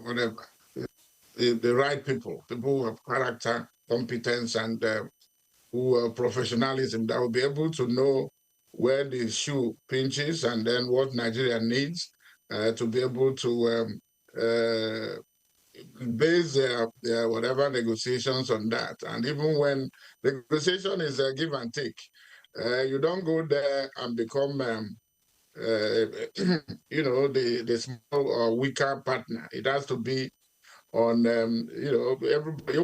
whatever. The right people who have character, competence, and who have professionalism, that will be able to know where the shoe pinches and then what Nigeria needs to be able to base their whatever negotiations on that. And even when negotiation is a give and take, you don't go there and become the small or weaker partner. It has to be on everybody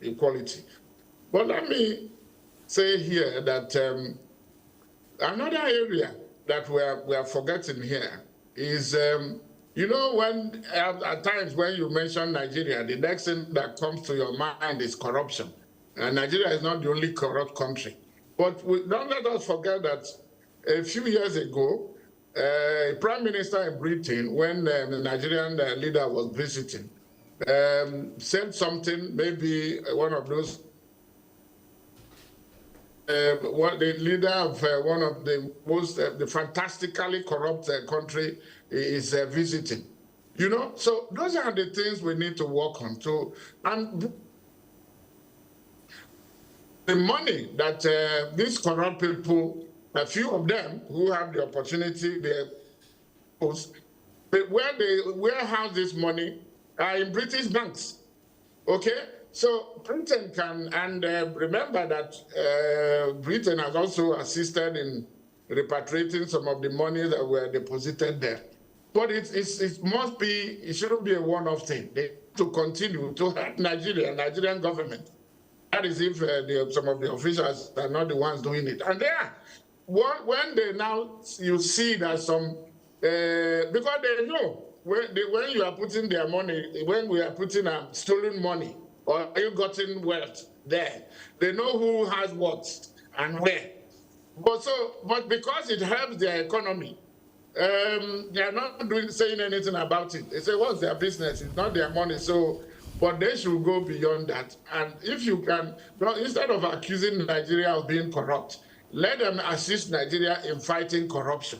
equality. But let me say here that another area that we are forgetting here is when at times when you mention Nigeria, the next thing that comes to your mind is corruption. And Nigeria is not the only corrupt country. But don't let us forget that a few years ago, a prime minister in Britain, when the Nigerian leader was visiting, said something, maybe one of those, the leader of one of the most, the fantastically corrupt country is visiting. So those are the things we need to work on too. And the money that these corrupt people, a few of them who have the opportunity, where they warehouse this money are in British banks, okay? So Britain can, and remember that Britain has also assisted in repatriating some of the money that were deposited there. But it shouldn't be a one-off thing. They have to continue to help Nigerian government. That is if some of the officials are not the ones doing it. And they are. When you see that some, because they know when you are putting their money, when we are putting stolen money, or you gotten wealth there, they know who has what and where. But because it helps their economy, they are not saying anything about it. They say, what's their business? It's not their money. So, but they should go beyond that. And if you can, instead of accusing Nigeria of being corrupt, let them assist Nigeria in fighting corruption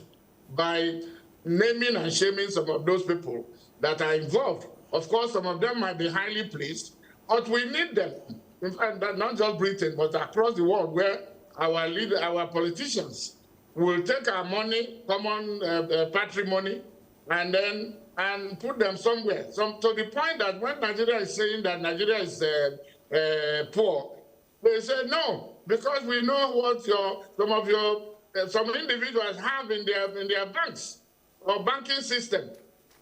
by naming and shaming some of those people that are involved. Of course, some of them might be highly placed, but we need them. In fact, not just Britain, but across the world, where our politicians will take our money, common patrimony, and put them somewhere. To the point that when Nigeria is saying that Nigeria is poor, they say no, because we know what some individuals have in their banks or banking system.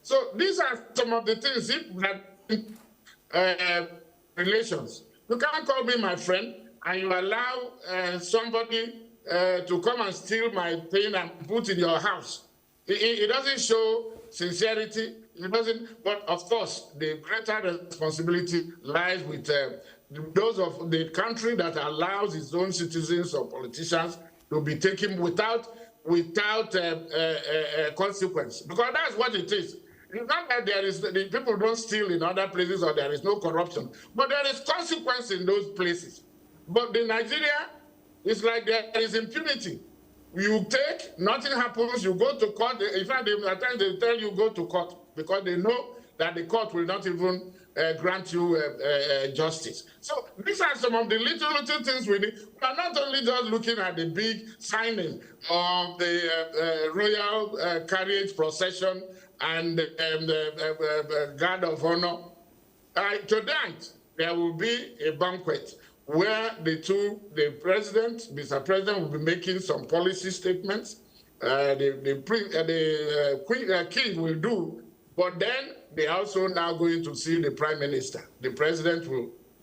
So these are some of the things relations. You can't call me my friend and you allow somebody to come and steal my thing and put in your house. It doesn't show sincerity. It doesn't. But of course, the greater responsibility lies with those of the country that allows its own citizens or politicians to be taken without consequence. Because that's what it is. It's not that the people don't steal in other places or there is no corruption, but there is consequence in those places. But in Nigeria, it's like there is impunity. You take, nothing happens, you go to court. In fact, at times they tell you go to court because they know that the court will not even grant you justice. So these are some of the little things we need. We are not only just looking at the big signing of the royal carriage procession and the guard of honor. Tonight, there will be a banquet where the president, Mr. President, will be making some policy statements. The king will do, but then they are also now going to see the prime minister. The president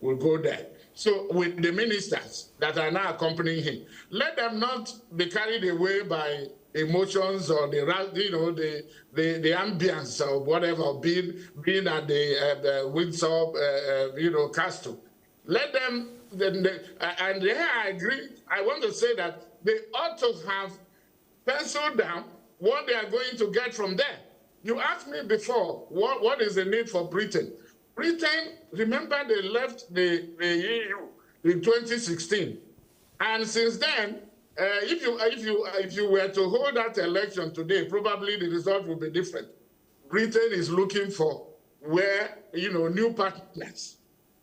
will go there. So with the ministers that are now accompanying him, let them not be carried away by emotions or the ambience or whatever being at the Windsor Castle. Let them, and here I agree. I want to say that they ought to have penciled down what they are going to get from there. You asked me before, what is the need for Britain? Britain, remember they left the EU in 2016. And since then, if you were to hold that election today, probably the result will be different. Britain is looking for new partners.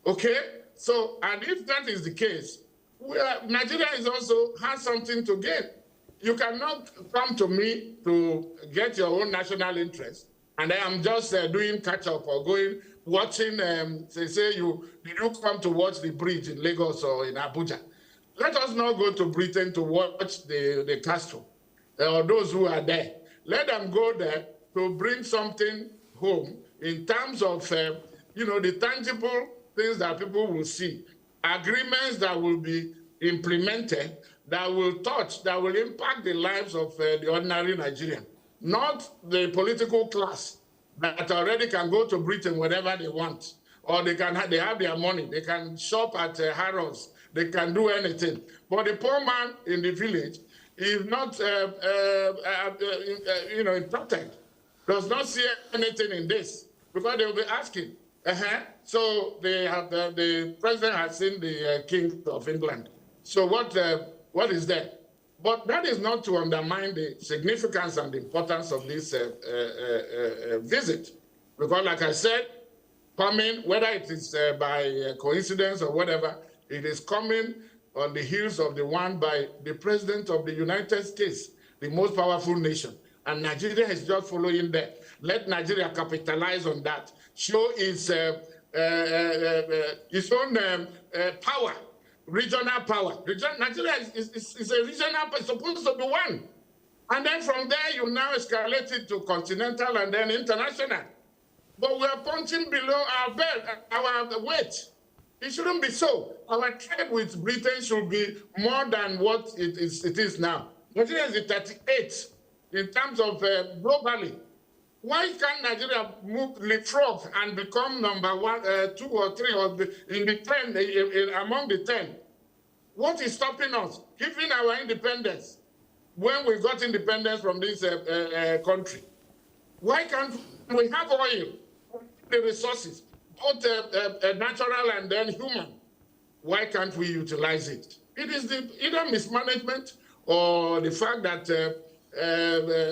Okay? So, and if that is the case, Nigeria has something to gain. You cannot come to me to get your own national interest, and I'm just doing catch-up or watching, did you come to watch the bridge in Lagos or in Abuja? Let us not go to Britain to watch the castle, or those who are there. Let them go there to bring something home in terms of, the tangible things that people will see, agreements that will be implemented, that will impact the lives of the ordinary Nigerian, not the political class that already can go to Britain whenever they want, or they have their money, they can shop at Harrods, they can do anything. But the poor man in the village is not, important, does not see anything in this, because they will be asking. So the president has seen the King of England. So what is there? But that is not to undermine the significance and the importance of this visit. Because like I said, coming, whether it is by coincidence or whatever, it is coming on the heels of the one by the President of the United States, the most powerful nation. And Nigeria is just following there. Let Nigeria capitalize on that. Show its own power. Regional power. Nigeria is a regional, it's supposed to be one. And then from there, you now escalate it to continental and then international. But we are punching below our belt, our weight. It shouldn't be so. Our trade with Britain should be more than what it is now. Nigeria is the 38th in terms of globally. Why can't Nigeria leapfrog and become number 1, 2 or 3 or in the 10, among the 10? What is stopping us? Giving our independence when we got independence from this country. Why can't we have oil, the resources, both natural and then human? Why can't we utilize it? It is either mismanagement or the fact that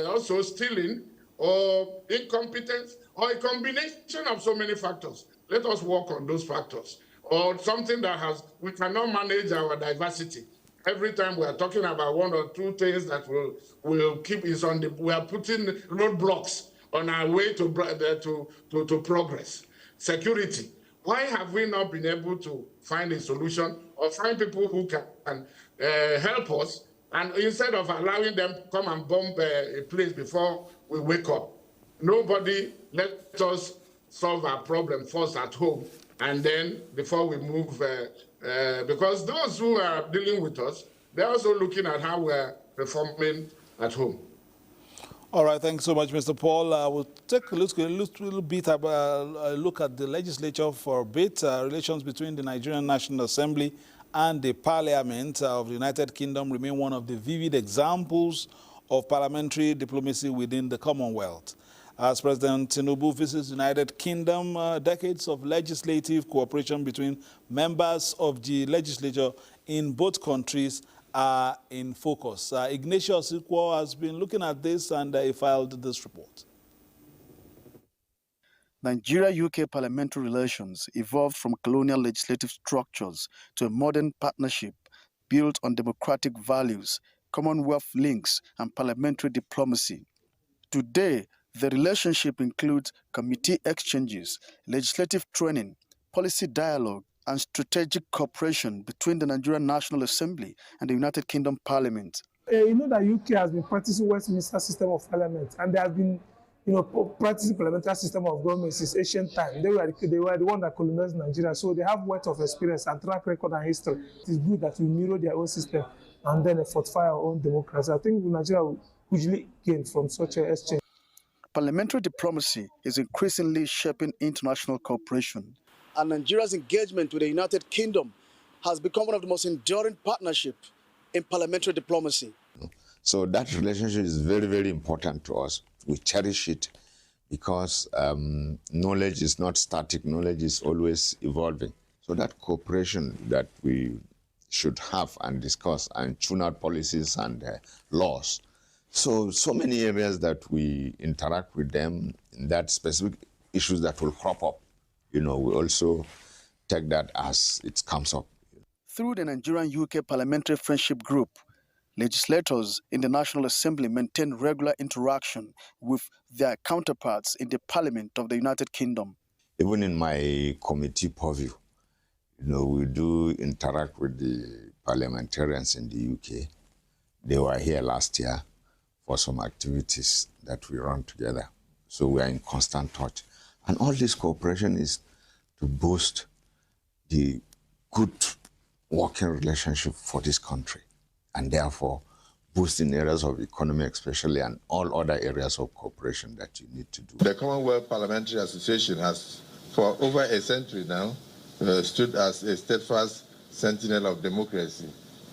also stealing or incompetence, or a combination of so many factors. Let us work on those factors. Or something that we cannot manage our diversity. Every time we are talking about 1 or 2 things that will keep us we are putting roadblocks on our way to progress. Security. Why have we not been able to find a solution or find people who can help us? And instead of allowing them to come and bomb a place before we wake up, nobody let us solve our problem first at home, and then before we move, because those who are dealing with us, they're also looking at how we're performing at home.
All right, thanks so much, Mr. Paul. We'll take a little bit look at the legislature for a bit, relations between the Nigerian National Assembly and the Parliament of the United Kingdom remain one of the vivid examples of parliamentary diplomacy within the Commonwealth. As President Tinubu visits the United Kingdom, decades of legislative cooperation between members of the legislature in both countries are in focus. Ignatius Ikwo has been looking at this, and he filed this report.
Nigeria-UK parliamentary relations evolved from colonial legislative structures to a modern partnership built on democratic values, Commonwealth links, and parliamentary diplomacy. Today, the relationship includes committee exchanges, legislative training, policy dialogue, and strategic cooperation between the Nigerian National Assembly and the United Kingdom Parliament.
You know that UK has been practicing Westminster system of parliament, and they have been practicing parliamentary system of government since ancient time. They were the one that colonized Nigeria, so they have wealth of experience and track record and history. It is good that we mirror their own system and then fortify our own democracy. I think Nigeria hugely gained from such an exchange.
Parliamentary diplomacy is increasingly shaping international cooperation. And Nigeria's engagement with the United Kingdom has become one of the most enduring partnerships in parliamentary diplomacy.
So that relationship is very, very important to us. We cherish it because knowledge is not static. Knowledge is always evolving. So that cooperation that we should have and discuss and tune out policies and laws. So many areas that we interact with them in that specific issues that will crop up. We also take that as it comes up.
Through the Nigerian-UK Parliamentary Friendship Group, legislators in the National Assembly maintain regular interaction with their counterparts in the Parliament of the United Kingdom.
Even in my committee purview, we do interact with the parliamentarians in the UK. They were here last year for some activities that we run together. So we are in constant touch. And all this cooperation is to boost the good working relationship for this country, and therefore boosting areas of economy especially and all other areas of cooperation that you need to do.
The Commonwealth Parliamentary Association has, for over a century now, stood as a steadfast sentinel of democracy,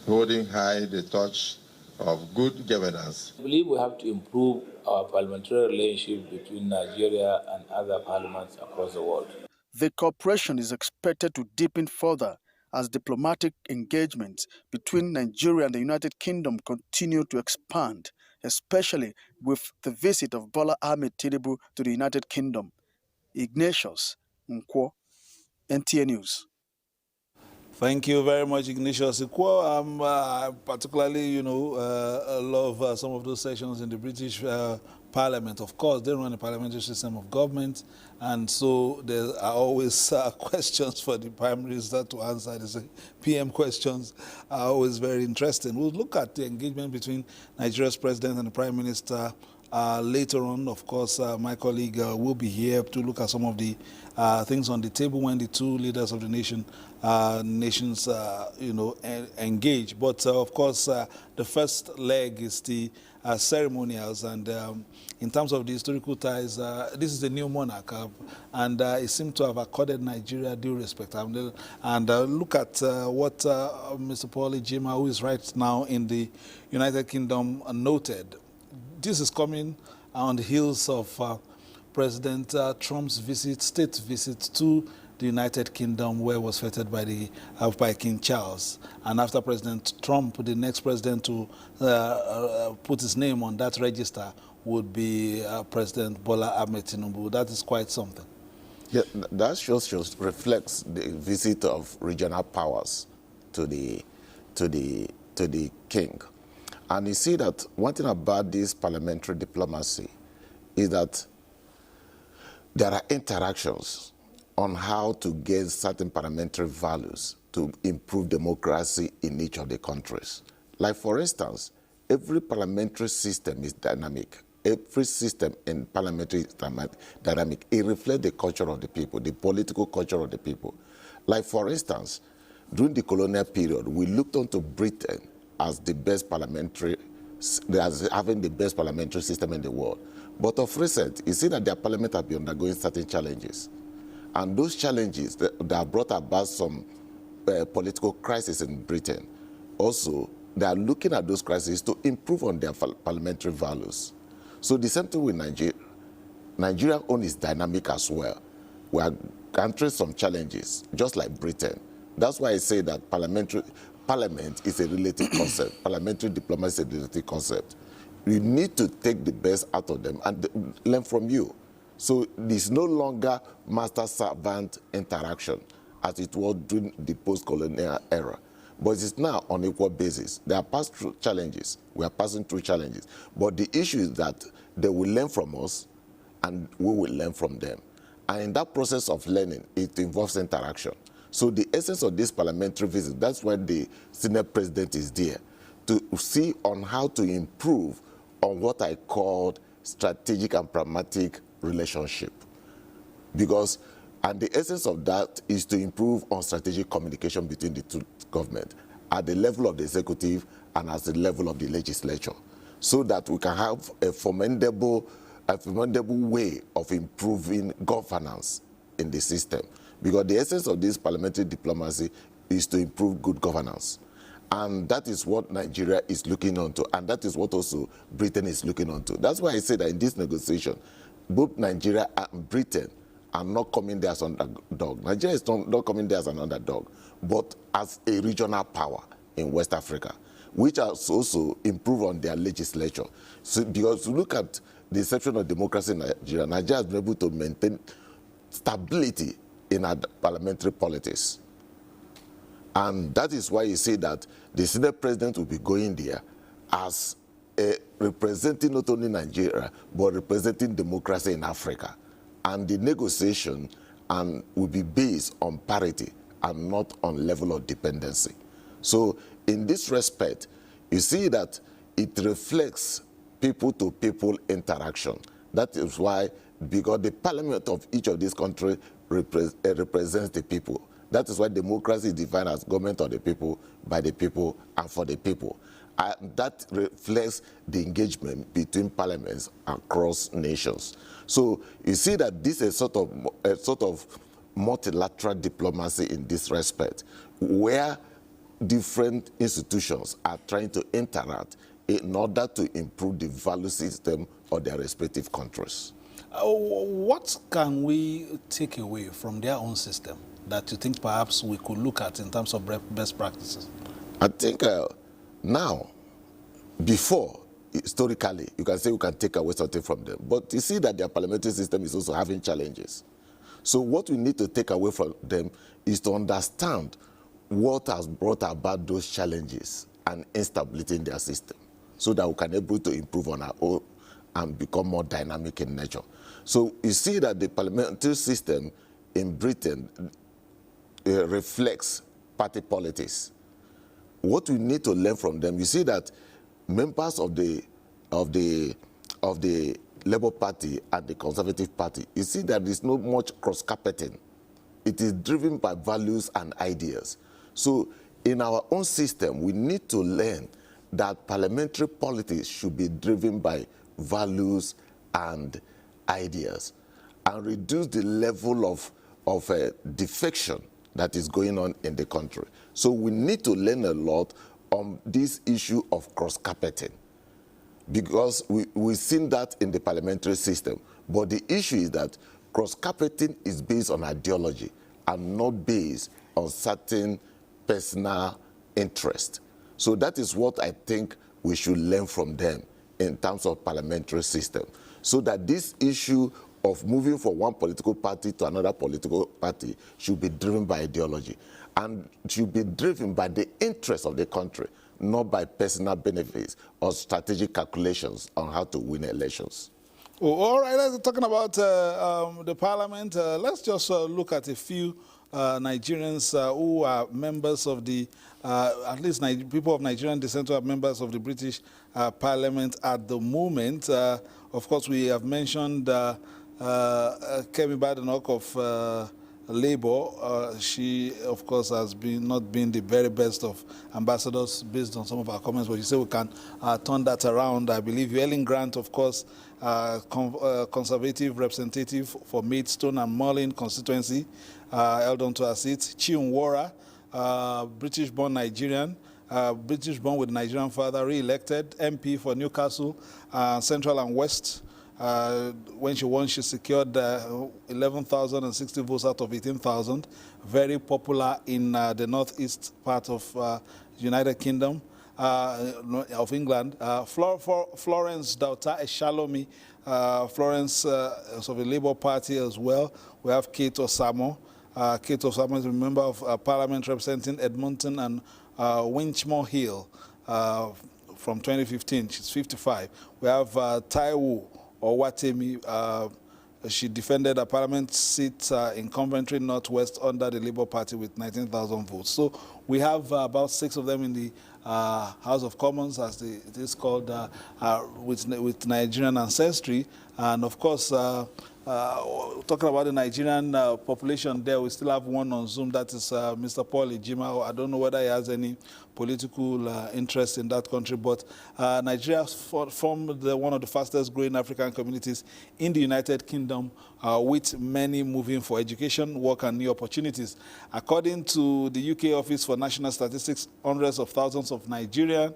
holding high the torch of good governance.
I believe we have to improve our parliamentary relationship between Nigeria and other parliaments across the world.
The cooperation is expected to deepen further as diplomatic engagements between Nigeria and the United Kingdom continue to expand, especially with the visit of Bola Ahmed Tinubu to the United Kingdom. Ignatius Nkwo, NTA News.
Thank you very much, Ignatius Ikwo. Particularly, love some of those sessions in the British Parliament. Of course, they run a parliamentary system of government, and so there are always questions for the Prime Minister to answer. The PM questions are always very interesting. We'll look at the engagement between Nigeria's President and the Prime Minister later on. Of course, my colleague will be here to look at some of the things on the table when the two leaders of the nations engage. But of course, the first leg is the ceremonials, and in terms of the historical ties, this is a new monarch, and it seems to have accorded Nigeria due respect. And look at what Mr. Paul Ejima, who is right now in the United Kingdom, noted. This is coming on the heels of President Trump's state visit to the United Kingdom, where it was feted by King Charles. And after President Trump, the next president to put his name on that register would be President Bola Ahmed Tinubu. That is quite something.
Yeah, that just reflects the visit of regional powers to the king. And you see that one thing about this parliamentary diplomacy is that there are interactions on how to get certain parliamentary values to improve democracy in each of the countries. Like, for instance, every parliamentary system is dynamic. Every system in parliamentary is dynamic. It reflects the culture of the people, the political culture of the people. Like, for instance, during the colonial period, we looked onto Britain as the best as having the best parliamentary system in the world. But of recent, you see that their parliament has been undergoing certain challenges. And those challenges that have brought about some political crisis in Britain. Also, they are looking at those crises to improve on their parliamentary values. So the same thing with Nigeria. Nigeria own is dynamic as well. We are countering some challenges, just like Britain. That's why I say that parliament is a relative concept. Parliamentary diplomacy is a relative concept. You need to take the best out of them and learn from you. So there's no longer master-servant interaction as it was during the post-colonial era. But it's now on equal basis. They are passed through challenges. We are passing through challenges. But the issue is that they will learn from us and we will learn from them. And in that process of learning, it involves interaction. So the essence of this parliamentary visit, that's why the Senate President is there, to see on how to improve on what I called strategic and pragmatic relationship. And the essence of that is to improve on strategic communication between the two governments at the level of the executive and at the level of the legislature. so that we can have a formidable way of improving governance in the system. Because the essence of this parliamentary diplomacy is to improve good governance. And that is what Nigeria is looking onto, and that is what also Britain is looking onto. That's why I say that in this negotiation, both Nigeria and Britain are not coming there as an underdog. Nigeria is not coming there as an underdog, but as a regional power in West Africa, which has also improved on their legislature. So, because look at the exception of democracy in Nigeria, Nigeria has been able to maintain stability in our parliamentary politics. And that is why you see that the Senate President will be going there as representing not only Nigeria, but representing democracy in Africa. And the negotiation will be based on parity and not on level of dependency. So in this respect, you see that it reflects people-to-people interaction. That is why, because the parliament of each of these countries represents the people. That is why democracy is defined as government of the people, by the people, and for the people. And that reflects the engagement between parliaments across nations. So you see that this is a sort of multilateral diplomacy in this respect, where different institutions are trying to interact in order to improve the value system of their respective countries.
What can we take away from their own system that you think perhaps we could look at in terms of best practices?
I think now, before, historically, you can say we can take away something from them, but you see that their parliamentary system is also having challenges. So what we need to take away from them is to understand what has brought about those challenges and instability in their system, so that we can be able to improve on our own and become more dynamic in nature. So you see that the parliamentary system in Britain reflects party politics. What we need to learn from them, you see that members of the Labour Party and the Conservative Party, you see that there's not much cross-carpeting. It is driven by values and ideas. So in our own system, we need to learn that parliamentary politics should be driven by values and ideas, and reduce the level of defection that is going on in the country. So we need to learn a lot on this issue of cross-carpeting, because we've seen that in the parliamentary system. But the issue is that cross-carpeting is based on ideology and not based on certain personal interest. So that is what I think we should learn from them in terms of parliamentary system, so that this issue of moving from one political party to another political party should be driven by ideology and should be driven by the interests of the country, not by personal benefits or strategic calculations on how to win elections.
Well, all right, let's talking about the parliament. Let's just look at a few Nigerians who are members of the, at least people of Nigerian descent who are members of the British Parliament at the moment. Of course, we have mentioned Kemi Badenoch of Labour. She, of course, has not been the very best of ambassadors based on some of our comments, but you say we can turn that around. I believe Ellen Grant, of course, Conservative representative for Maidstone and Merlin constituency, held on to her seat. Chiunwora, British-born Nigerian, British-born with Nigerian father, re-elected MP for Newcastle, Central and West. When she won, she secured 11,060 votes out of 18,000. Very popular in the northeast part of United Kingdom of England. Florence Dauta Eshalomi, Florence of the Labour Party as well. We have Kate Osamo. Kate Osamo is a member of Parliament representing Edmonton and Winchmore Hill from 2015. She's 55. We have Taiwo Owatemi. She defended a parliament seat in Coventry Northwest under the Labour Party with 19,000 votes. So We have about 6 of them in the House of Commons, as it is called, with Nigerian ancestry. And of course, talking about the Nigerian population there, we still have one on Zoom, that is Mr. Paul Ejima. I don't know whether he has any political interest in that country, but Nigeria formed one of the fastest growing African communities in the United Kingdom, with many moving for education, work and new opportunities. According to the UK Office for National Statistics, hundreds of thousands of Nigerian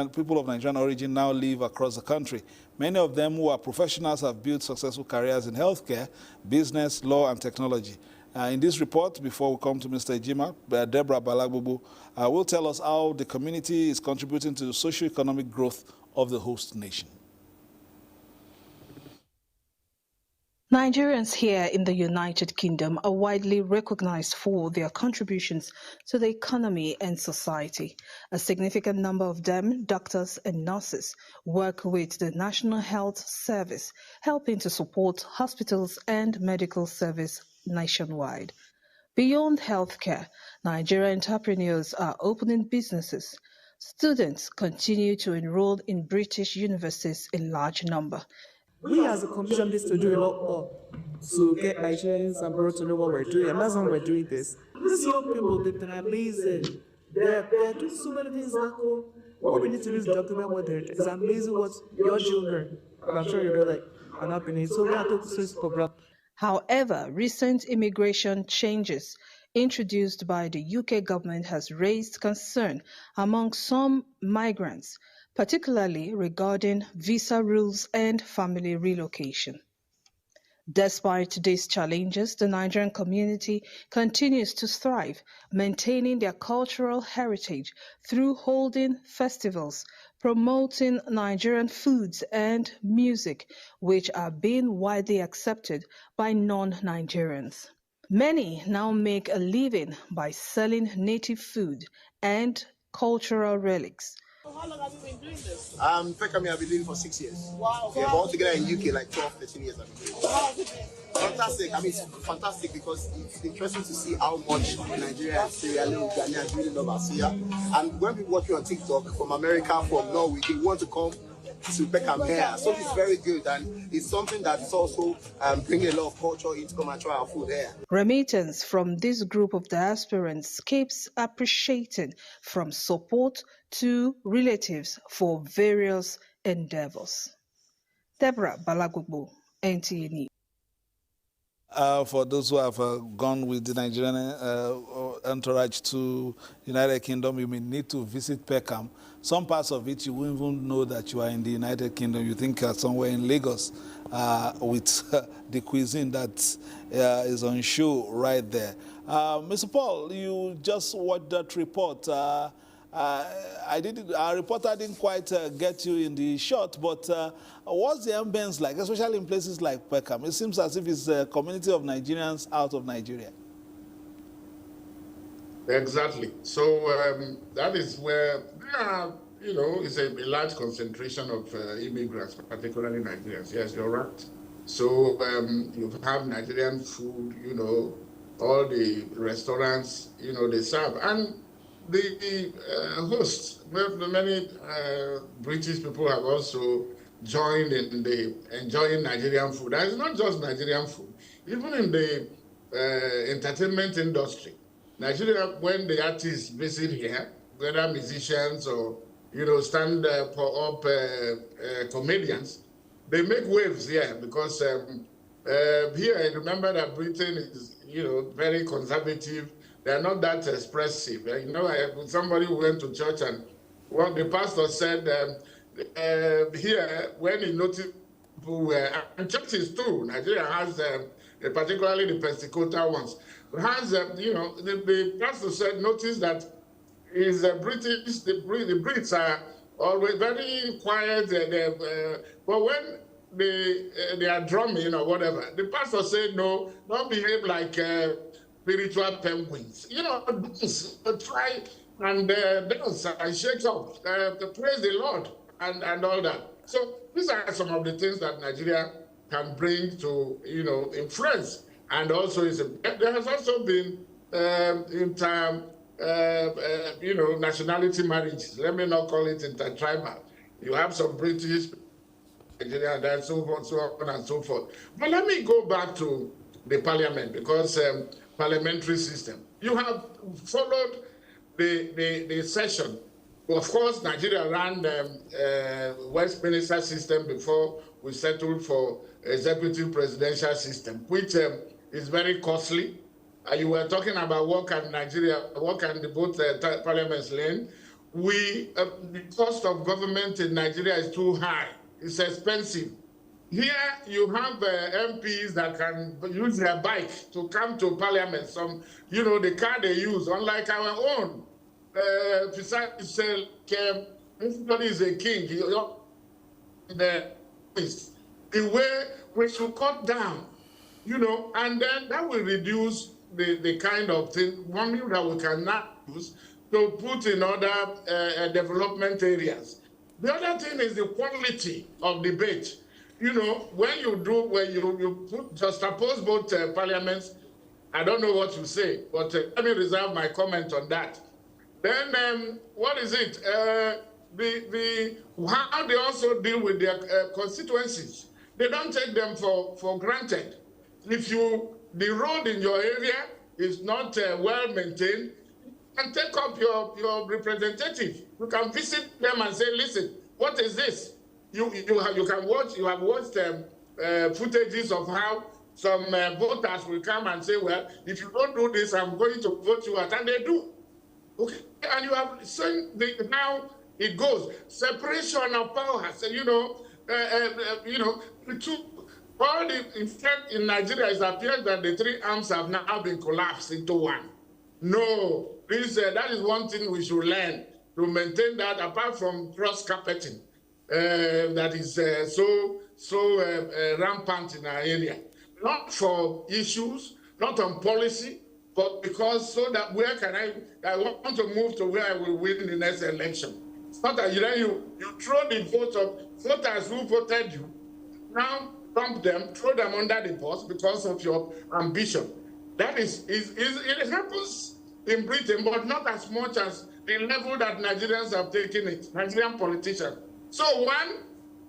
people of Nigerian origin now live across the country. Many of them who are professionals have built successful careers in healthcare, business, law, and technology. In this report, before we come to Mr. Ejima, Deborah Balagbobo will tell us how the community is contributing to the socio-economic growth of the host nation.
Nigerians here in the United Kingdom are widely recognized for their contributions to the economy and society. A significant number of them, doctors and nurses, work with the National Health Service, helping to support hospitals and medical service nationwide. Beyond healthcare, Nigerian entrepreneurs are opening businesses. Students continue to enroll in British universities in large number.
We as a commission need to do a lot more to get Nigerians abroad to know what we're doing, and that's why we're doing this. These young people, they're amazing. They're doing so many things back home. What we need to do is document what they're doing. It's amazing what your children, I'm sure you know, are not being. So we have to do this program.
However, recent immigration changes introduced by the UK government has raised concern among some migrants, particularly regarding visa rules and family relocation. Despite these challenges, the Nigerian community continues to thrive, maintaining their cultural heritage through holding festivals, promoting Nigerian foods and music, which are being widely accepted by non-Nigerians. Many now make a living by selling native food and cultural relics.
How long have you been doing this? I've been doing it for 6 years. Wow. Yeah, but altogether in UK, like 12, 13 years I've been doing it. How has it been? Fantastic. It's fantastic because it's interesting to see how much Nigeria and Sierra Leone, Ghanaians really love us here. And when people watch me on TikTok from America, from Norway, they want to come to Beckham here. So it's very good, and it's something that is also bringing a lot of culture into come and try our food here.
Remittance from this group of diasporans keeps appreciating from support to relatives for various endeavors. Deborah Balagbobo, NTA News.
For those who have gone with the Nigerian entourage to United Kingdom, you may need to visit Peckham. Some parts of it, you won't even know that you are in the United Kingdom. You think you're somewhere in Lagos with the cuisine that is on show right there. Mr. Paul, you just watched that report. Our reporter didn't quite get you in the shot, but what's the ambience like, especially in places like Peckham? It seems as if it's a community of Nigerians out of Nigeria.
Exactly. So that is where it's a large concentration of immigrants, particularly Nigerians. Yes, you're right. So you have Nigerian food, all the restaurants, they serve. And the hosts, many British people have also joined in the enjoying Nigerian food. And it's not just Nigerian food. Even in the entertainment industry, Nigeria, when the artists visit here, whether musicians or, stand-up comedians, they make waves here because here, I remember that Britain is, very conservative. They're not that expressive. Somebody who went to church and the pastor said here, when he noticed people were, and churches too, Nigeria has, particularly the Pentecostal ones, has, the pastor said, notice that is British, the Brits are always very quiet, but when they are drumming or whatever, the pastor said, no, don't behave like spiritual penguins. Try and dance and shake up, to praise the Lord and all that. So these are some of the things that Nigeria can bring to, influence. And also, there has also been nationality marriages. Let me not call it intertribal. You have some British, Nigerian, and so forth, so on and so forth. But let me go back to the parliament, because parliamentary system. You have followed the session. Of course, Nigeria ran the Westminster system before we settled for executive presidential system, which is very costly. You were talking about what can the both parliaments learn. The cost of government in Nigeria is too high. It's expensive. Here you have MPs that can use their bike to come to parliament. Some, the car they use, unlike our own. Everybody is a king. The way we should cut down, and then that will reduce the kind of money that we cannot use to put in other development areas. The other thing is the quality of debate. When you juxtapose both parliaments, I don't know what to say, but let me reserve my comment on that. Then what is it? How they also deal with their constituencies. They don't take them for granted. If the road in your area is not well maintained, you can take up your representative. You can visit them and say, listen, what is this? You have watched footages of how some voters will come and say, well, if you don't do this, I'm going to vote you out, and they do. Okay, and you have seen how it goes. Separation of powers. In Nigeria, it appears that the three arms have now been collapsed into one. No, that is one thing we should learn to maintain that, apart from cross-carpeting that is so rampant in our area. Not for issues, not on policy, but because so that I want to move to where I will win the next election. It's not that you throw the vote of voters who voted you, now dump them, throw them under the bus because of your ambition. That it happens in Britain, but not as much as the level that Nigerians have taken it, Nigerian politicians. So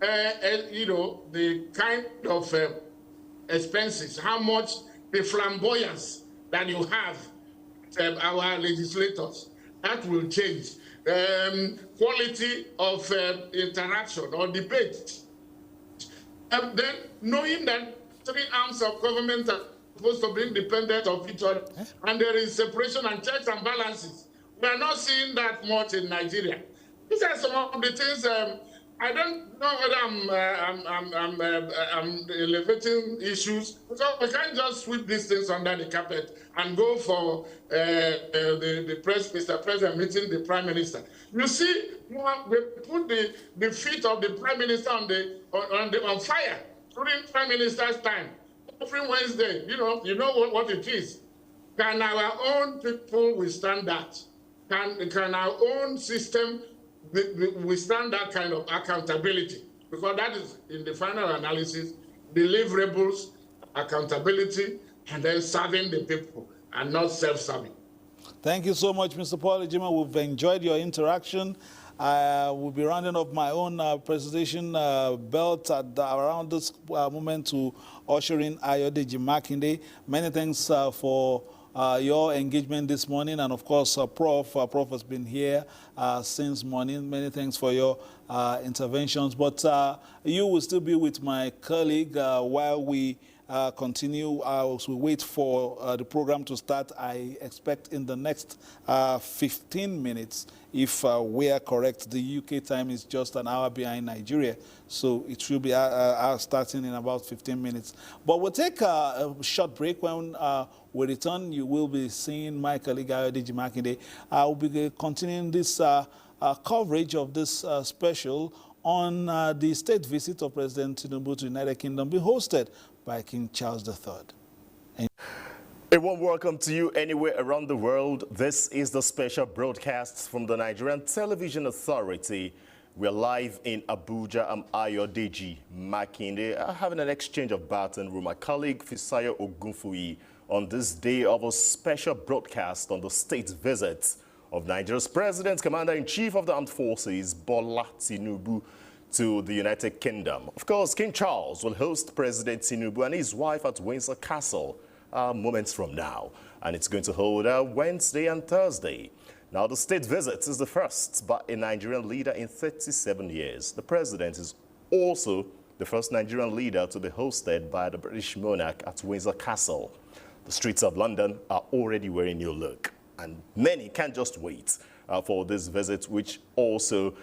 the kind of expenses, how much the flamboyance that you have, our legislators, that will change. Quality of interaction or debate. And then knowing that three arms of government are supposed to be independent of each other, and there is separation and checks and balances. We are not seeing that much in Nigeria. These are some of the things. I don't know whether I'm elevating issues, because we can't just sweep these things under the carpet and go for Mr. President meeting the Prime Minister. You see, we put the feet of the Prime Minister on fire during Prime Minister's time. Every Wednesday, you know what it is. Can our own people withstand that? Can our own system withstand that kind of accountability? Because that is, in the final analysis, deliverables, accountability, and then serving the people, and not self-serving.
Thank you so much, Mr. Paul Ejima. We've enjoyed your interaction. We'll be rounding up my own presentation belt around this moment to usher in Ayodeji Makinde. Many thanks for your engagement this morning, and of course, Prof has been here since morning. Many thanks for your interventions. But you will still be with my colleague while we continue. As we wait for the program to start, I expect in the next 15 minutes, if we are correct, the UK time is just an hour behind Nigeria. So it will be starting in about 15 minutes. But we'll take a short break. When we return, you will be seeing my colleague Ayodeji Makinde. I'll be continuing this coverage of this special on the state visit of President Tinubu to the United Kingdom, be hosted by King Charles III.
A warm welcome to you anywhere around the world. This is the special broadcast from the Nigerian Television Authority. We're live in Abuja. I'm Ayodeji Makinde, having an exchange of baton with my colleague Fisayo Ogunfuyi on this day of a special broadcast on the state visit of Nigeria's President, Commander-in-Chief of the Armed Forces, Bola Tinubu, to the United Kingdom. Of course, King Charles will host President Tinubu and his wife at Windsor Castle moments from now. And it's going to hold Wednesday and Thursday. Now, the state visit is the first by a Nigerian leader in 37 years. The president is also the first Nigerian leader to be hosted by the British monarch at Windsor Castle. The streets of London are already wearing new look, and many can't just wait for this visit, which also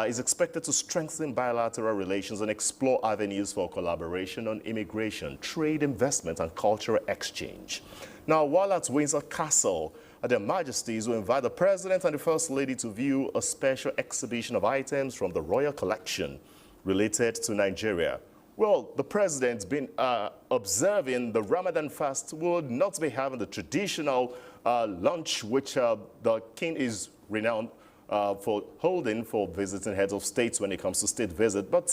is expected to strengthen bilateral relations and explore avenues for collaboration on immigration, trade, investment, and cultural exchange. Now, while at Windsor Castle, Their Majesties will invite the President and the First Lady to view a special exhibition of items from the royal collection related to Nigeria. Well, the President's been observing the Ramadan fast, would not be having the traditional lunch, which the King is renowned for holding for visiting heads of states when it comes to state visit. But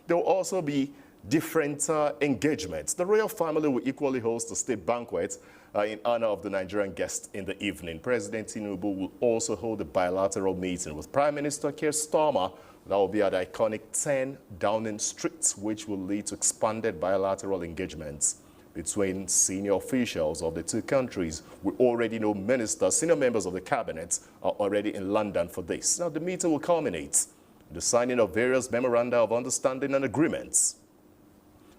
there will also be different engagements. The royal family will equally host a state banquet in honor of the Nigerian guests in the evening. President Tinubu will also hold a bilateral meeting with Prime Minister Keir Starmer. That will be at the iconic 10 Downing Street, which will lead to expanded bilateral engagements between senior officials of the two countries. We already know ministers, senior members of the cabinet are already in London for this. Now, the meeting will culminate in the signing of various memoranda of understanding and agreements.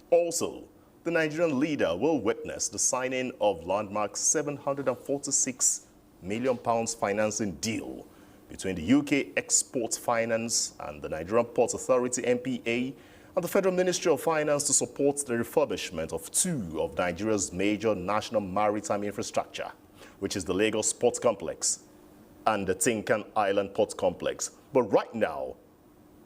Also, the Nigerian leader will witness the signing of landmark £746 million financing deal between the UK Export Finance and the Nigerian Ports Authority, NPA, and the Federal Ministry of Finance to support the refurbishment of two of Nigeria's major national maritime infrastructure, which is the Lagos Port Complex and the Tinkan Island Port Complex. But right now,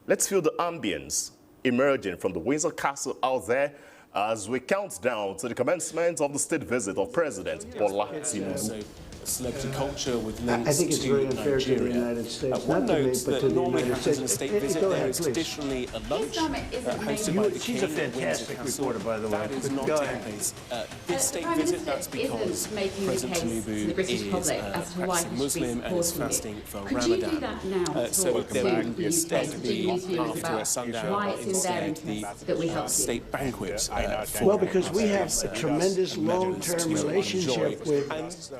let's feel the ambience emerging from the Windsor Castle out there as we count down to the commencement of the state visit of President Bola Tinubu.
Celebrity culture with links
I think it's
to
very unfair to the United States.
One
not to me,
notes
but
that
to the
normally
United
happens
States.
in a state visit.
Go
There
ahead,
is
please.
traditionally a lunch hosted by the
She's
King
a
at Windsor
fantastic
Castle.
reporter, by the way.
That is not
Go
taking
ahead.
place. This state visit, that's because President Tinubu is practicing Muslim and is fasting for Ramadan. So there will instead be, after sundown, instead the state banquet.
Well, because we have a tremendous long-term relationship with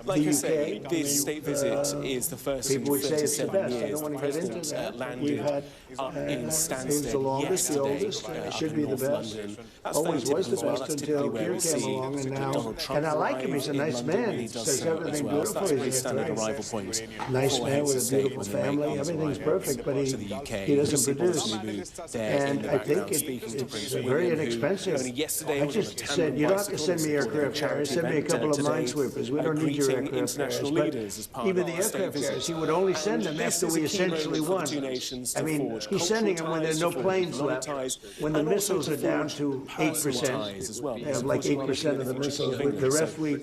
Like
the
I say,
UK.
this state visit is the first in
people would say it's the
37
best. I
years.
don't want
The
to get into
President
that.
landed
We've had,
up in
it was the
Stansted
longest, the
yesterday,
oldest. It
up
should
in
be the
North
best.
London. That's
Always
very
was the
typical as well.
best
That's
until
typically where
Keir
we
came
see
along, and now,
Donald Trump
and I like him.
arrive
He's a
in
nice
London
man.
when he
He
does
does
so
everything
as well. So
beautiful.
that's a very
He's
standard
great.
arrival point.
Nice
for
man
heads
with
of
a
state
beautiful
when they make
family.
these
Everything's
arrivals
perfect, but
to the UK.
he doesn't
We see Bola
produce.
Tinubu there in
And
the
I
background
think
speaking to
it's
Prince
very
William, who
inexpensive.
only yesterday
I
was on a
just
tandem
said, you don't have to
bicycle
send me
supporting
aircraft carriers. Send me a couple of
today,
minesweepers. We don't need your
greeting
aircraft
international
carriers.
leaders as
But
part
even
of
the
our state
aircraft
visit.
carriers, he would only send them
This
after
is
we
a key moment
essentially
for the
won.
two nations to
I mean,
forge
he's sending them when
cultural
there's no
ties, to
planes
forge
left.
ties,
When the
and also
missiles
to
are down
forge
to
personal
8%.
ties as well.
They have like 8% of the missiles. The rest we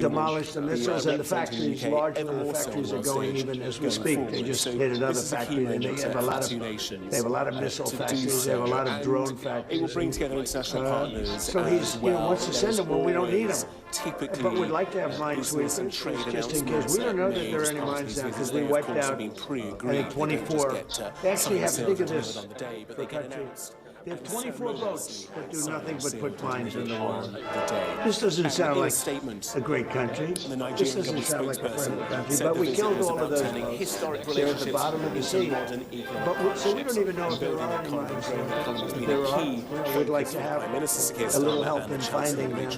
demolish the missiles, and the factories, largely the factories are going even as we speak. They just hit another factory, and they have a lot of missile factories. They have a lot of drone factories.
It will bring together international partners.
So he's, wants to send them when we don't need them.
Typically,
but we'd like to have minesweepers just in case. We don't know that there are any mines down because we wiped out, I think, 24. They actually have, think of this, for a country. They have 24 boats that do nothing but put mines in the water. This doesn't sound like a great country. This doesn't sound like a friendly country. But we killed all of those boats. They're at the bottom of the sea. But so we don't even know if there are any mines there. If there are, we'd like to have a little help in finding them.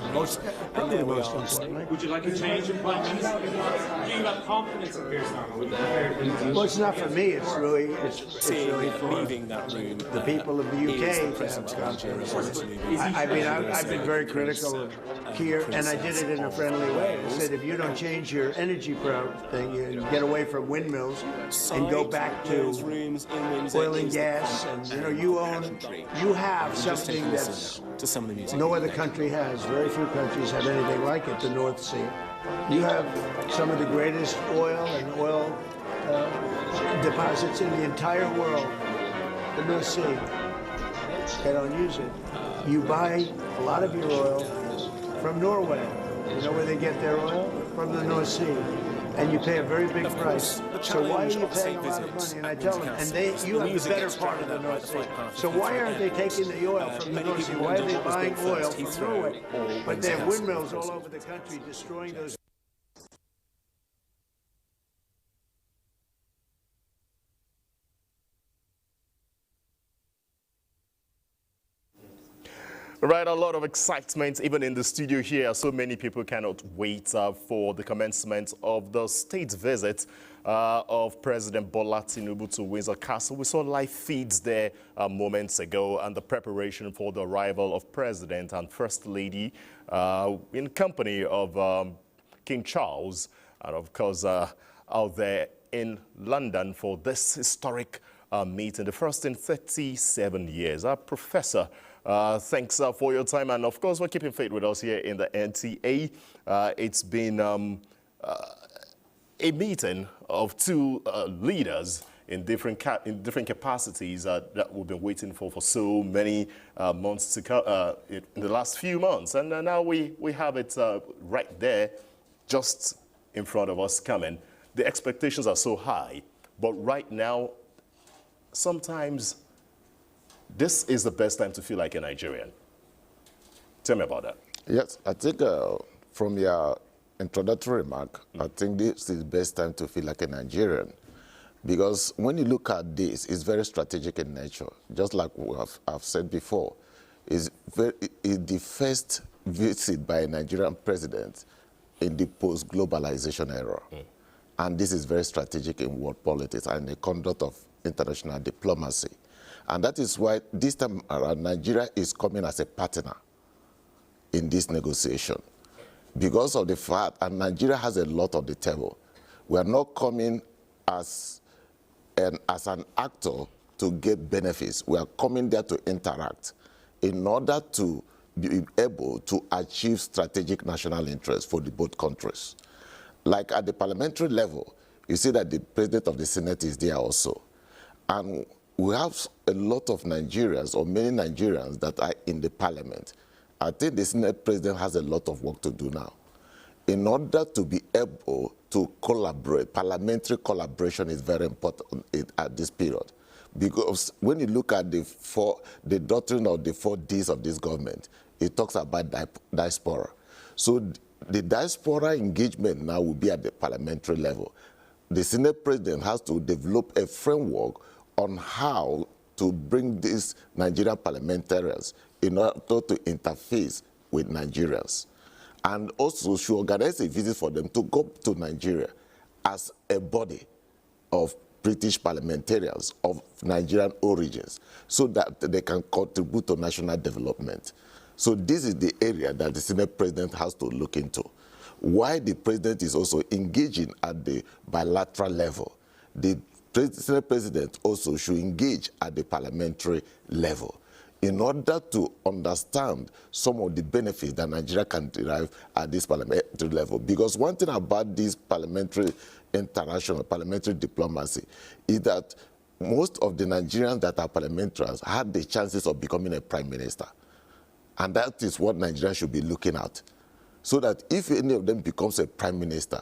Probably most importantly.
Would you like a change in Prime Minister? Do you have confidence in Keir Starmer?
Well, it's not for me. It's really for the people of the UK. I mean, I've been very critical of Keir, and I did it in a friendly way. I said, if you don't change your energy thing, you get away from windmills and go back to oil and gas, and you have something that's no other country has. Very few countries have anything like it. The North Sea. You have some of the greatest oil and oil deposits in the entire world. The North Sea. They don't use it. You buy a lot of your oil from Norway. You know where they get their oil? From the North Sea. And you pay a very big price. So why are you paying a lot of money? And I tell them, and you have the better part of the North Sea. So why aren't they taking the oil from the North Sea? Why are they buying oil from Norway? But they have windmills all over the country destroying those.
Right, a lot of excitement even in the studio here. So many people cannot wait for the commencement of the state visit of President Bola Tinubu to Windsor Castle. We saw live feeds there moments ago, and the preparation for the arrival of President and First Lady in company of King Charles, and of course out there in London for this historic meeting, the first in 37 years. Professor, thanks for your time, and of course for keeping faith with us here in the NTA. It's been a meeting of two leaders in different capacities that we've been waiting for so many months to come, in the last few months, and now we have it right there, just in front of us coming. The expectations are so high, but right now, sometimes this is the best time to feel like a Nigerian. Tell me about that.
Yes, I think from your introductory remark, I think this is the best time to feel like a Nigerian. Because when you look at this, it's very strategic in nature. Just like I've said before, it's the first visit by a Nigerian president in the post-globalization era. And this is very strategic in world politics and the conduct of international diplomacy. And that is why this time around, Nigeria is coming as a partner in this negotiation. Because of the fact, and Nigeria has a lot on the table. We are not coming as an actor to get benefits. We are coming there to interact in order to be able to achieve strategic national interests for both countries. Like at the parliamentary level, you see that the president of the Senate is there also. And we have a lot of Nigerians, or many Nigerians, that are in the parliament. I think the Senate president has a lot of work to do now. In order to be able to collaborate, parliamentary collaboration is very important at this period. Because when you look at the doctrine of the 4 Ds of this government, it talks about diaspora. So the diaspora engagement now will be at the parliamentary level. The Senate president has to develop a framework on how to bring these Nigerian parliamentarians in order to interface with Nigerians. And also should organize a visit for them to go to Nigeria as a body of British parliamentarians of Nigerian origins so that they can contribute to national development. So this is the area that the Senate president has to look into. Why the president is also engaging at the bilateral level. The Senate president also should engage at the parliamentary level in order to understand some of the benefits that Nigeria can derive at this parliamentary level. Because one thing about this parliamentary interaction, parliamentary diplomacy, is that most of the Nigerians that are parliamentarians had the chances of becoming a prime minister. And that is what Nigeria should be looking at. So that if any of them becomes a prime minister,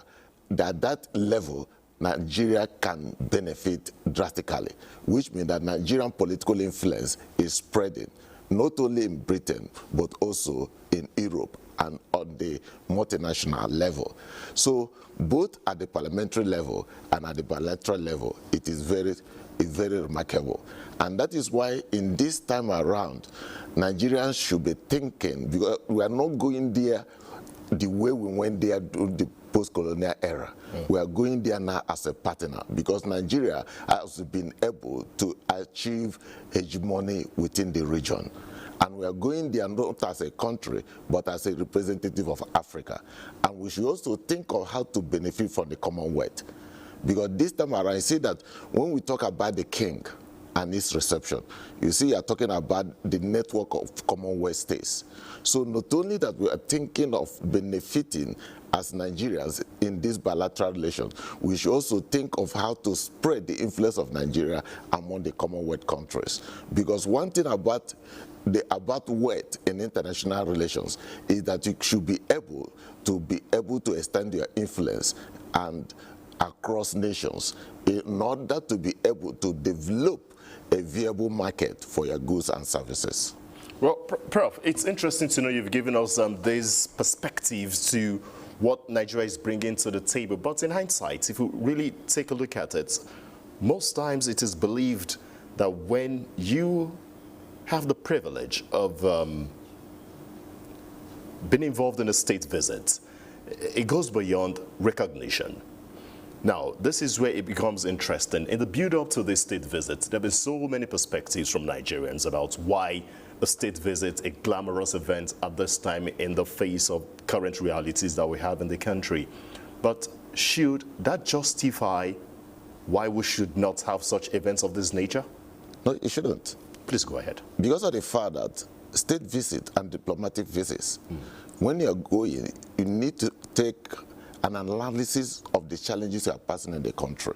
at that level, Nigeria can benefit drastically, which means that Nigerian political influence is spreading, not only in Britain, but also in Europe and on the multinational level. So both at the parliamentary level and at the bilateral level, it is very remarkable. And that is why in this time around, Nigerians should be thinking, because we are not going there the way we went there during the post-colonial era. We are going there now as a partner because Nigeria has been able to achieve hegemony within the region. And we are going there not as a country, but as a representative of Africa. And we should also think of how to benefit from the Commonwealth. Because this time around, I see that when we talk about the king, and its reception. You see, you're talking about the network of Commonwealth states. So not only that we are thinking of benefiting as Nigerians in this bilateral relations, we should also think of how to spread the influence of Nigeria among the Commonwealth countries. Because one thing about weight in international relations is that you should be able to extend your influence and across nations in order to be able to develop a viable market for your goods and services.
Well, Prof, it's interesting to know you've given us these perspectives to what Nigeria is bringing to the table. But in hindsight, if we really take a look at it, most times it is believed that when you have the privilege of being involved in a state visit, it goes beyond recognition. Now, this is where it becomes interesting. In the build-up to this state visit, there have been so many perspectives from Nigerians about why a state visit, a glamorous event at this time in the face of current realities that we have in the country. But should that justify why we should not have such events of this nature?
No, it shouldn't.
Please go ahead.
Because of the fact that state visit and diplomatic visits, when you're going, you need to take an analysis of the challenges you are passing in the country.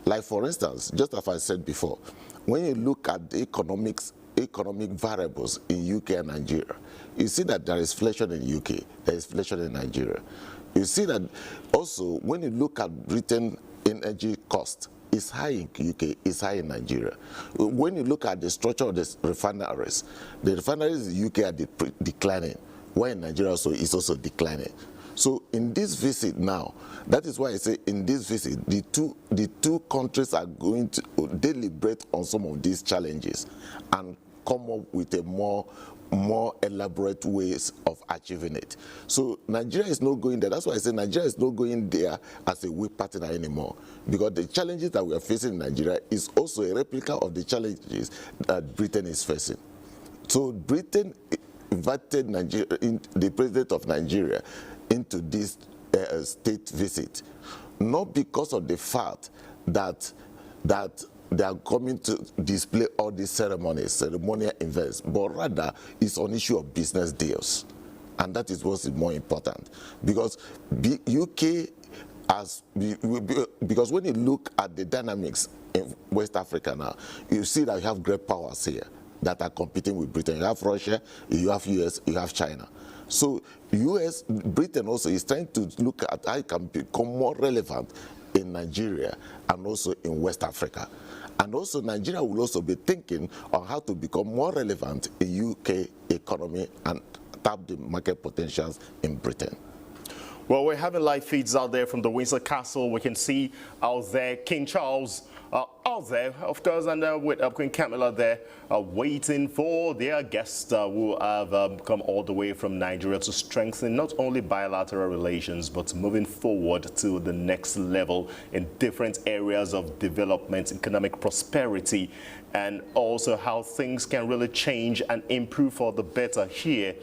Like for instance, just as I said before, when you look at the economic variables in UK and Nigeria, you see that there is inflation in UK, there is inflation in Nigeria. You see that also when you look at Britain energy cost, it's high in UK, it's high in Nigeria. When you look at the structure of the refineries in UK are declining, while in Nigeria also is also declining. So in this visit now, that is why I say in this visit, the two countries are going to deliberate on some of these challenges and come up with a more elaborate ways of achieving it. So Nigeria is not going there. That's why I say Nigeria is not going there as a weak partner anymore, because the challenges that we are facing in Nigeria is also a replica of the challenges that Britain is facing. So Britain invited the president of Nigeria into this state visit, not because of the fact that they are coming to display all these ceremonial events, but rather it's on issue of business deals. And that is what's more important. Because UK, because when you look at the dynamics in West Africa now, you see that you have great powers here that are competing with Britain. You have Russia, you have US, you have China. So Britain also is trying to look at how it can become more relevant in Nigeria and also in West Africa. And also Nigeria will also be thinking on how to become more relevant in UK economy and tap the market potentials in Britain.
Well, we're having live feeds out there from the Windsor Castle. We can see out there King Charles out there, of course, and with Queen Camilla there waiting for their guests who have come all the way from Nigeria to strengthen not only bilateral relations, but moving forward to the next level in different areas of development, economic prosperity, and also how things can really change and improve for the better here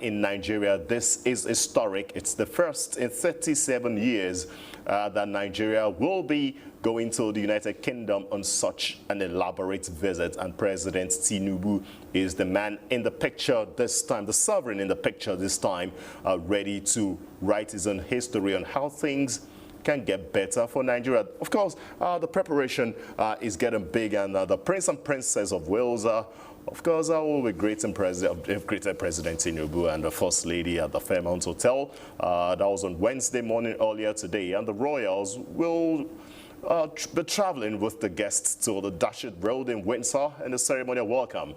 in Nigeria. This is historic. It's the first in 37 years that Nigeria will be going to the United Kingdom on such an elaborate visit, and President Tinubu is the man in the picture this time, the sovereign in the picture this time, ready to write his own history on how things can get better for Nigeria. Of course, the preparation is getting big, and the Prince and Princess of Wales of course, I will be greeting President Tinubu and the First Lady at the Fairmount Hotel. That was on Wednesday morning earlier today, and the royals will be traveling with the guests to the Datchet Road in Windsor in the ceremonial welcome.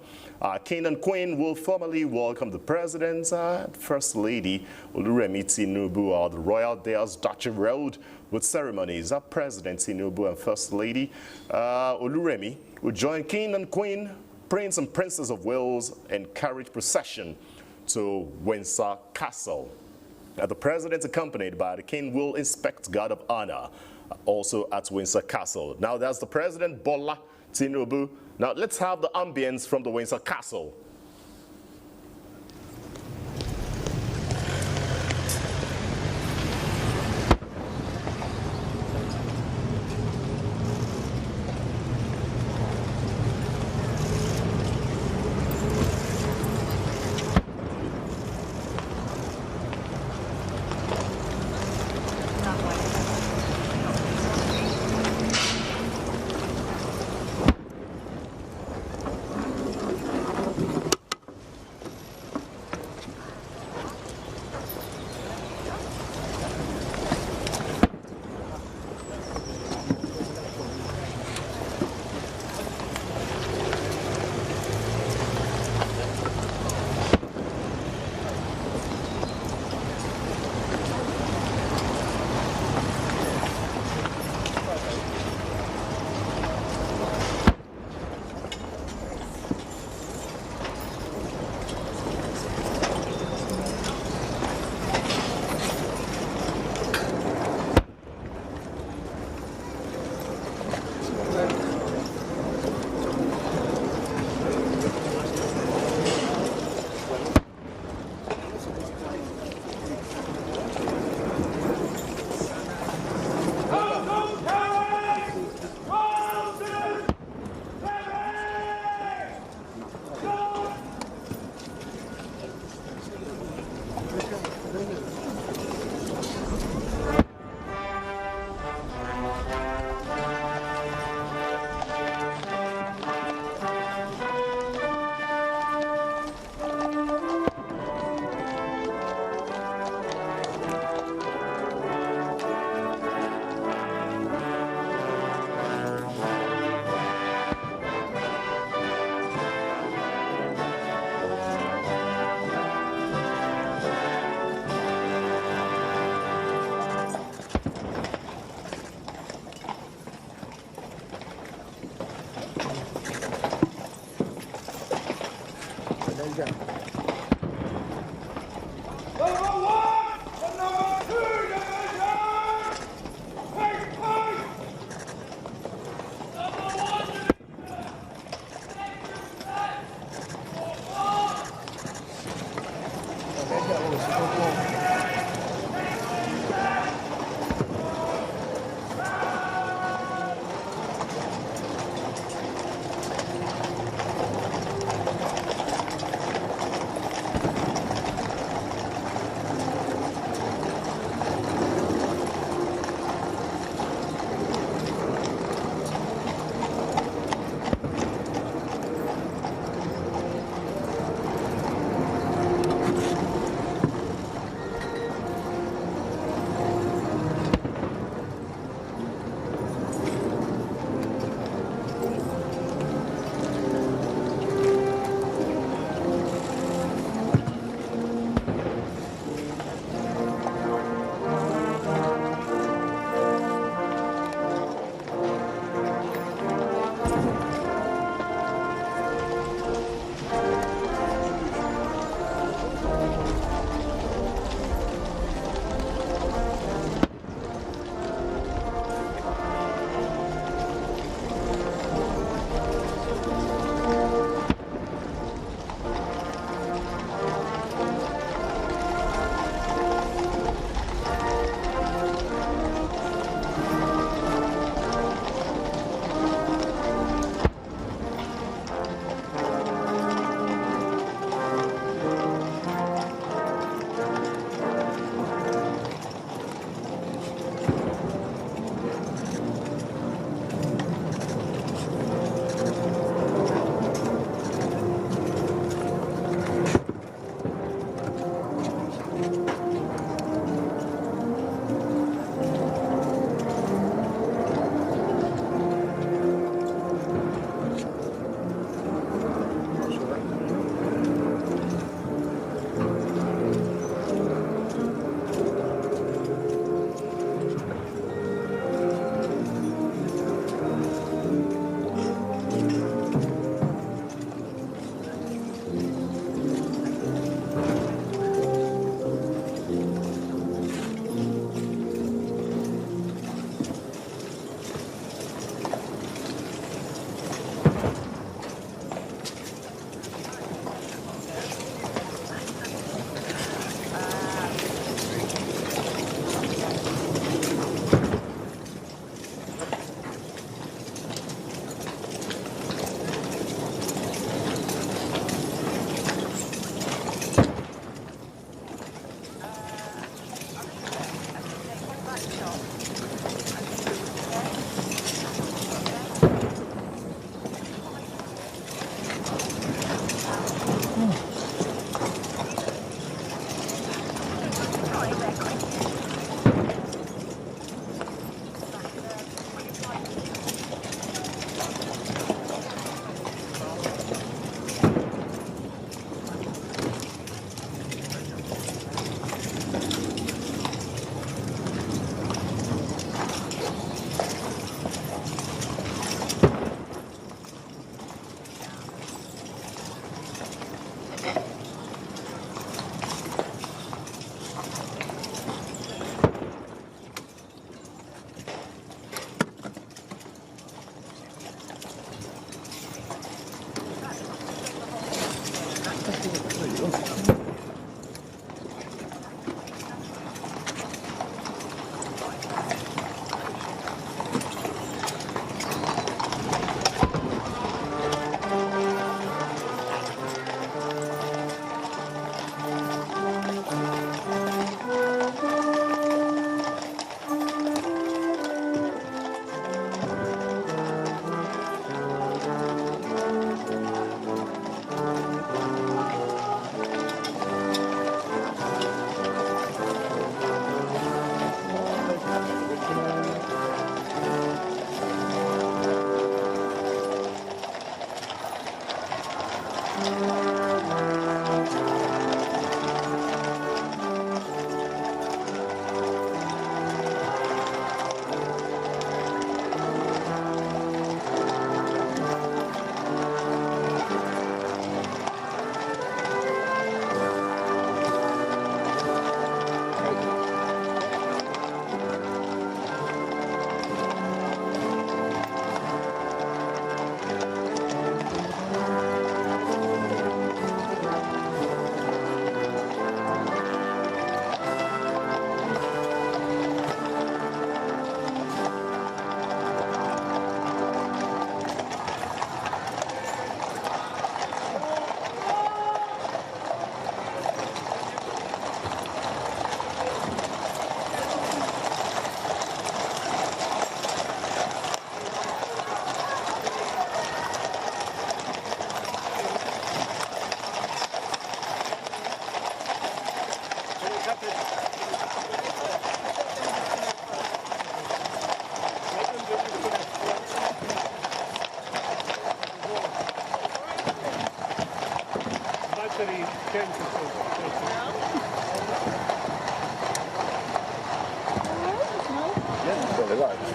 King and Queen will formally welcome the President and First Lady Oluremi Tinubu, the Royal Dales Datchet Road, with ceremonies. President Tinubu and First Lady Oluremi will join King and Queen, Prince and Princess of Wales in carriage procession to Windsor Castle. The President, accompanied by the King, will inspect guard of honor also at Windsor Castle. Now that's the President, Bola Tinubu. Now let's have the ambience from the Windsor Castle.
It's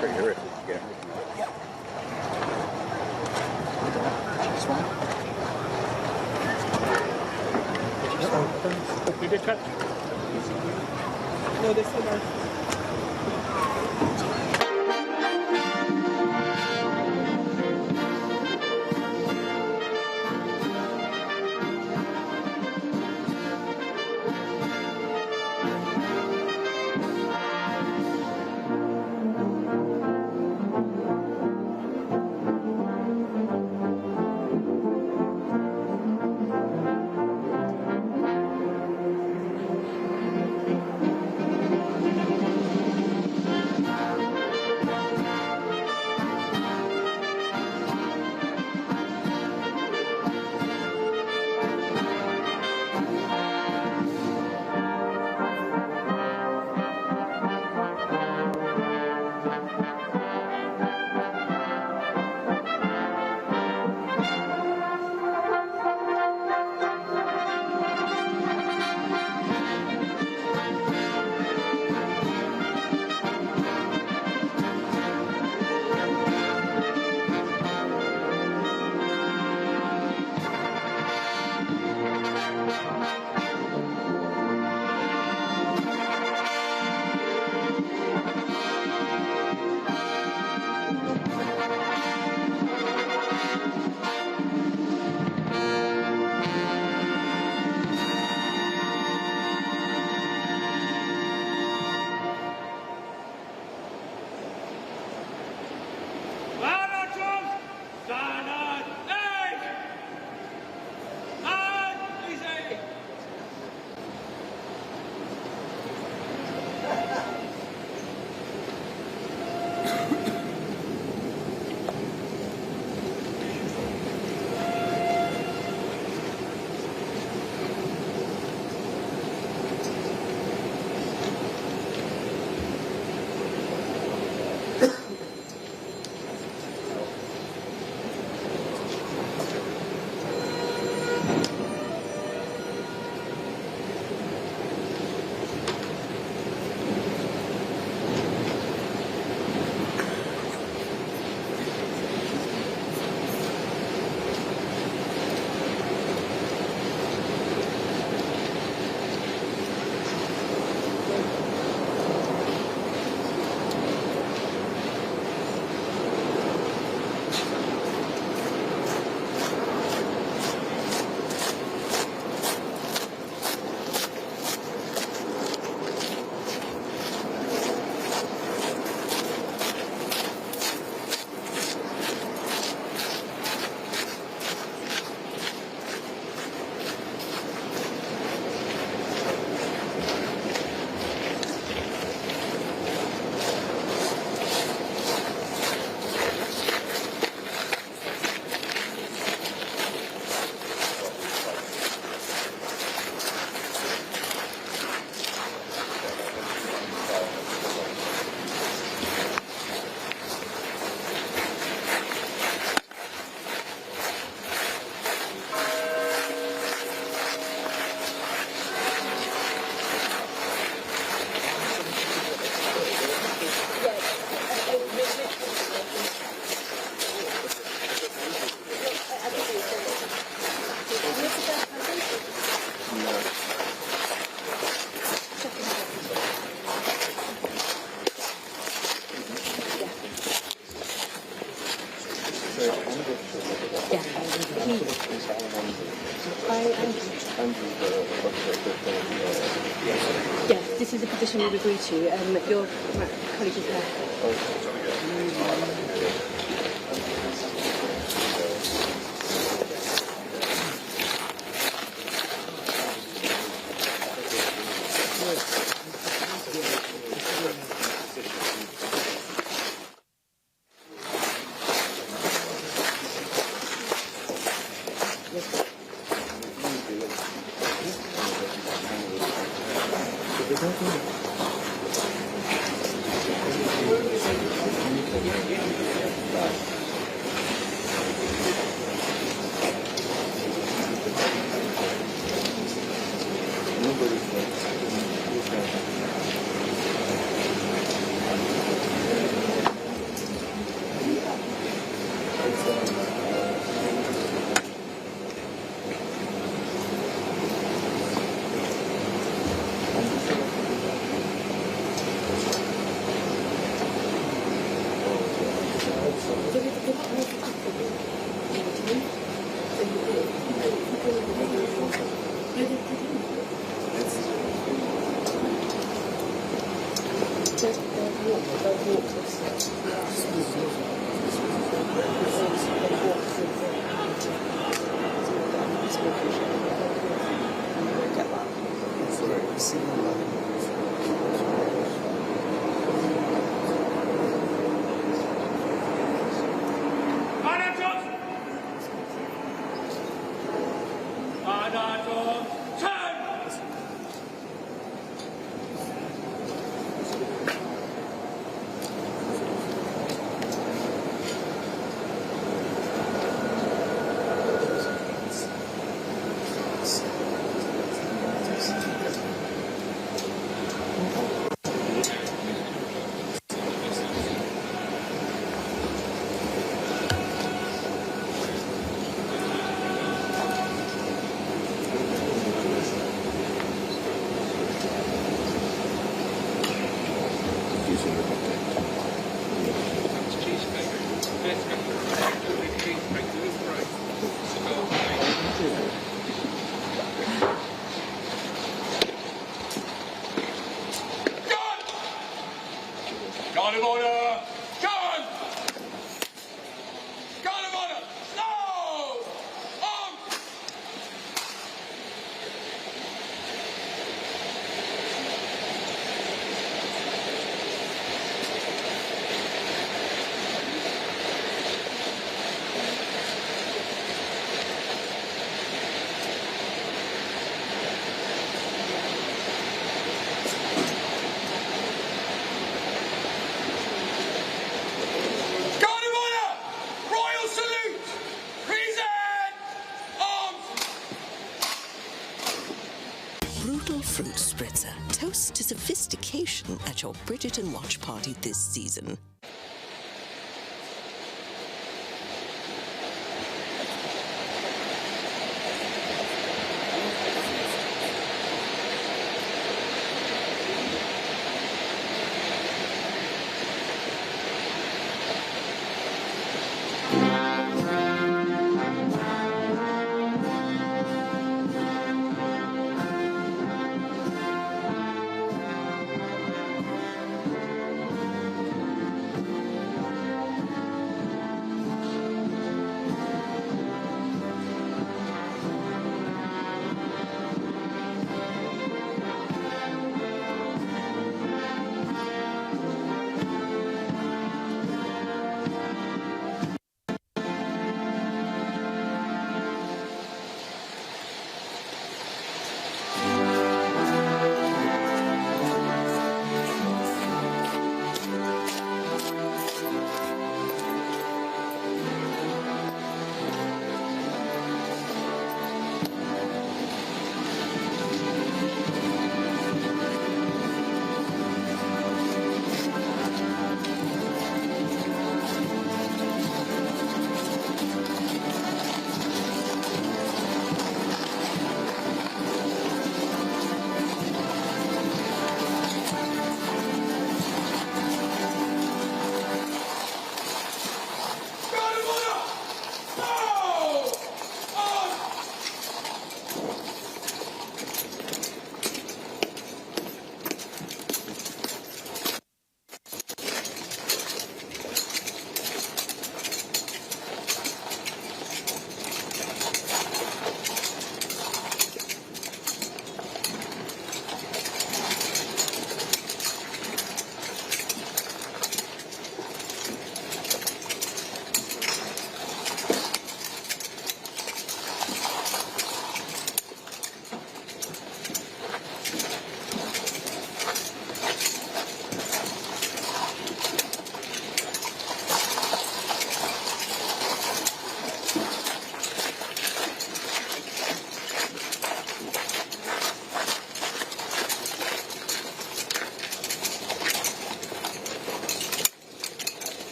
pretty horrific. Yeah. This one.
We did cut. No, this one.
Yeah, this is a position you've agreed to. Your colleague is there.
Guard of honor, gun! Guard of honor, slow! On!
Fruit spritzer. Toast to sophistication at your Bridgerton watch party this season.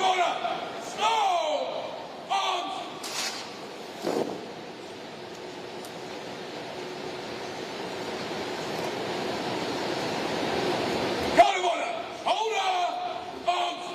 order! Slow! Arms! Out of order! Order! Arms!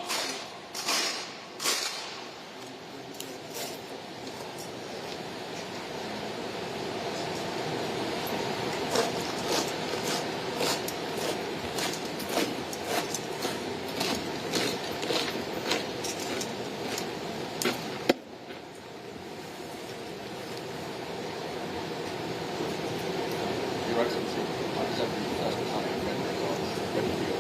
Your Excellency, I accept the request for signing amendment results. Ready to go.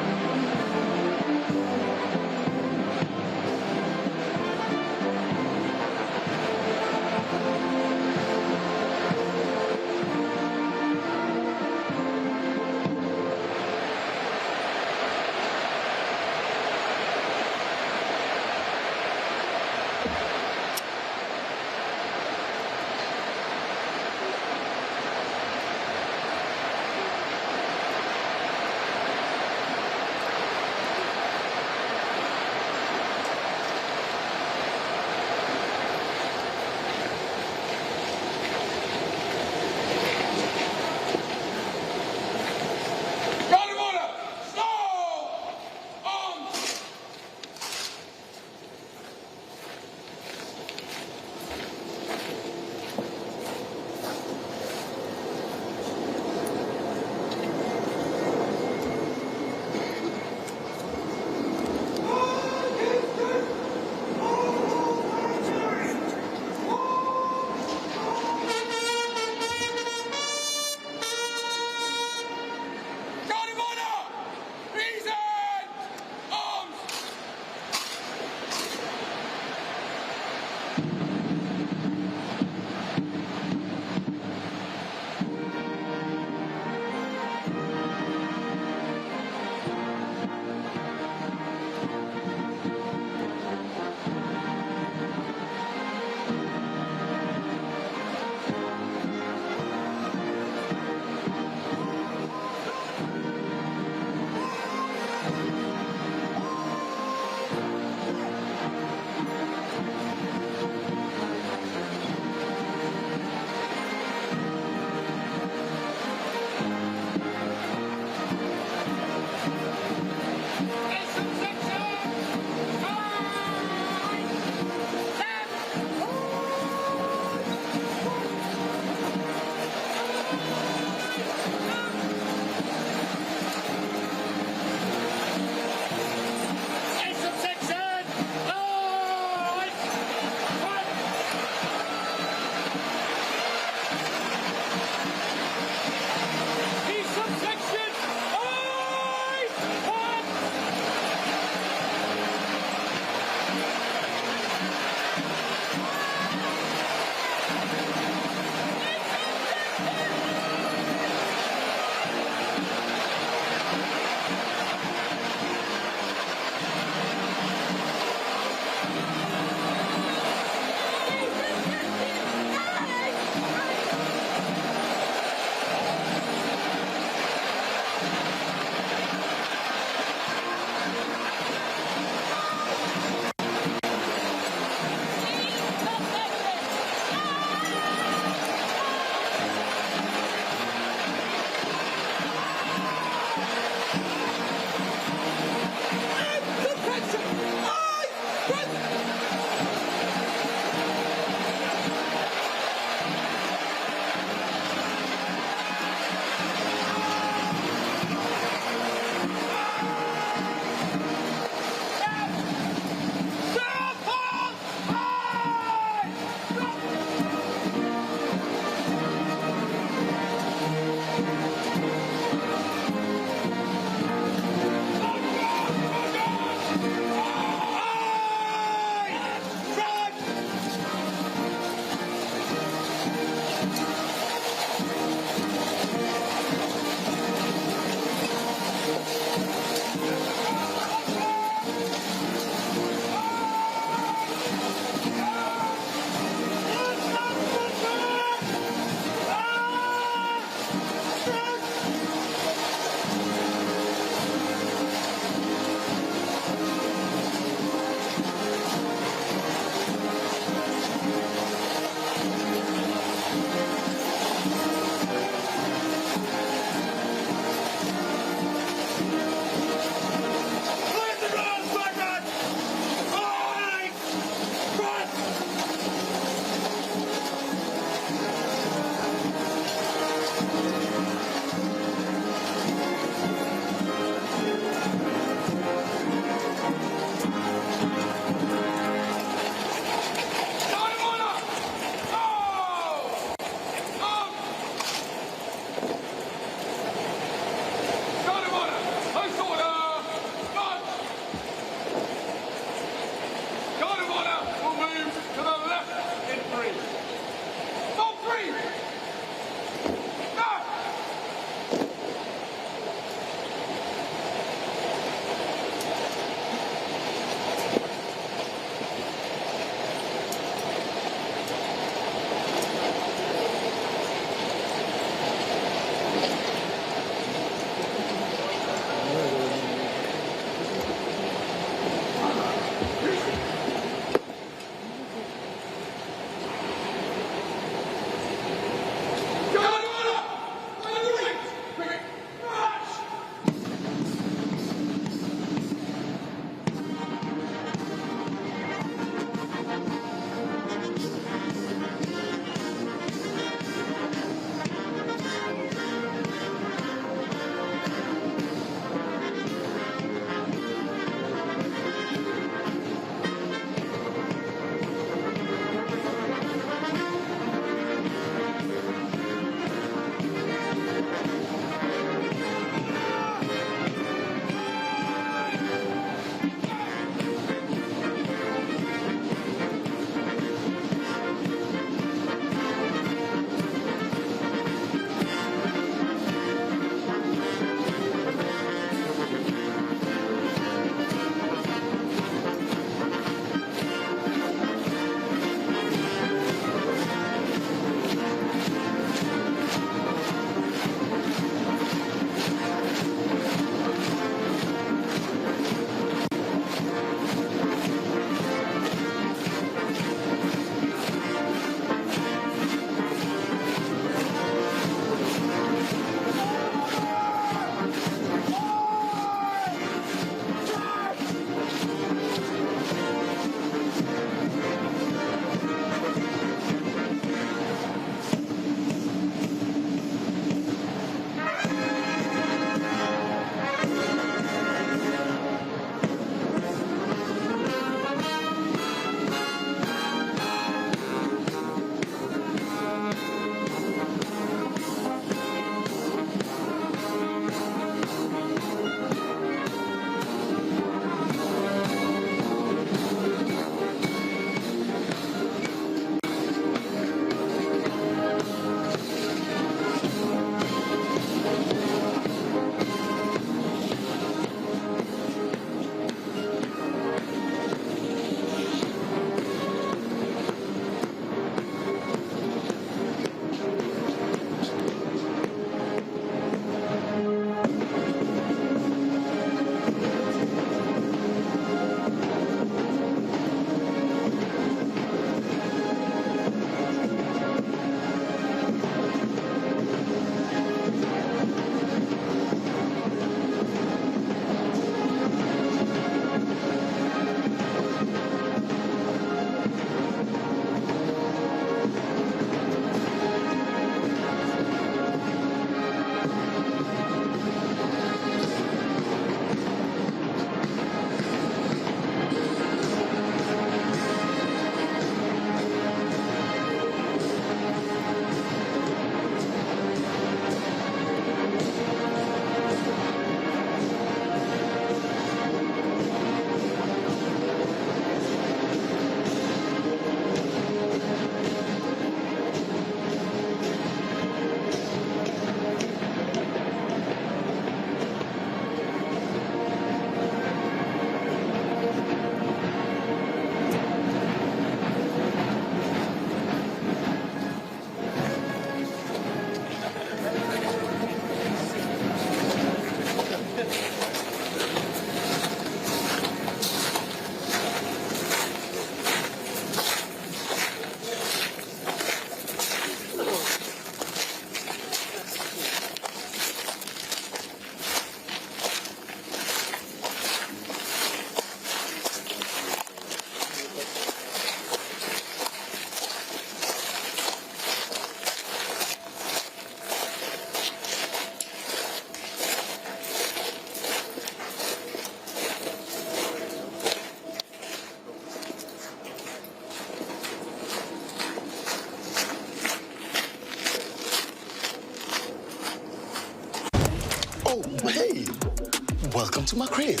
Welcome to my crib.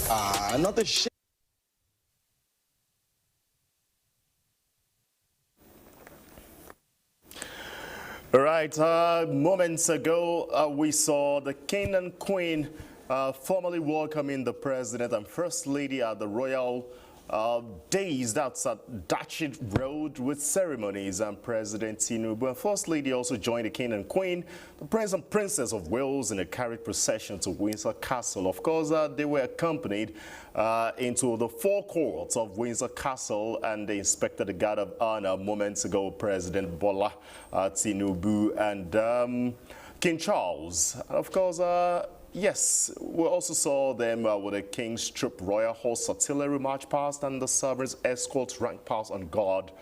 Not a shit.
All right, moments ago, we saw the king and queen formally welcoming the president and first lady at the royal days. That's at Datchet Road with ceremonies, and President Tinubu and First Lady also joined the king and queen, the prince and princess of Wales, in a carriage procession to Windsor Castle. Of course, they were accompanied into the forecourts of Windsor Castle, and they inspected the guard of honor moments ago. President Bola Tinubu and King Charles. Of course, yes, we also saw them with the King's Troop Royal Horse Artillery march past and the sovereign's escort rank past on guard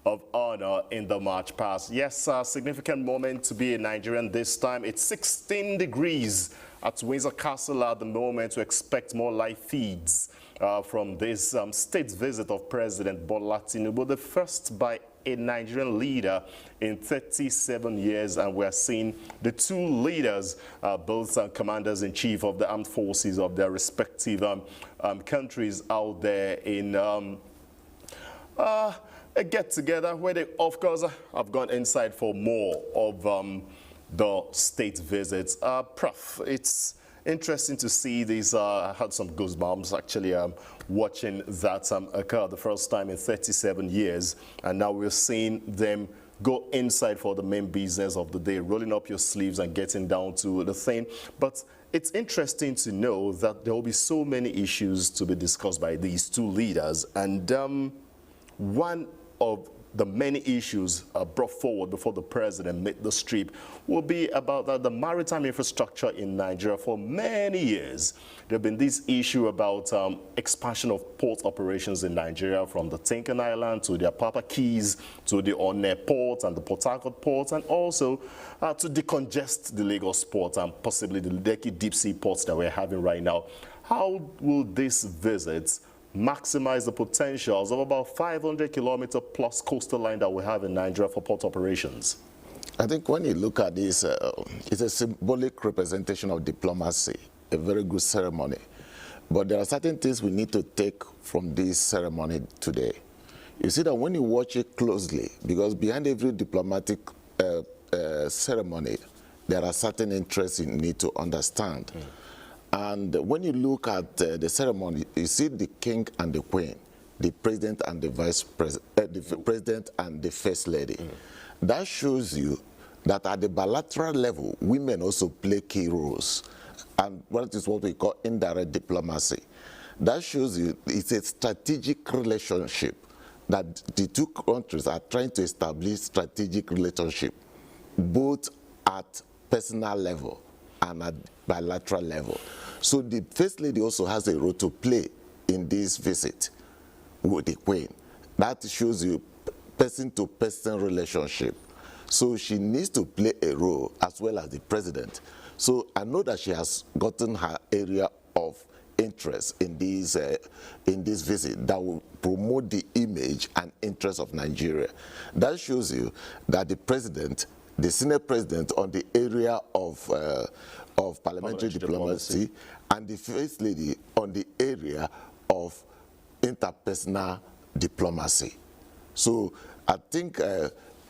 of honor in the march past. Yes, a significant moment to be a Nigerian this time. It's 16 degrees at Windsor Castle at the moment. To expect more live feeds from this state visit of President Bola Tinubu, the first by a Nigerian leader in 37 years, and we're seeing the two leaders, both commanders-in-chief of the armed forces of their respective countries, out there in a get-together where they, of course, have gone inside for more of the state visits. Prof, it's interesting to see these. I had some goosebumps actually watching that occur the first time in 37 years, and now we're seeing them go inside for the main business of the day, rolling up your sleeves and getting down to the thing. But it's interesting to know that there will be so many issues to be discussed by these two leaders, and one of the many issues brought forward before the president made the trip will be about the maritime infrastructure in Nigeria. For many years, there have been this issue about expansion of port operations in Nigeria, from the Tinkan Island to the Apapa Keys to the Onne port and the Port Harcourt port, and also to decongest the Lagos port and possibly the Lekki deep sea ports that we're having right now. How will this visit maximize the potentials of about 500-kilometer plus coastal line that we have in Nigeria for port operations?
I think when you look at this, it's a symbolic representation of diplomacy, a very good ceremony. But there are certain things we need to take from this ceremony today. You see that when you watch it closely, because behind every diplomatic ceremony, there are certain interests you need to understand. And when you look at the ceremony, you see the king and the queen, the president and the vice president, the president and the first lady. That shows you that at the bilateral level, women also play key roles. And what is what we call indirect diplomacy. That shows you it's a strategic relationship, that the two countries are trying to establish strategic relationship, both at personal level and at bilateral level. So the First Lady also has a role to play in this visit with the Queen. That shows you person-to-person relationship. So she needs to play a role as well as the President. So I know that she has gotten her area of interest in this visit that will promote the image and interest of Nigeria. That shows you that the President, the Senior President on the area of parliamentary diplomacy, and the First Lady on the area of interpersonal diplomacy. So I think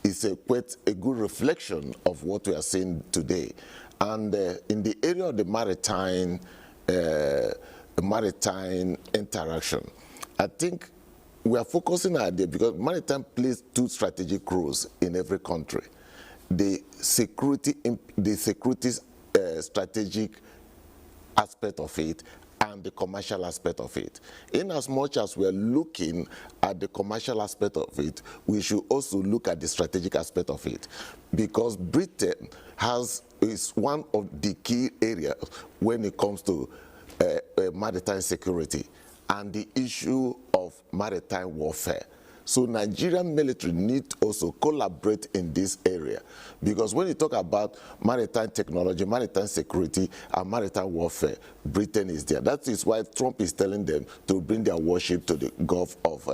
it's quite a good reflection of what we are seeing today. And in the area of the maritime interaction, I think we are focusing on it because maritime plays two strategic roles in every country. The security strategic aspect of it and the commercial aspect of it. In as much as we are looking at the commercial aspect of it, we should also look at the strategic aspect of it, because Britain is one of the key areas when it comes to maritime security and the issue of maritime warfare. So Nigerian military need to also collaborate in this area, because when you talk about maritime technology, maritime security, and maritime warfare, Britain is there. That is why Trump is telling them to bring their warship to the Gulf of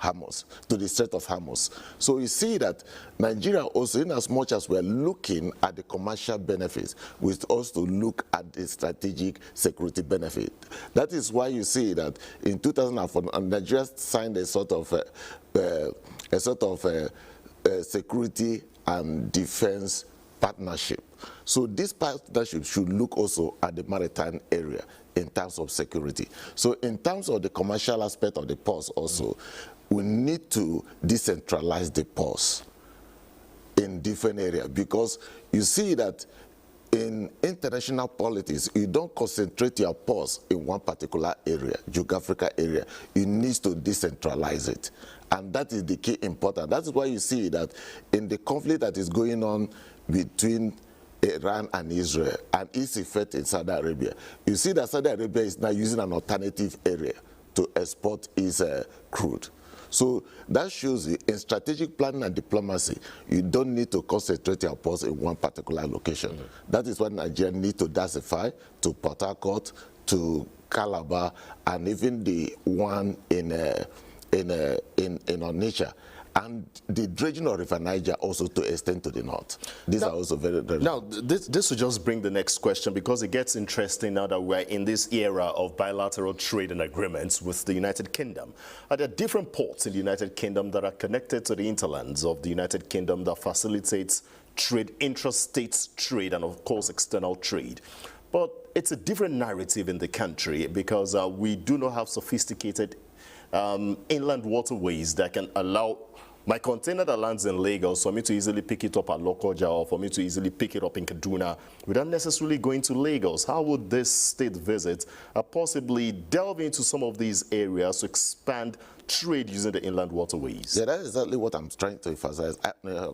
Hormuz, to the Strait of Hormuz. So you see that Nigeria also, in as much as we're looking at the commercial benefits, we also look at the strategic security benefit. That is why you see that in 2004, Nigeria signed a sort of security and defense partnership. So this partnership should look also at the maritime area in terms of security. So in terms of the commercial aspect of the ports also, we need to decentralize the ports in different areas, because you see that in international politics, you don't concentrate your ports in one particular area, geographical area. You need to decentralize it. And that is the key important. That is why you see that in the conflict that is going on between Iran and Israel and its effect in Saudi Arabia, you see that Saudi Arabia is now using an alternative area to export its crude. So that shows you in strategic planning and diplomacy, you don't need to concentrate your ports in one particular location. That is why Nigeria needs to diversify to Port Harcourt, to Calabar, and even the one in Onitsha, and the dredging of River Niger also to extend to the north. These are also very relevant.
Now, this will just bring the next question, because it gets interesting now that we're in this era of bilateral trade and agreements with the United Kingdom. Are there different ports in the United Kingdom that are connected to the hinterlands of the United Kingdom that facilitates trade, intrastate trade, and of course external trade? But it's a different narrative in the country, because we do not have sophisticated inland waterways that can allow my container that lands in Lagos for me to easily pick it up at Lokoja, or for me to easily pick it up in Kaduna without necessarily going to Lagos. How would this state visit possibly delve into some of these areas to expand trade using the inland waterways?
Yeah, that is exactly what I'm trying to emphasize.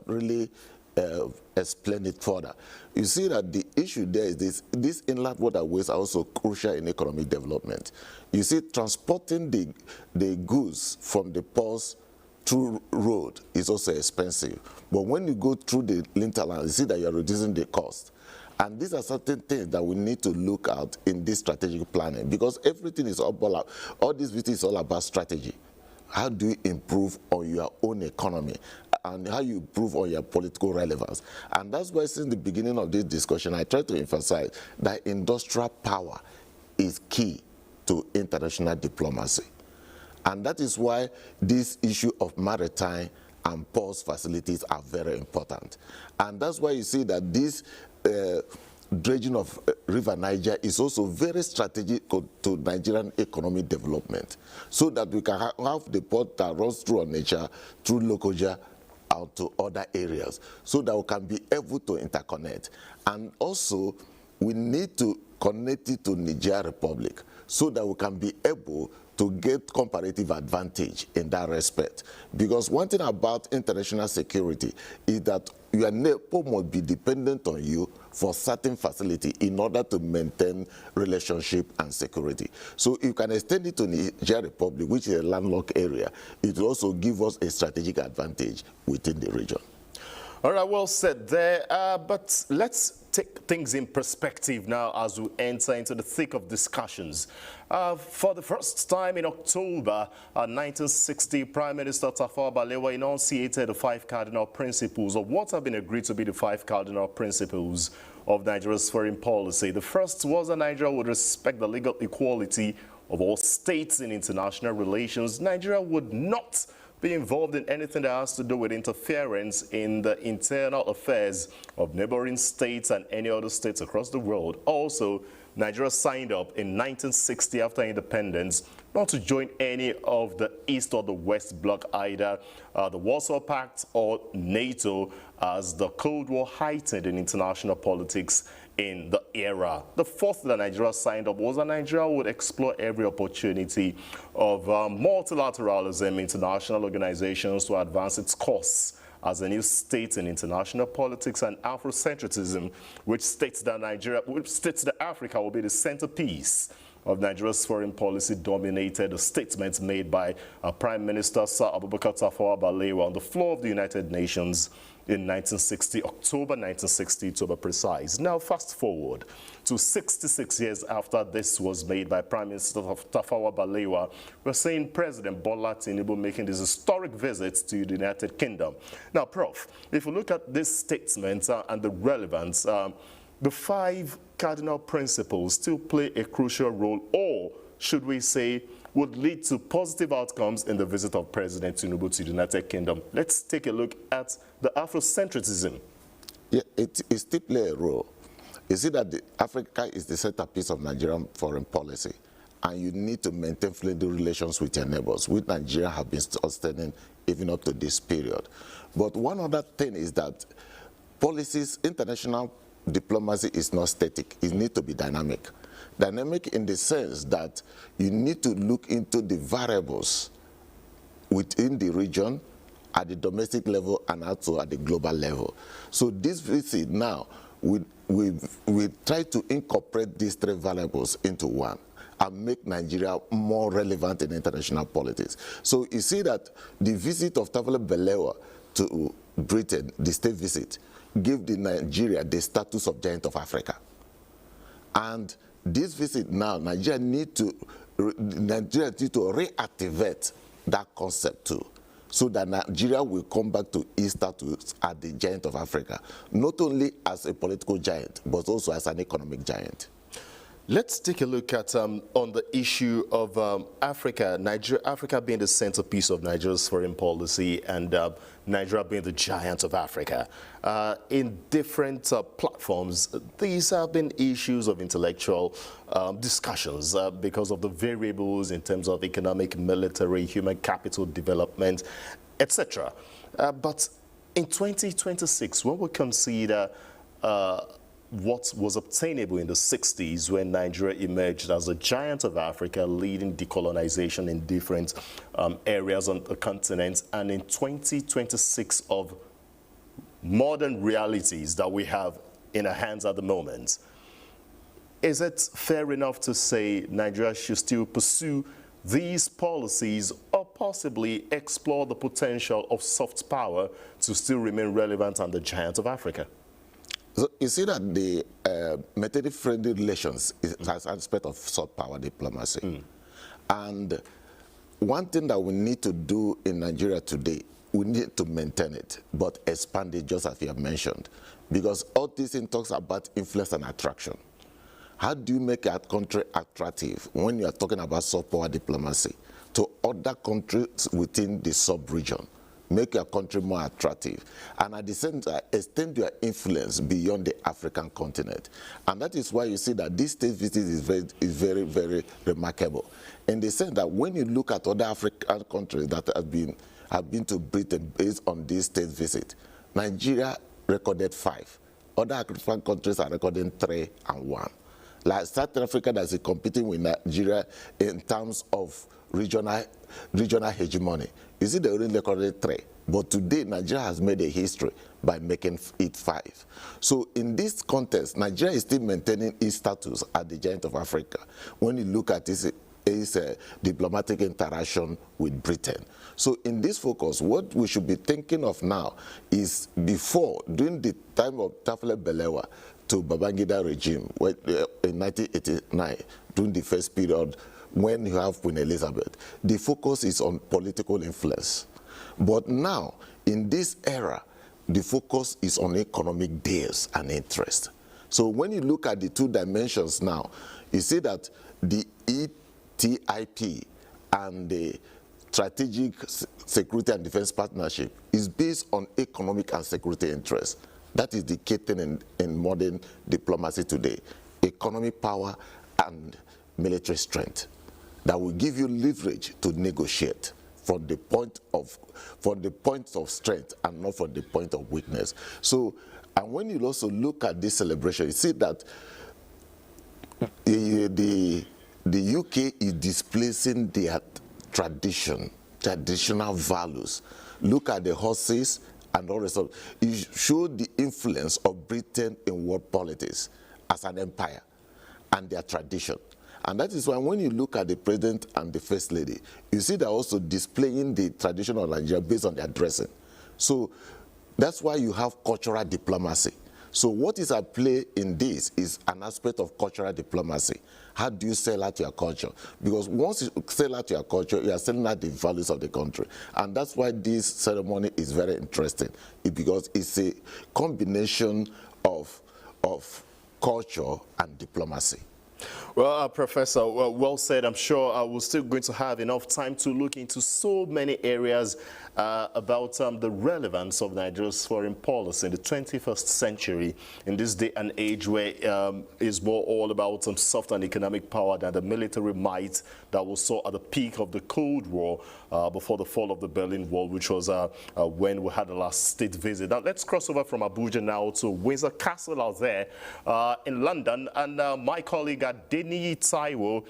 Really explain it further. You see that the issue there is these inland waterways are also crucial in economic development. You see, transporting the goods from the ports through road is also expensive. But when you go through the hinterland, you see that you're reducing the cost. And these are certain things that we need to look at in this strategic planning, because everything is all this is all about strategy. How do you improve on your own economy, and how you improve on your political relevance? And that's why since the beginning of this discussion, I try to emphasize that industrial power is key to international diplomacy. And that is why this issue of maritime and ports facilities are very important. And that's why you see that this dredging of River Niger is also very strategic to Nigerian economic development, so that we can have the port that runs through Onitsha, through Lokoja, out to other areas, so that we can be able to interconnect. And also, we need to connect it to Niger Republic, so that we can be able to get comparative advantage in that respect. Because one thing about international security is that your neighbor must be dependent on you for certain facility in order to maintain relationship and security. So if you can extend it to Niger Republic, which is a landlocked area, it will also give us a strategic advantage within the region.
All right, well said there. But let's take things in perspective now as we enter into the thick of discussions. For the first time in October 1960, Prime Minister Tafawa Balewa enunciated the 5 cardinal principles of what have been agreed to be the 5 cardinal principles of Nigeria's foreign policy. The first was that Nigeria would respect the legal equality of all states in international relations. Nigeria would not be involved in anything that has to do with interference in the internal affairs of neighboring states and any other states across the world. Also, Nigeria signed up in 1960 after independence not to join any of the East or the West bloc, either the Warsaw Pact or NATO, as the Cold War heightened in international politics in the era. The fourth that Nigeria signed up was that Nigeria would explore every opportunity of multilateralism, international organizations, to advance its cause as a new state in international politics, and Afrocentrism, which states that Africa will be the centerpiece of Nigeria's foreign policy dominated the statements made by Prime Minister Sir Abubakar Tafawa Balewa on the floor of the United Nations in 1960, October 1960 to be precise. Now fast forward to 66 years after this was made by Prime Minister Tafawa Balewa, we're seeing President Bola Tinubu making this historic visit to the United Kingdom. Now, Prof, if you look at this statement and the relevance, the 5 cardinal principles still play a crucial role, or should we say would lead to positive outcomes in the visit of President Tinubu to the United Kingdom. Let's take a look at the Afrocentrism.
Yeah, it still plays a role. You see that Africa is the centerpiece of Nigerian foreign policy, and you need to maintain friendly relations with your neighbors, which Nigeria have been sustaining even up to this period. But one other thing is that policies, international diplomacy is not static. It needs to be dynamic. Dynamic in the sense that you need to look into the variables within the region, at the domestic level, and also at the global level. So this visit now, we try to incorporate these 3 variables into one and make Nigeria more relevant in international politics. So you see that the visit of Tafawa Balewa to Britain, the state visit, gave Nigeria the status of giant of Africa. And this visit now, Nigeria need to reactivate that concept too, so that Nigeria will come back to its status as the giant of Africa, not only as a political giant, but also as an economic giant.
Let's take a look at on the issue of Africa, Africa being the centerpiece of Nigeria's foreign policy, and Nigeria being the giant of Africa. In different platforms, these have been issues of intellectual discussions because of the variables in terms of economic, military, human capital development, etc. But in 2026, when we consider what was obtainable in the 60s, when Nigeria emerged as a giant of Africa, leading decolonization in different areas on the continent, and in 2026 of modern realities that we have in our hands at the moment, is it fair enough to say Nigeria should still pursue these policies, or possibly explore the potential of soft power to still remain relevant and the giant of Africa?
So you see that the materially friendly relations is an aspect of soft power diplomacy. And one thing that we need to do in Nigeria today, we need to maintain it, but expand it, just as you have mentioned. Because all these things talks about influence and attraction. How do you make a country attractive when you are talking about soft power diplomacy to other countries within the sub-region? Make your country more attractive, and at the same time extend your influence beyond the African continent. And that is why you see that this state visit is very, very remarkable, in the sense that when you look at other African countries that have been to Britain based on this state visit, Nigeria recorded 5. Other African countries are recording 3 and 1. Like South Africa, that is competing with Nigeria in terms of regional hegemony. You see, they only recorded 3. But today, Nigeria has made a history by making it 5. So in this context, Nigeria is still maintaining its status as the giant of Africa when you look at its diplomatic interaction with Britain. So in this focus, what we should be thinking of now is during the time of Tafawa Balewa to Babangida regime in 1989, during the first period, when you have Queen Elizabeth, the focus is on political influence. But now, in this era, the focus is on economic deals and interest. So when you look at the 2 dimensions now, you see that the ETIP and the Strategic Security and Defense Partnership is based on economic and security interests. That is the key thing in modern diplomacy today. Economic power and military strength that will give you leverage to negotiate from the point of strength and not from the point of weakness. So, and when you also look at this celebration, you see that the UK is displacing their traditional values. Look at the horses and all the stuff. It showed the influence of Britain in world politics as an empire and their tradition. And that is why when you look at the president and the first lady, you see they're also displaying the tradition of Nigeria based on their dressing. So that's why you have cultural diplomacy. So what is at play in this is an aspect of cultural diplomacy. How do you sell out your culture? Because once you sell out your culture, you are selling out the values of the country. And that's why this ceremony is very interesting, because it's a combination of culture and diplomacy.
Well, Professor, well said. I'm sure we're still going to have enough time to look into so many areas about the relevance of Nigeria's foreign policy in the 21st century, in this day and age where it's more all about soft and economic power than the military might that we saw at the peak of the Cold War before the fall of the Berlin Wall, which was when we had the last state visit. Now, let's cross over from Abuja now to Windsor Castle out there in London, and my colleague Adeni Taiwo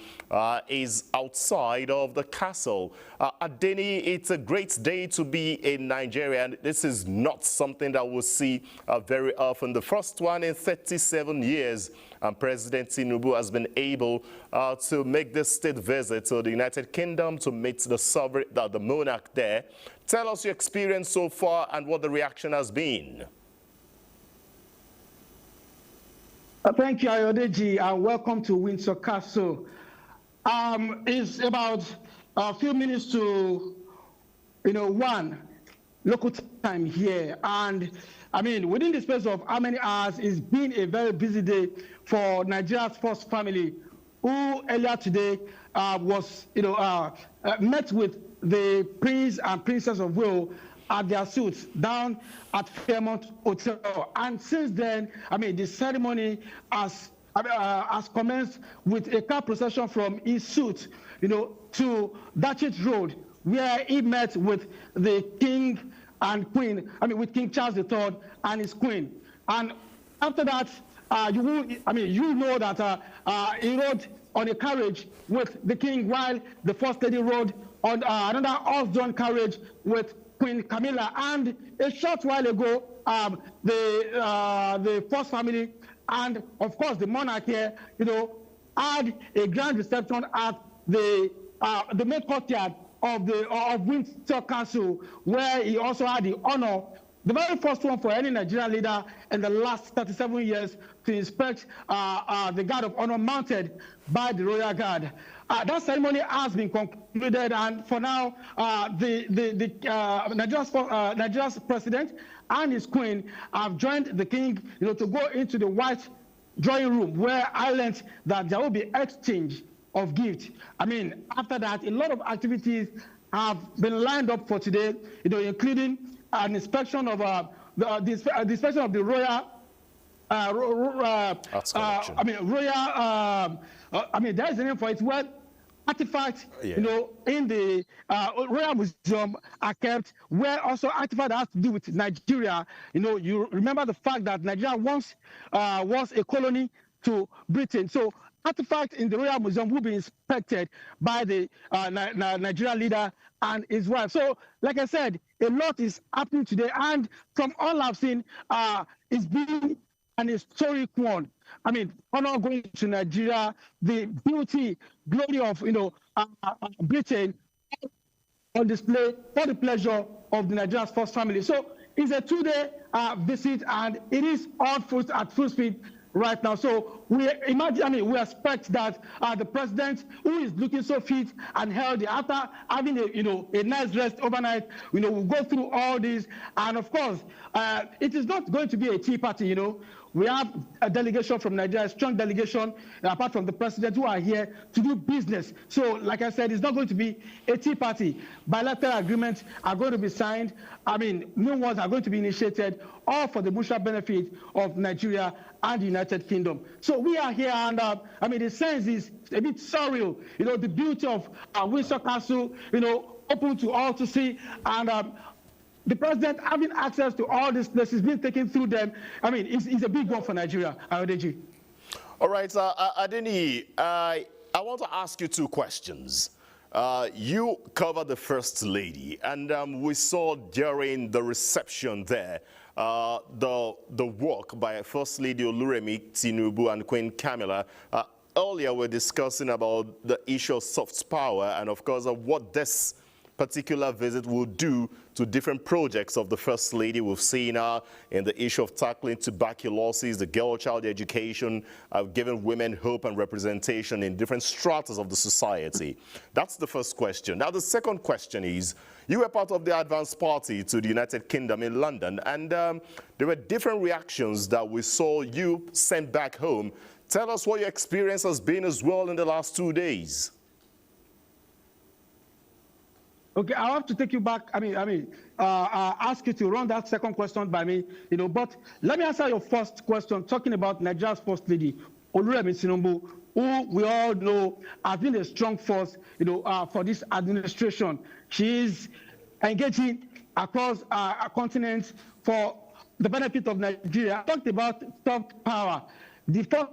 is outside of the castle. Adeni, it's a great day to be in Nigeria, and this is not something that we'll see very often. The first one in 37 years, and President Tinubu has been able to make this state visit to the United Kingdom to meet the sovereign, the monarch there. Tell us your experience so far and what the reaction has been.
Thank you, Ayodeji, and welcome to Windsor Castle. It's about a few minutes to, 1 local time here. And I mean, within the space of how many hours, it's been a very busy day for Nigeria's first family, who earlier today was, met with the Prince and Princess of Wales at their suites down at Fairmont Hotel. And since then, I mean, the ceremony has commenced with a car procession from his suite, to Datchet Road, where he met with the King and Queen, with King Charles III and his Queen. And after that, you know that he rode on a carriage with the King, while the First Lady rode on another horse-drawn carriage with Queen Camilla. And a short while ago, the first family and, of course, the monarch here, had a grand reception at the main courtyard of Windsor Castle, where he also had the honor, the very first one for any Nigerian leader in the last 37 years, to inspect the guard of honor mounted by the Royal Guard. That ceremony has been concluded, and for now, Nigeria's president and his queen have joined the king, to go into the white drawing room, where I learned that there will be exchange of gifts. I mean, after that, a lot of activities have been lined up for today, including an inspection of the inspection of the royal. There is a name for it. Well, artifacts, in the Royal Museum are kept, where also artifacts that has to do with Nigeria. You remember the fact that Nigeria once was a colony to Britain. So artifacts in the Royal Museum will be inspected by the Nigerian leader and his wife. So, like I said, a lot is happening today, and from all I've seen, it's been an historic one. I mean, honor going to Nigeria, the beauty, glory of Britain on display for the pleasure of the Nigeria's first family. So it's a 2-day visit, and it is on at full speed right now. So we expect that the president, who is looking so fit and healthy after having a nice rest overnight, will go through all this. And of course, it is not going to be a tea party. We have a delegation from Nigeria, a strong delegation, apart from the president, who are here to do business. So, like I said, it's not going to be a tea party. Bilateral agreements are going to be signed. New ones are going to be initiated, all for the mutual benefit of Nigeria and the United Kingdom. So we are here, and the sense is a bit surreal. The beauty of Windsor Castle, open to all to see, and the president having access to all these places, being taken through them. It's a big one for Nigeria. Ayodeji.
All right, Adeni, I want to ask you 2 questions. You covered the First Lady, and we saw during the reception there the work by First Lady Oluremi Tinubu and Queen Camilla. earlier we're discussing about the issue of soft power and, of course, what this particular visit will do to different projects of the First Lady. We've seen her in the issue of tackling tuberculosis, the girl-child education, giving women hope and representation in different stratas of the society. That's the first question. Now, the second question is, you were part of the advance party to the United Kingdom in London, and there were different reactions that we saw you sent back home. Tell us what your experience has been as well in the last 2 days.
Okay, I have to take you back. Ask you to run that second question by me. But let me answer your first question, talking about Nigeria's First Lady, Oluremi Tinubu, who we all know has been a strong force, for this administration. She is engaging across a continent for the benefit of Nigeria. I talked about soft power. The First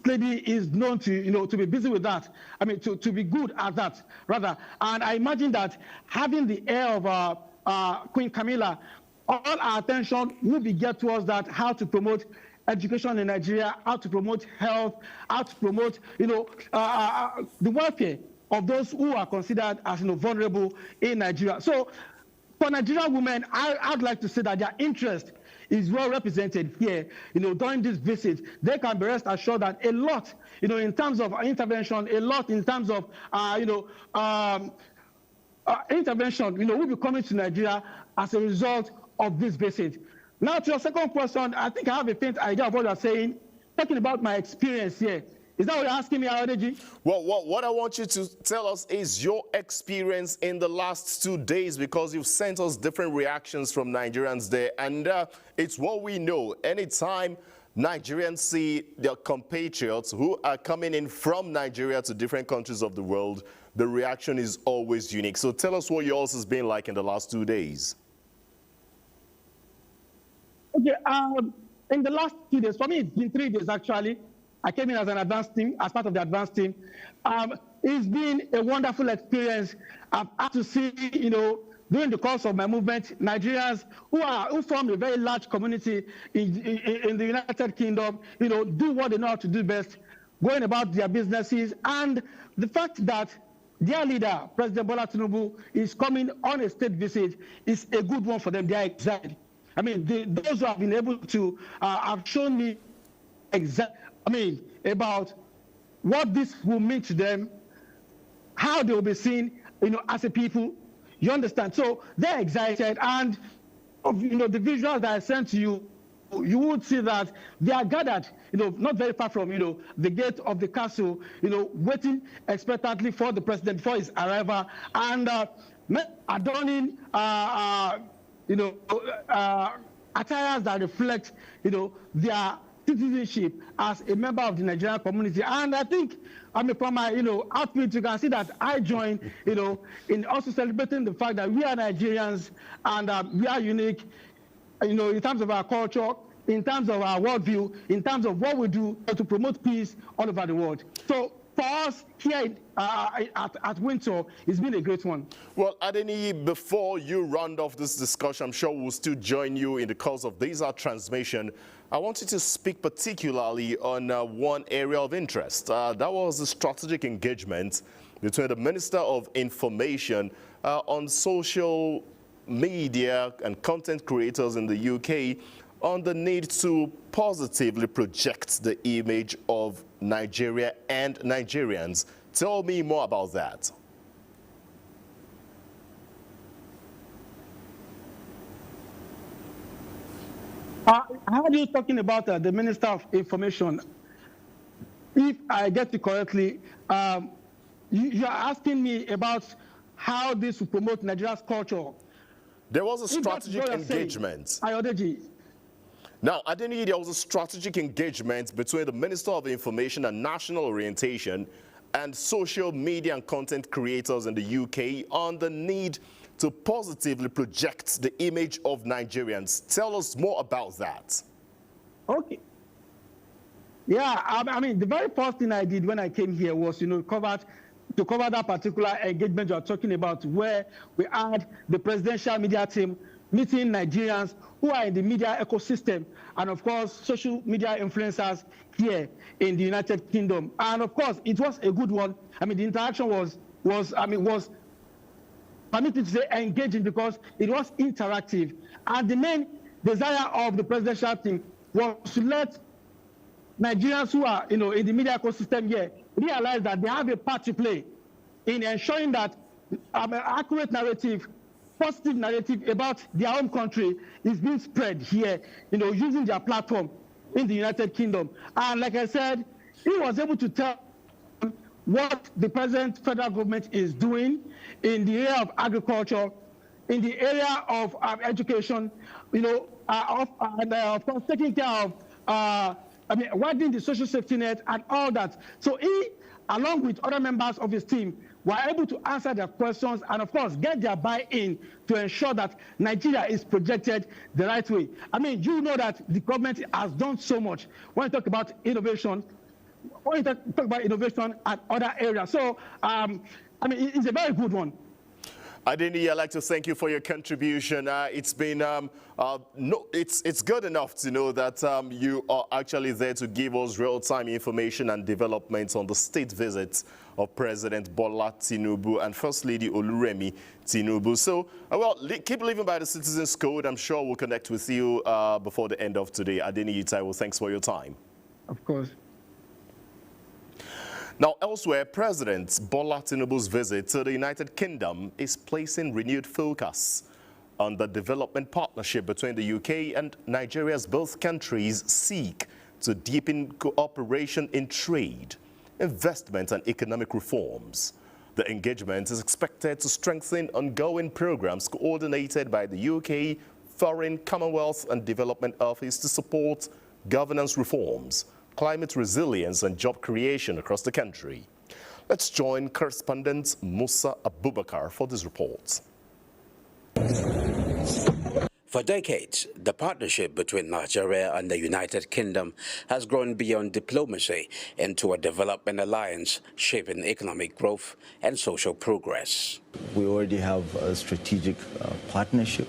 Lady is known to, to be busy with that. To be good at that, rather. And I imagine that having the air of Queen Camilla, all our attention will be geared towards that, how to promote education in Nigeria, how to promote health, how to promote, the welfare of those who are considered as, vulnerable in Nigeria. So for Nigerian women, I'd like to say that their interest is well represented here, during this visit. They can be rest assured that a lot, in terms of intervention, a lot in terms of, intervention, will be coming to Nigeria as a result of this visit. Now, to your second question, I think I have a faint idea of what you're saying, talking about my experience here. Is that what you're asking me, Adeji?
Well, what I want you to tell us is your experience in the last 2 days, because you've sent us different reactions from Nigerians there. And it's what we know. Anytime Nigerians see their compatriots who are coming in from Nigeria to different countries of the world, the reaction is always unique. So tell us what yours has been like in the last 2 days.
Okay, in the last 2 days, for me, it's been 3 days actually. I came in as an advanced team, as part of the advanced team. It's been a wonderful experience. I've had to see, during the course of my movement, Nigerians who form a very large community in the United Kingdom, do what they know how to do best, going about their businesses. And the fact that their leader, President Bola Tinubu, is coming on a state visit is a good one for them. They are excited. Those who have been able to have shown me about what this will mean to them, how they will be seen, as a people. You understand? So they're excited, and the visuals that I sent to you, you would see that they are gathered, not very far from, the gate of the castle, waiting expectantly for the president before his arrival, and adorning, attires that reflect, their citizenship as a member of the Nigerian community. And I think, from my, outreach, you can see that I join, in also celebrating the fact that we are Nigerians and we are unique, in terms of our culture, in terms of our worldview, in terms of what we do to promote peace all over the world. So for us here at Windsor, it's been a great one.
Well, Adeniyi, before you round off this discussion, I'm sure we'll still join you in the course of this transmission. I want you to speak particularly on one area of interest. That was the strategic engagement between the Minister of Information on social media and content creators in the UK on the need to positively project the image of Nigeria and Nigerians. Tell me more about that.
I heard you talking about the Minister of Information. If I get it correctly, you are asking me about how this will promote Nigeria's culture.
There was a strategic engagement. Now, Adeniyi, there was a strategic engagement between the Minister of Information and National Orientation and social media and content creators in the UK on the need to positively project the image of Nigerians. Tell us more about that.
Okay. Yeah, the very first thing I did when I came here was, to cover that particular engagement you're talking about, where we had the presidential media team meeting Nigerians who are in the media ecosystem and, of course, social media influencers here in the United Kingdom. And, of course, it was a good one. I mean, the interaction was permitted to say engaging because it was interactive. And the main desire of the presidential team was to let Nigerians who are, in the media ecosystem here realize that they have a part to play in ensuring that an accurate narrative, positive narrative about their own country is being spread here, using their platform in the United Kingdom. And like I said, he was able to tell what the present federal government is doing in the area of agriculture, in the area of education, of course, taking care of, widening the social safety net and all that. So he, along with other members of his team, were able to answer their questions and, of course, get their buy-in to ensure that Nigeria is projected the right way. I mean, you know that the government has done so much when you talk about innovation, when you talk about innovation and other areas. So, it's a very good one.
Adeni, I'd like to thank you for your contribution. It's been, it's good enough to know that you are actually there to give us real-time information and developments on the state visits of President Bola Tinubu and First Lady Oluremi Tinubu. So, keep living by the Citizens Code. I'm sure we'll connect with you before the end of today. Adeni Itaiwo, thanks for your time.
Of course.
Now, elsewhere, President Bola Tinubu's visit to the United Kingdom is placing renewed focus on the development partnership between the UK and Nigeria, as both countries seek to deepen cooperation in trade, investment and economic reforms. The engagement is expected to strengthen ongoing programs coordinated by the UK Foreign, Commonwealth and Development Office to support governance reforms, climate resilience and job creation across the country. Let's join correspondent Musa Abubakar for this report.
For decades, the partnership between Nigeria and the United Kingdom has grown beyond diplomacy into a development alliance shaping economic growth and social progress.
We already have a strategic partnership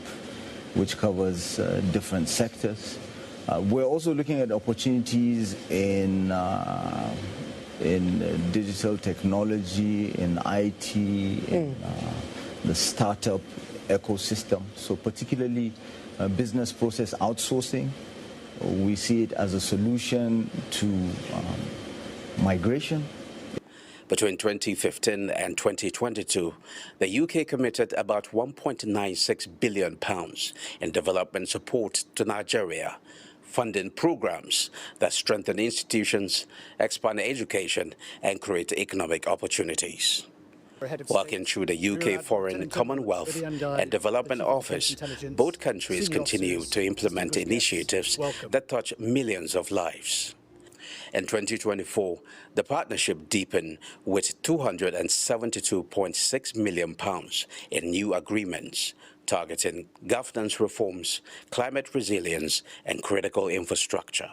which covers different sectors. We're also looking at opportunities in digital technology, in IT, in the startup ecosystem. So particularly business process outsourcing, we see it as a solution to migration.
Between 2015 and 2022, the UK committed about £1.96 billion in development support to Nigeria, funding programs that strengthen institutions, expand education, and create economic opportunities. Working through the UK Foreign, Commonwealth and Development Office, both countries continue to implement initiatives that touch millions of lives. In 2024, the partnership deepened with £272.6 million in new agreements, targeting governance reforms, climate resilience, and critical infrastructure.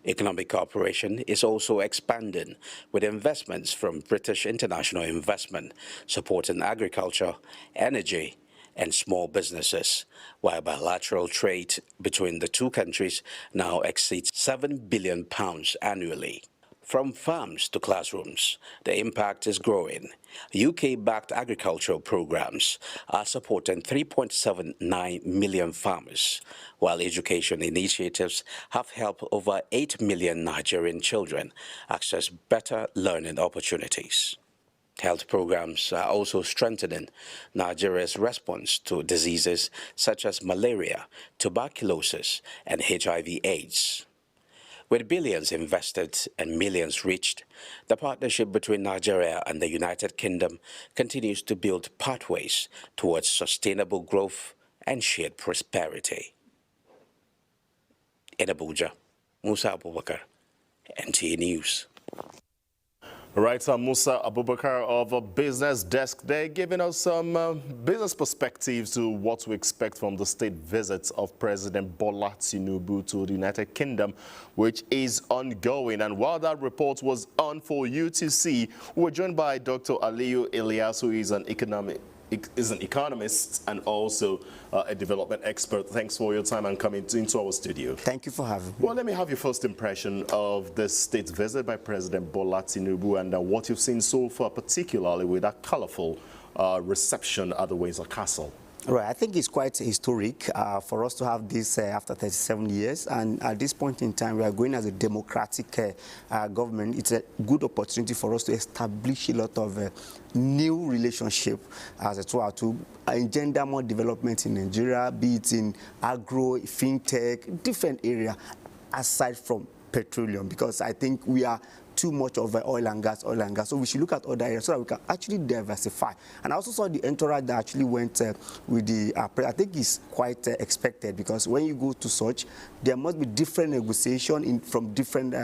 Economic cooperation is also expanding, with investments from British International Investment supporting agriculture, energy, and small businesses, while bilateral trade between the two countries now exceeds £7 billion annually. From farms to classrooms, the impact is growing. UK-backed agricultural programs are supporting 3.79 million farmers, while education initiatives have helped over 8 million Nigerian children access better learning opportunities. Health programs are also strengthening Nigeria's response to diseases such as malaria, tuberculosis, and HIV/AIDS. With billions invested and millions reached, the partnership between Nigeria and the United Kingdom continues to build pathways towards sustainable growth and shared prosperity. In Abuja, Musa Abubakar, NTA News.
Right, Musa Abubakar of a Business Desk there, giving us some business perspectives to what we expect from the state visits of President Bola Tinubu to the United Kingdom, which is ongoing. And while that report was on for you to see, we're joined by Dr. Aliyu Elias, who is an is an economist and also a development expert. Thanks for your time and coming into our studio.
Thank you for having me.
Well, let me have your first impression of this state visit by President Bola Tinubu and what you've seen so far, particularly with that colorful reception at the Windsor Castle.
Right, I think it's quite historic for us to have this after 37 years, and at this point in time we are going as a democratic government. It's a good opportunity for us to establish a lot of new relationship as it were to engender more development in Nigeria, be it in agro, fintech, different area aside from petroleum, because I think we are too much of oil and gas. So we should look at other areas so that we can actually diversify. And I also saw the entourage that actually went with the I think it's quite expected, because when you go to such, there must be different negotiation from different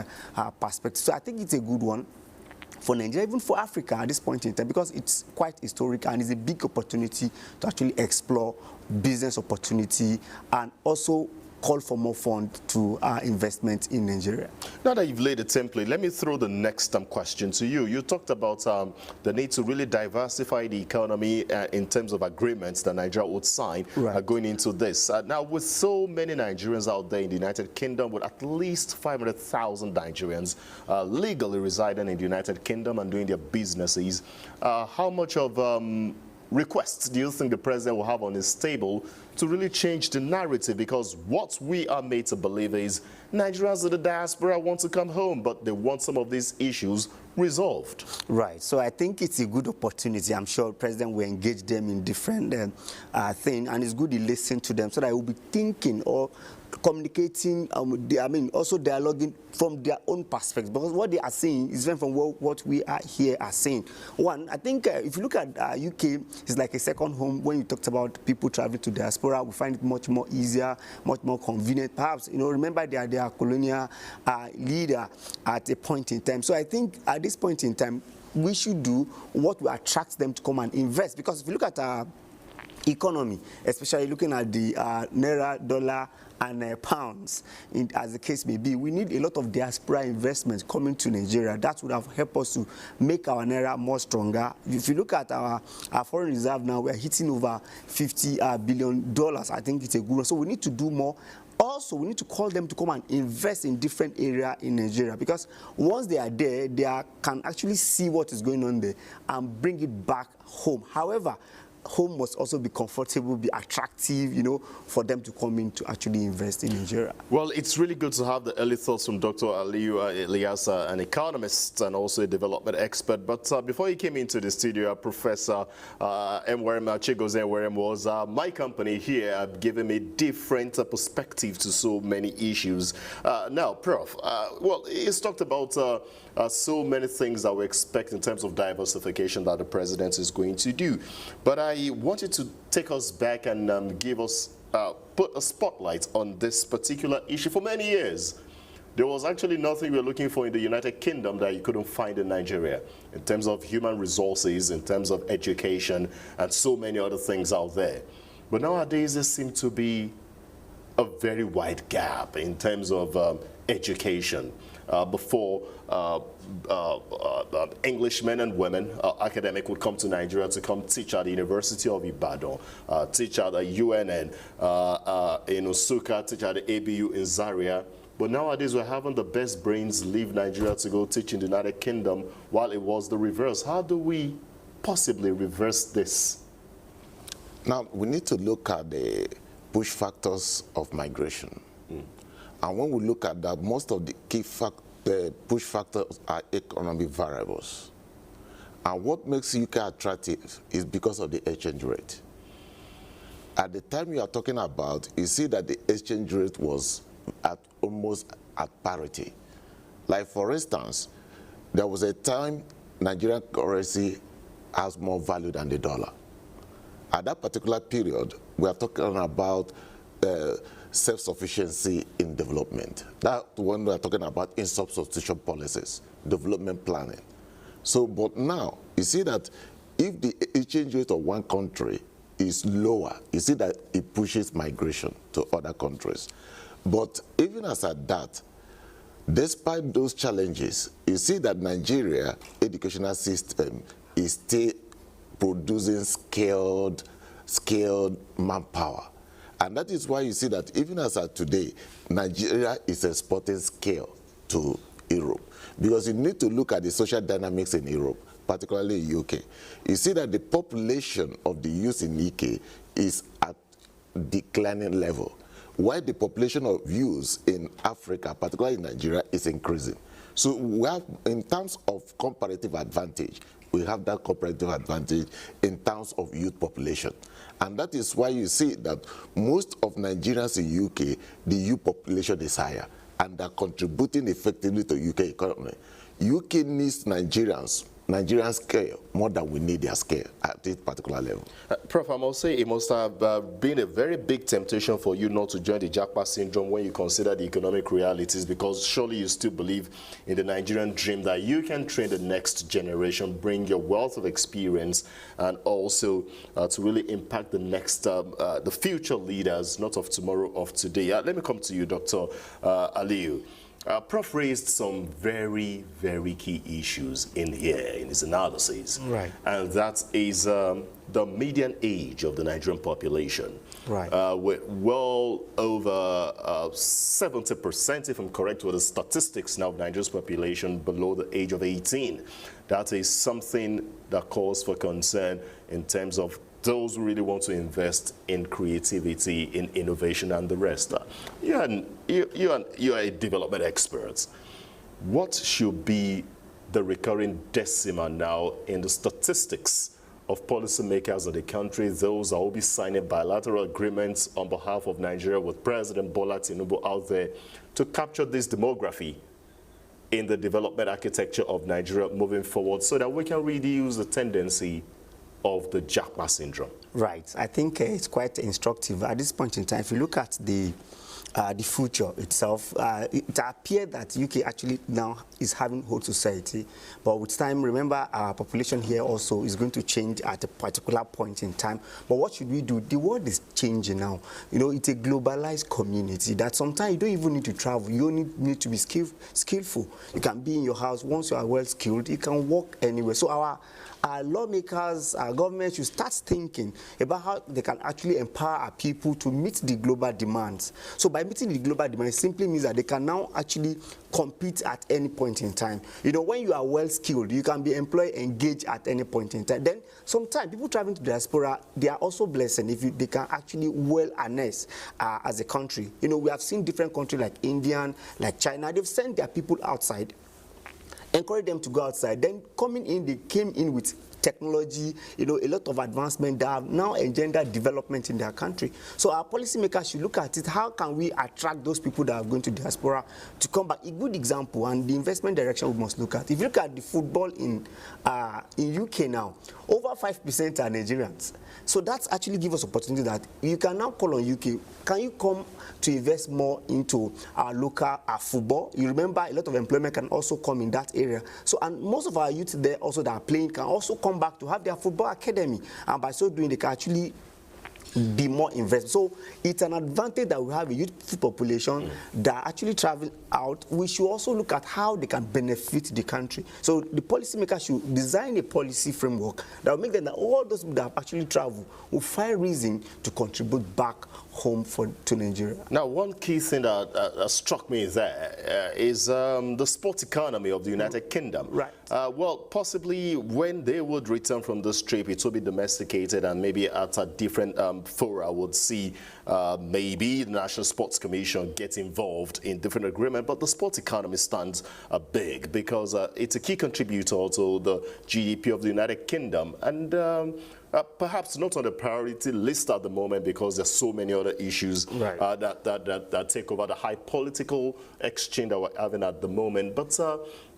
perspectives. So I think it's a good one for Nigeria, even for Africa at this point in time, because it's quite historic and it's a big opportunity to actually explore business opportunity and also call for more funds to investment in Nigeria.
Now that you've laid a template, let me throw the next question to you. You talked about the need to really diversify the economy in terms of agreements that Nigeria would sign going into this. Now, with so many Nigerians out there in the United Kingdom, with at least 500,000 Nigerians legally residing in the United Kingdom and doing their businesses, how much of requests do you think the president will have on his table to really change the narrative? Because what we are made to believe is Nigerians in the diaspora want to come home, but they want some of these issues resolved.
Right. So I think it's a good opportunity. I'm sure the president will engage them in different things, and it's good to listen to them so that he will be thinking or communicating, also dialoguing from their own perspective, because what they are saying is different from what we are here are saying. One, I think if you look at UK, it's like a second home. When you talked about people traveling to diaspora, we find it much more easier, much more convenient. Perhaps, remember they are colonial leader at a point in time. So I think at this point in time, we should do what will attract them to come and invest. Because if you look at our economy, especially looking at the naira, dollar, and pounds, as the case may be, we need a lot of diaspora investments coming to Nigeria. That would have helped us to make our naira more stronger. If you look at our foreign reserve now, we're hitting over $50 billion. I think it's a good one. So we need to do more. Also, we need to call them to come and invest in different areas in Nigeria, because once they are there, they can actually see what is going on there and bring it back home. However, home must also be comfortable, be attractive, for them to come in to actually invest in Nigeria.
Well, it's really good to have the early thoughts from Dr. Aliyu Elias, an economist and also a development expert. But before he came into the studio, Professor Chigozie Enwerem was my company here, giving me different perspective to so many issues. Now, Prof, well, he's talked about so many things that we expect in terms of diversification that the president is going to do. But I wanted to take us back and give us, put a spotlight on this particular issue. For many years, there was actually nothing we were looking for in the United Kingdom that you couldn't find in Nigeria, in terms of human resources, in terms of education, and so many other things out there. But nowadays, there seems to be a very wide gap in terms of education. Before, Englishmen and women, academic, would come to Nigeria to come teach at the University of Ibadan, teach at the UNN in Nsukka, teach at the ABU in Zaria. But nowadays, we're having the best brains leave Nigeria to go teach in the United Kingdom, while it was the reverse. How do we possibly reverse this?
Now, we need to look at the push factors of migration. And when we look at that, most of the key push factors are economic variables. And what makes UK attractive is because of the exchange rate. At the time you are talking about, you see that the exchange rate was almost at parity. Like, for instance, there was a time Nigerian currency has more value than the dollar. At that particular period, we are talking about self-sufficiency in development. That's when we are talking about in substitution policies, development planning. So, but now, you see that if the exchange rate of one country is lower, you see that it pushes migration to other countries. But even as at that, despite those challenges, you see that Nigeria educational system is still producing skilled manpower. And that is why you see that even as of today, Nigeria is exporting skill to Europe. Because you need to look at the social dynamics in Europe, particularly in UK. You see that the population of the youth in UK is at declining level, while the population of youth in Africa, particularly in Nigeria, is increasing. So we have, in terms of comparative advantage, we have that comparative advantage in terms of youth population. And that is why you see that most of Nigerians in UK, the youth population is higher, and they're contributing effectively to UK economy. UK needs Nigerian scale more than we need their scale at this particular level.
Prof, I must say it must have been a very big temptation for you not to join the Japa syndrome when you consider the economic realities, because surely you still believe in the Nigerian dream that you can train the next generation, bring your wealth of experience, and also to really impact the next, the future leaders, not of tomorrow, of today. Let me come to you, Dr. Aliyu. Prof raised some very, very key issues in here in his analysis.
Right.
And that is the median age of the Nigerian population.
Right.
With well over 70%, if I'm correct with the statistics now, of Nigeria's population below the age of 18. That is something that calls for concern in terms of those who really want to invest in creativity, in innovation, and the rest. You are a development expert. What should be the recurring decimal now in the statistics of policymakers of the country, those that will be signing bilateral agreements on behalf of Nigeria with President Bola Tinubu out there to capture this demography in the development architecture of Nigeria moving forward, so that we can reduce the tendency of the Japa syndrome?
Right. I think it's quite instructive. At this point in time, if you look at the future itself, it appears that UK actually now is having whole society, but with time, remember, our population here also is going to change at a particular point in time. But what should we do? The world is changing now. You know, it's a globalized community that sometimes you don't even need to travel. You only need to be skillful. You can be in your house. Once you are well skilled, you can work anywhere. So our lawmakers, our government should start thinking about how they can actually empower our people to meet the global demands. So by meeting the global demand, it simply means that they can now actually compete at any point in time. You know, when you are well skilled, you can be employed, engaged at any point in time. Then sometimes people traveling to diaspora, they are also blessed if they can actually well harness as a country. You know, we have seen different countries like India, like China, they've sent their people outside, encourage them to go outside. Then coming in, they came in with technology, you know, a lot of advancement that have now engendered development in their country. So our policymakers should look at it. How can we attract those people that are going to diaspora to come back? A good example, and the investment direction we must look at. If you look at the football in UK now, over 5% are Nigerians. So that's actually give us opportunity that you can now call on UK. Can you come to invest more into our local football? You remember a lot of employment can also come in that area. So, and most of our youth there also that are playing can also come back to have their football academy. And by so doing, they can actually be more invested. So it's an advantage that we have a youth population that actually travel out. We should also look at how they can benefit the country. So the policymakers should design a policy framework that will make them that all those people that have actually traveled will find reason to contribute back home to Nigeria.
Now, one key thing that struck me there is the sports economy of the United Kingdom.
Right.
Well, possibly when they would return from this trip, it will be domesticated, and maybe at a different fora would see maybe the National Sports Commission get involved in different agreements. But the sports economy stands big because it's a key contributor to the GDP of the United Kingdom. And perhaps not on the priority list at the moment because there's so many other issues that take over the high political exchange that we're having at the moment. But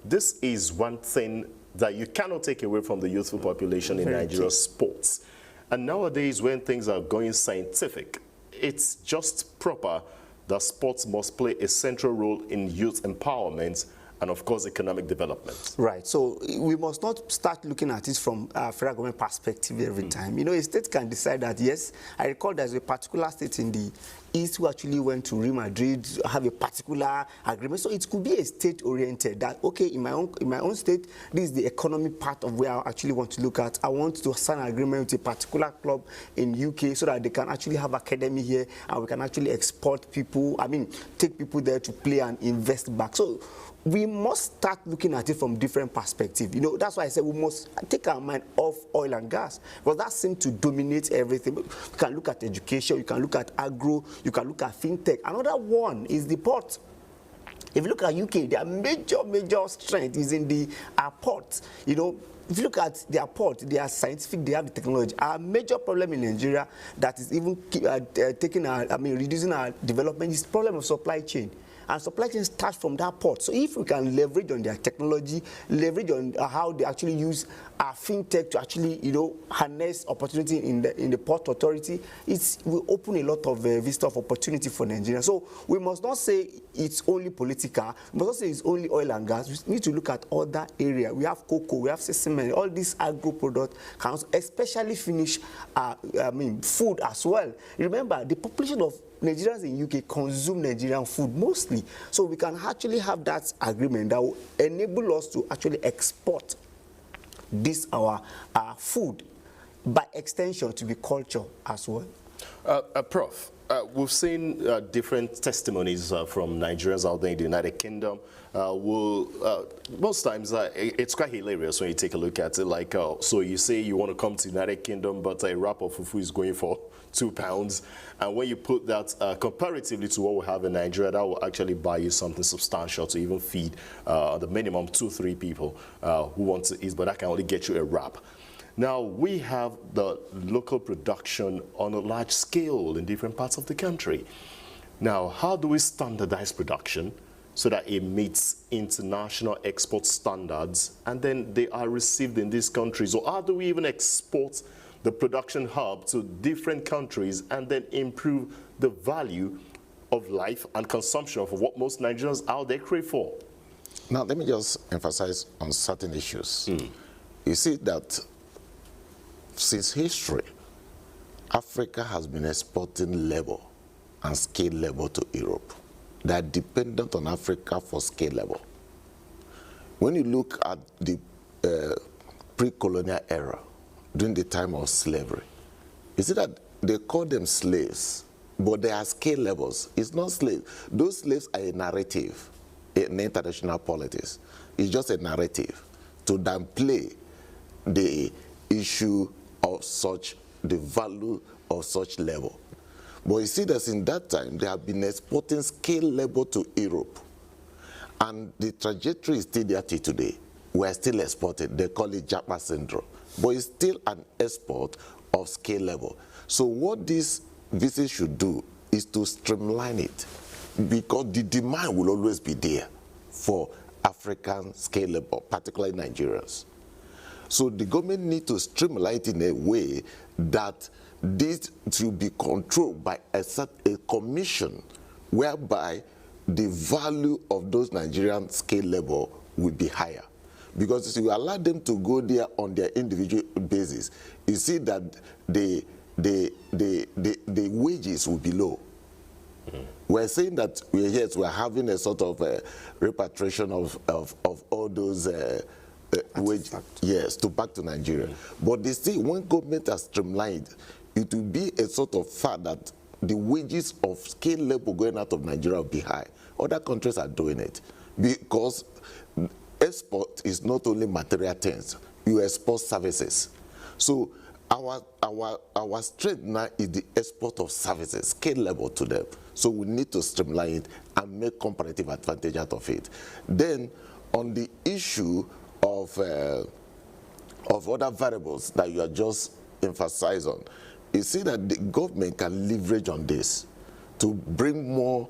this is one thing that you cannot take away from the youthful population in Nigeria's sports. And nowadays, when things are going scientific, it's just proper that sports must play a central role in youth empowerment and, of course, economic development.
Right. So we must not start looking at it from a federal government perspective every time. You know, a state can decide that, yes, I recall there's a particular state in the East who actually went to Real Madrid, have a particular agreement. So it could be a state-oriented that, okay, in my own state, this is the economy part of where I actually want to look at. I want to sign an agreement with a particular club in UK so that they can actually have academy here and we can actually export people, take people there to play and invest back. So we must start looking at it from different perspectives. You know, that's why I said we must take our mind off oil and gas, because that seems to dominate everything. You can look at education, you can look at agro, you can look at fintech. Another one is the port. If you look at UK, their major strength is in the port. You know, if you look at their port, they are scientific, they have the technology. Our major problem in Nigeria that is even reducing our development is the problem of supply chain. And supply chain starts from that port. So if we can leverage on their technology, leverage on how they actually use our fintech to actually, you know, harness opportunity in the port authority, it will open a lot of vista of opportunity for Nigeria. So we must not say it's only political. We must not say it's only oil and gas. We need to look at other areas. We have cocoa, we have sesame, all these agro products can especially finish, food as well. Remember, the population of Nigerians in UK consume Nigerian food mostly. So we can actually have that agreement that will enable us to actually export this, our food, by extension to be culture as well.
Prof, we've seen different testimonies from Nigerians out there in the United Kingdom. Most times it's quite hilarious when you take a look at it. Like, so you say you want to come to the United Kingdom, but a wrap of fufu is going for £2. And when you put that comparatively to what we have in Nigeria, that will actually buy you something substantial to even feed the minimum 2-3 people who want to eat, but that can only get you a wrap. Now, we have the local production on a large scale in different parts of the country. Now, how do we standardize production so that it meets international export standards and then they are received in these countries? Or how do we even export the production hub to different countries and then improve the value of life and consumption for what most Nigerians out there crave for?
Now, let me just emphasize on certain issues. You see that since history, Africa has been exporting labor and skilled labor to Europe. They are dependent on Africa for skilled labor. When you look at the pre-colonial era, during the time of slavery, you see that they call them slaves, but they are skilled laborers. It's not slaves. Those slaves are a narrative in international politics. It's just a narrative to downplay the issue of the value of such labor. But you see that in that time, they have been exporting skilled labor to Europe. And the trajectory is still there till today. We are still exporting. They call it Japa syndrome. But it's still an export of skilled labor. So what this visit should do is to streamline it, because the demand will always be there for African skilled labor, particularly Nigerians. So the government needs to streamline it in a way that this should be controlled by a commission whereby the value of those Nigerian skilled labor will be higher. Because if you allow them to go there on their individual basis, you see that the wages will be low. We're saying that we're having a sort of repatriation of all those wages, yes, back to Nigeria. But they say when government has streamlined, it will be a sort of fact that the wages of skilled labor going out of Nigeria will be high. Other countries are doing it because export is not only material things, you export services. So our strength now is the export of services, skilled labor to them. So we need to streamline it and make comparative advantage out of it. Then on the issue of other variables that you are just emphasized on, you see that the government can leverage on this to bring more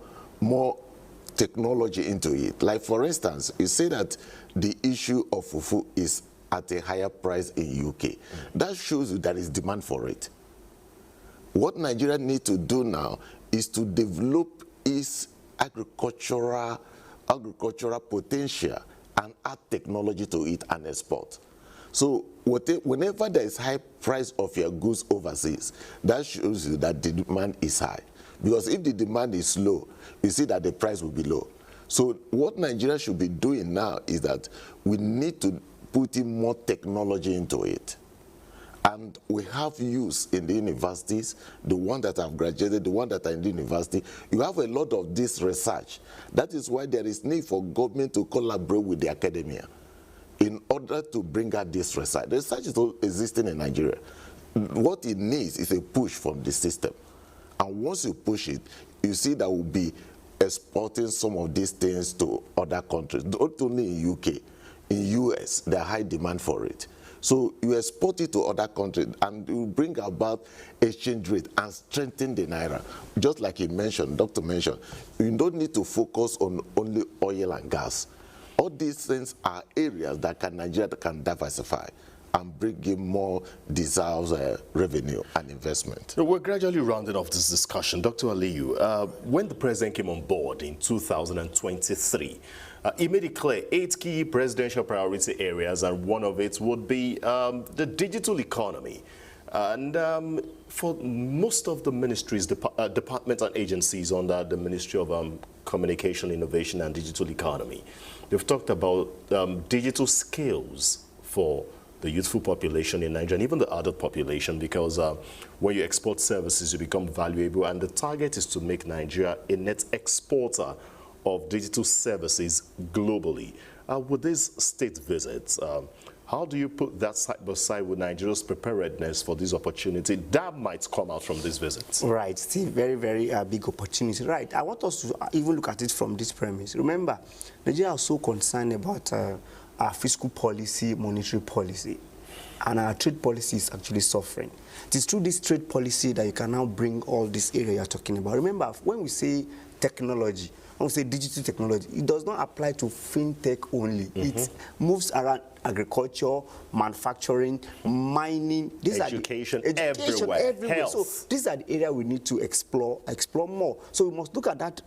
technology into it. Like for instance, you say that the issue of fufu is at a higher price in UK. That shows you there is demand for it. What Nigeria needs to do now is to develop its agricultural agricultural potential and add technology to it and export. So whenever there is high price of your goods overseas, that shows you that the demand is high. Because if the demand is low, you see that the price will be low. So what Nigeria should be doing now is that we need to put in more technology into it. And we have youth in the universities, the one that have graduated, the one that are in the university. You have a lot of this research. That is why there is need for government to collaborate with the academia in order to bring out this research. The research is all existing in Nigeria. What it needs is a push from the system. And once you push it, you see that we'll be exporting some of these things to other countries, not only in UK. In US, there's high demand for it. So you export it to other countries and you bring about exchange rate and strengthen the naira. Just like he mentioned, Doctor mentioned, you don't need to focus on only oil and gas. All these things are areas that Nigeria can diversify and bring in more desired revenue and investment.
We're gradually rounding off this discussion. Dr. Aliyu, when the president came on board in 2023, he made it clear 8 key presidential priority areas, and one of it would be the digital economy. And for most of the ministries, departments and agencies under the Ministry of Communication, Innovation and Digital Economy, they've talked about digital skills for the youthful population in Nigeria and even the adult population, because when you export services, you become valuable, and the target is to make Nigeria a net exporter of digital services globally. With these state visits, how do you put that side by side with Nigeria's preparedness for this opportunity that might come out from these visits?
Right, still very, very big opportunity. Right, I want us to even look at it from this premise. Remember, Nigeria is so concerned about our fiscal policy, monetary policy, and our trade policy is actually suffering. It is through this trade policy that you can now bring all this area you're talking about. Remember, when we say technology, when we say digital technology, it does not apply to fintech only. It moves around agriculture, manufacturing, mining.
Education everywhere. Health.
So these are the areas we need to explore more. So we must look at that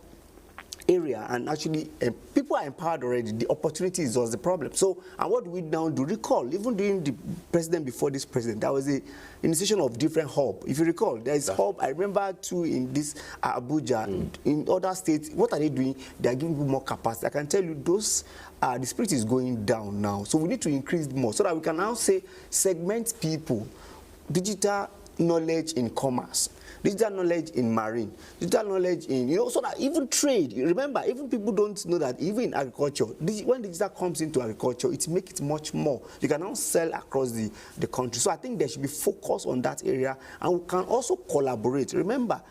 area, and actually people are empowered already. The opportunity is just the problem. So, and what do we now do? Recall, even during the president, before this president, there was a initiation of different hub. If you recall, there is hub. I remember too in this Abuja, in other states. What are they doing? They are giving people more capacity. I can tell you those. The spirit is going down now. So we need to increase more so that we can now say segment people, digital knowledge in commerce, digital knowledge in marine, digital knowledge in, so that even trade, remember, even people don't know that even in agriculture, when digital comes into agriculture, it makes it much more. You can now sell across the country. So I think there should be focus on that area, and we can also collaborate. Remember,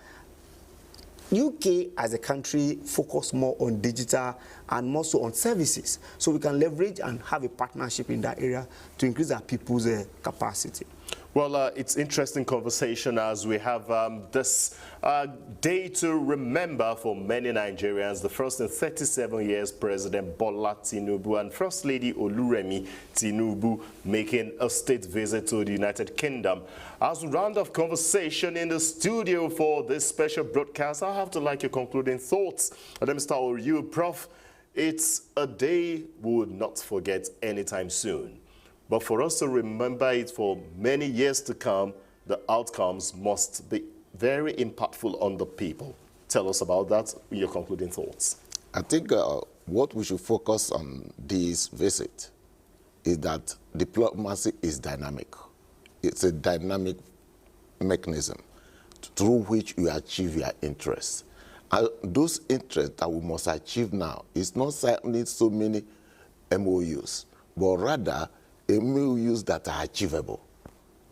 UK as a country focus more on digital and more so on services. So we can leverage and have a partnership in that area to increase our people's capacity.
Well, it's interesting conversation as we have this day to remember for many Nigerians. The first in 37 years, President Bola Tinubu and First Lady Oluremi Tinubu making a state visit to the United Kingdom. As we round off conversation in the studio for this special broadcast, I have to like your concluding thoughts. Let me start with you, Prof. It's a day we would not forget anytime soon. But for us to remember it for many years to come, the outcomes must be very impactful on the people. Tell us about that, your concluding thoughts.
I think what we should focus on this visit is that diplomacy is dynamic. It's a dynamic mechanism through which you achieve your interests. And those interests that we must achieve now is not signing so many MOUs, but rather MOUs that are achievable.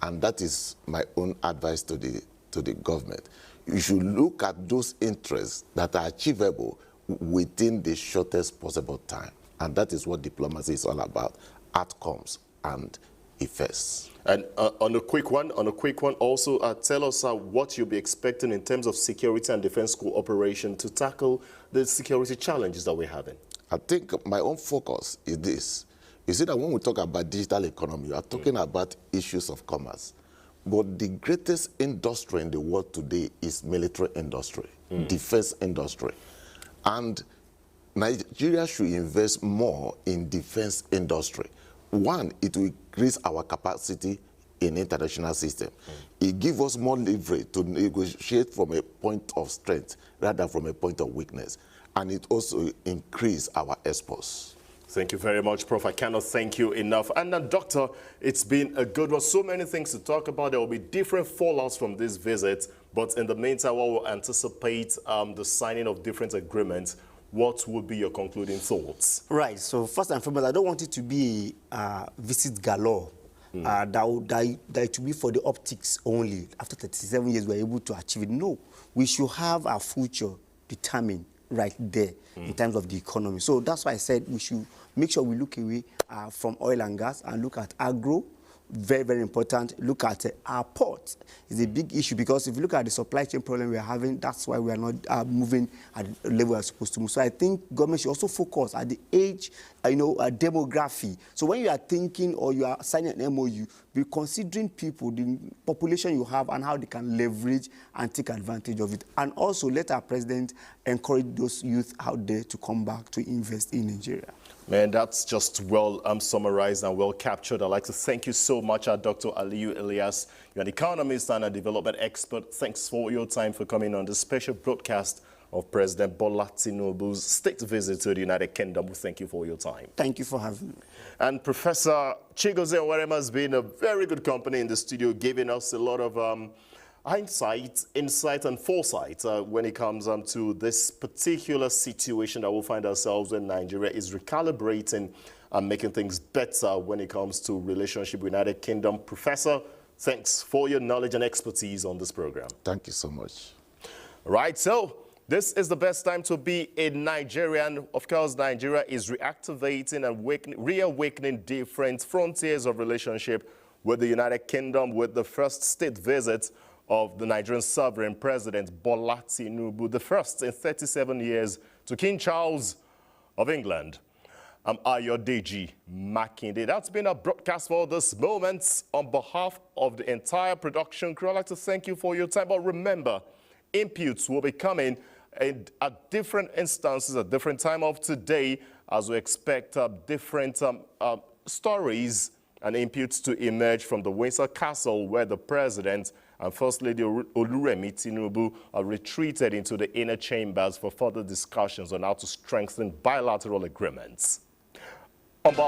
And that is my own advice to the government. You should look at those interests that are achievable within the shortest possible time. And that is what diplomacy is all about, outcomes and effects.
And on a quick one, also tell us what you'll be expecting in terms of security and defense cooperation to tackle the security challenges that we're having.
I think my own focus is this. You see that when we talk about digital economy, we are talking about issues of commerce. But the greatest industry in the world today is military industry, defense industry. And Nigeria should invest more in defense industry. One, it will increase our capacity in international system. It gives us more leverage to negotiate from a point of strength rather than from a point of weakness. And it also increase our exports.
Thank you very much, Prof. I cannot thank you enough. And Doctor, it's been a good one. So many things to talk about. There will be different fallouts from this visit. But in the meantime, while we'll anticipate the signing of different agreements, what would be your concluding thoughts?
Right. So first and foremost, I don't want it to be visit galore. That it will be for the optics only. After 37 years, we're able to achieve it. No, we should have our future determined right there in terms of the economy. So that's why I said we should make sure we look away from oil and gas and look at agro. Very, very important. Look at our ports. It's a big issue because if you look at the supply chain problem we are having, that's why we are not moving at the level we are supposed to move. So I think government should also focus at the age, demography. So when you are thinking or you are signing an MOU, be considering people, the population you have, and how they can leverage and take advantage of it. And also let our president encourage those youth out there to come back to invest in Nigeria.
Man, that's just well summarized and well captured. I'd like to thank you so much, Dr. Aliyu Elias. You're an economist and a development expert. Thanks for your time for coming on this special broadcast of President Bola Tinubu's state visit to the United Kingdom. We thank you for your time.
Thank you for having me.
And Professor Chigozie Onwuarema has been a very good company in the studio, giving us a lot of hindsight, insight, and foresight when it comes to this particular situation that we'll find ourselves in. Nigeria is recalibrating and making things better when it comes to relationship with United Kingdom. Professor, thanks for your knowledge and expertise on this program.
Thank you so much.
Right, so this is the best time to be a Nigerian. Of course, Nigeria is reactivating and reawakening different frontiers of relationship with the United Kingdom with the first state visit of the Nigerian sovereign president, Bola Tinubu, the first in 37 years, to King Charles of England. I'm Ayodeji Makinde. That's been our broadcast for this moment. On behalf of the entire production crew, I'd like to thank you for your time. But remember, inputs will be coming at different instances, at different time of today, as we expect different stories and inputs to emerge from the Windsor Castle, where the president and First Lady Oluremi Tinubu are retreated into the inner chambers for further discussions on how to strengthen bilateral agreements.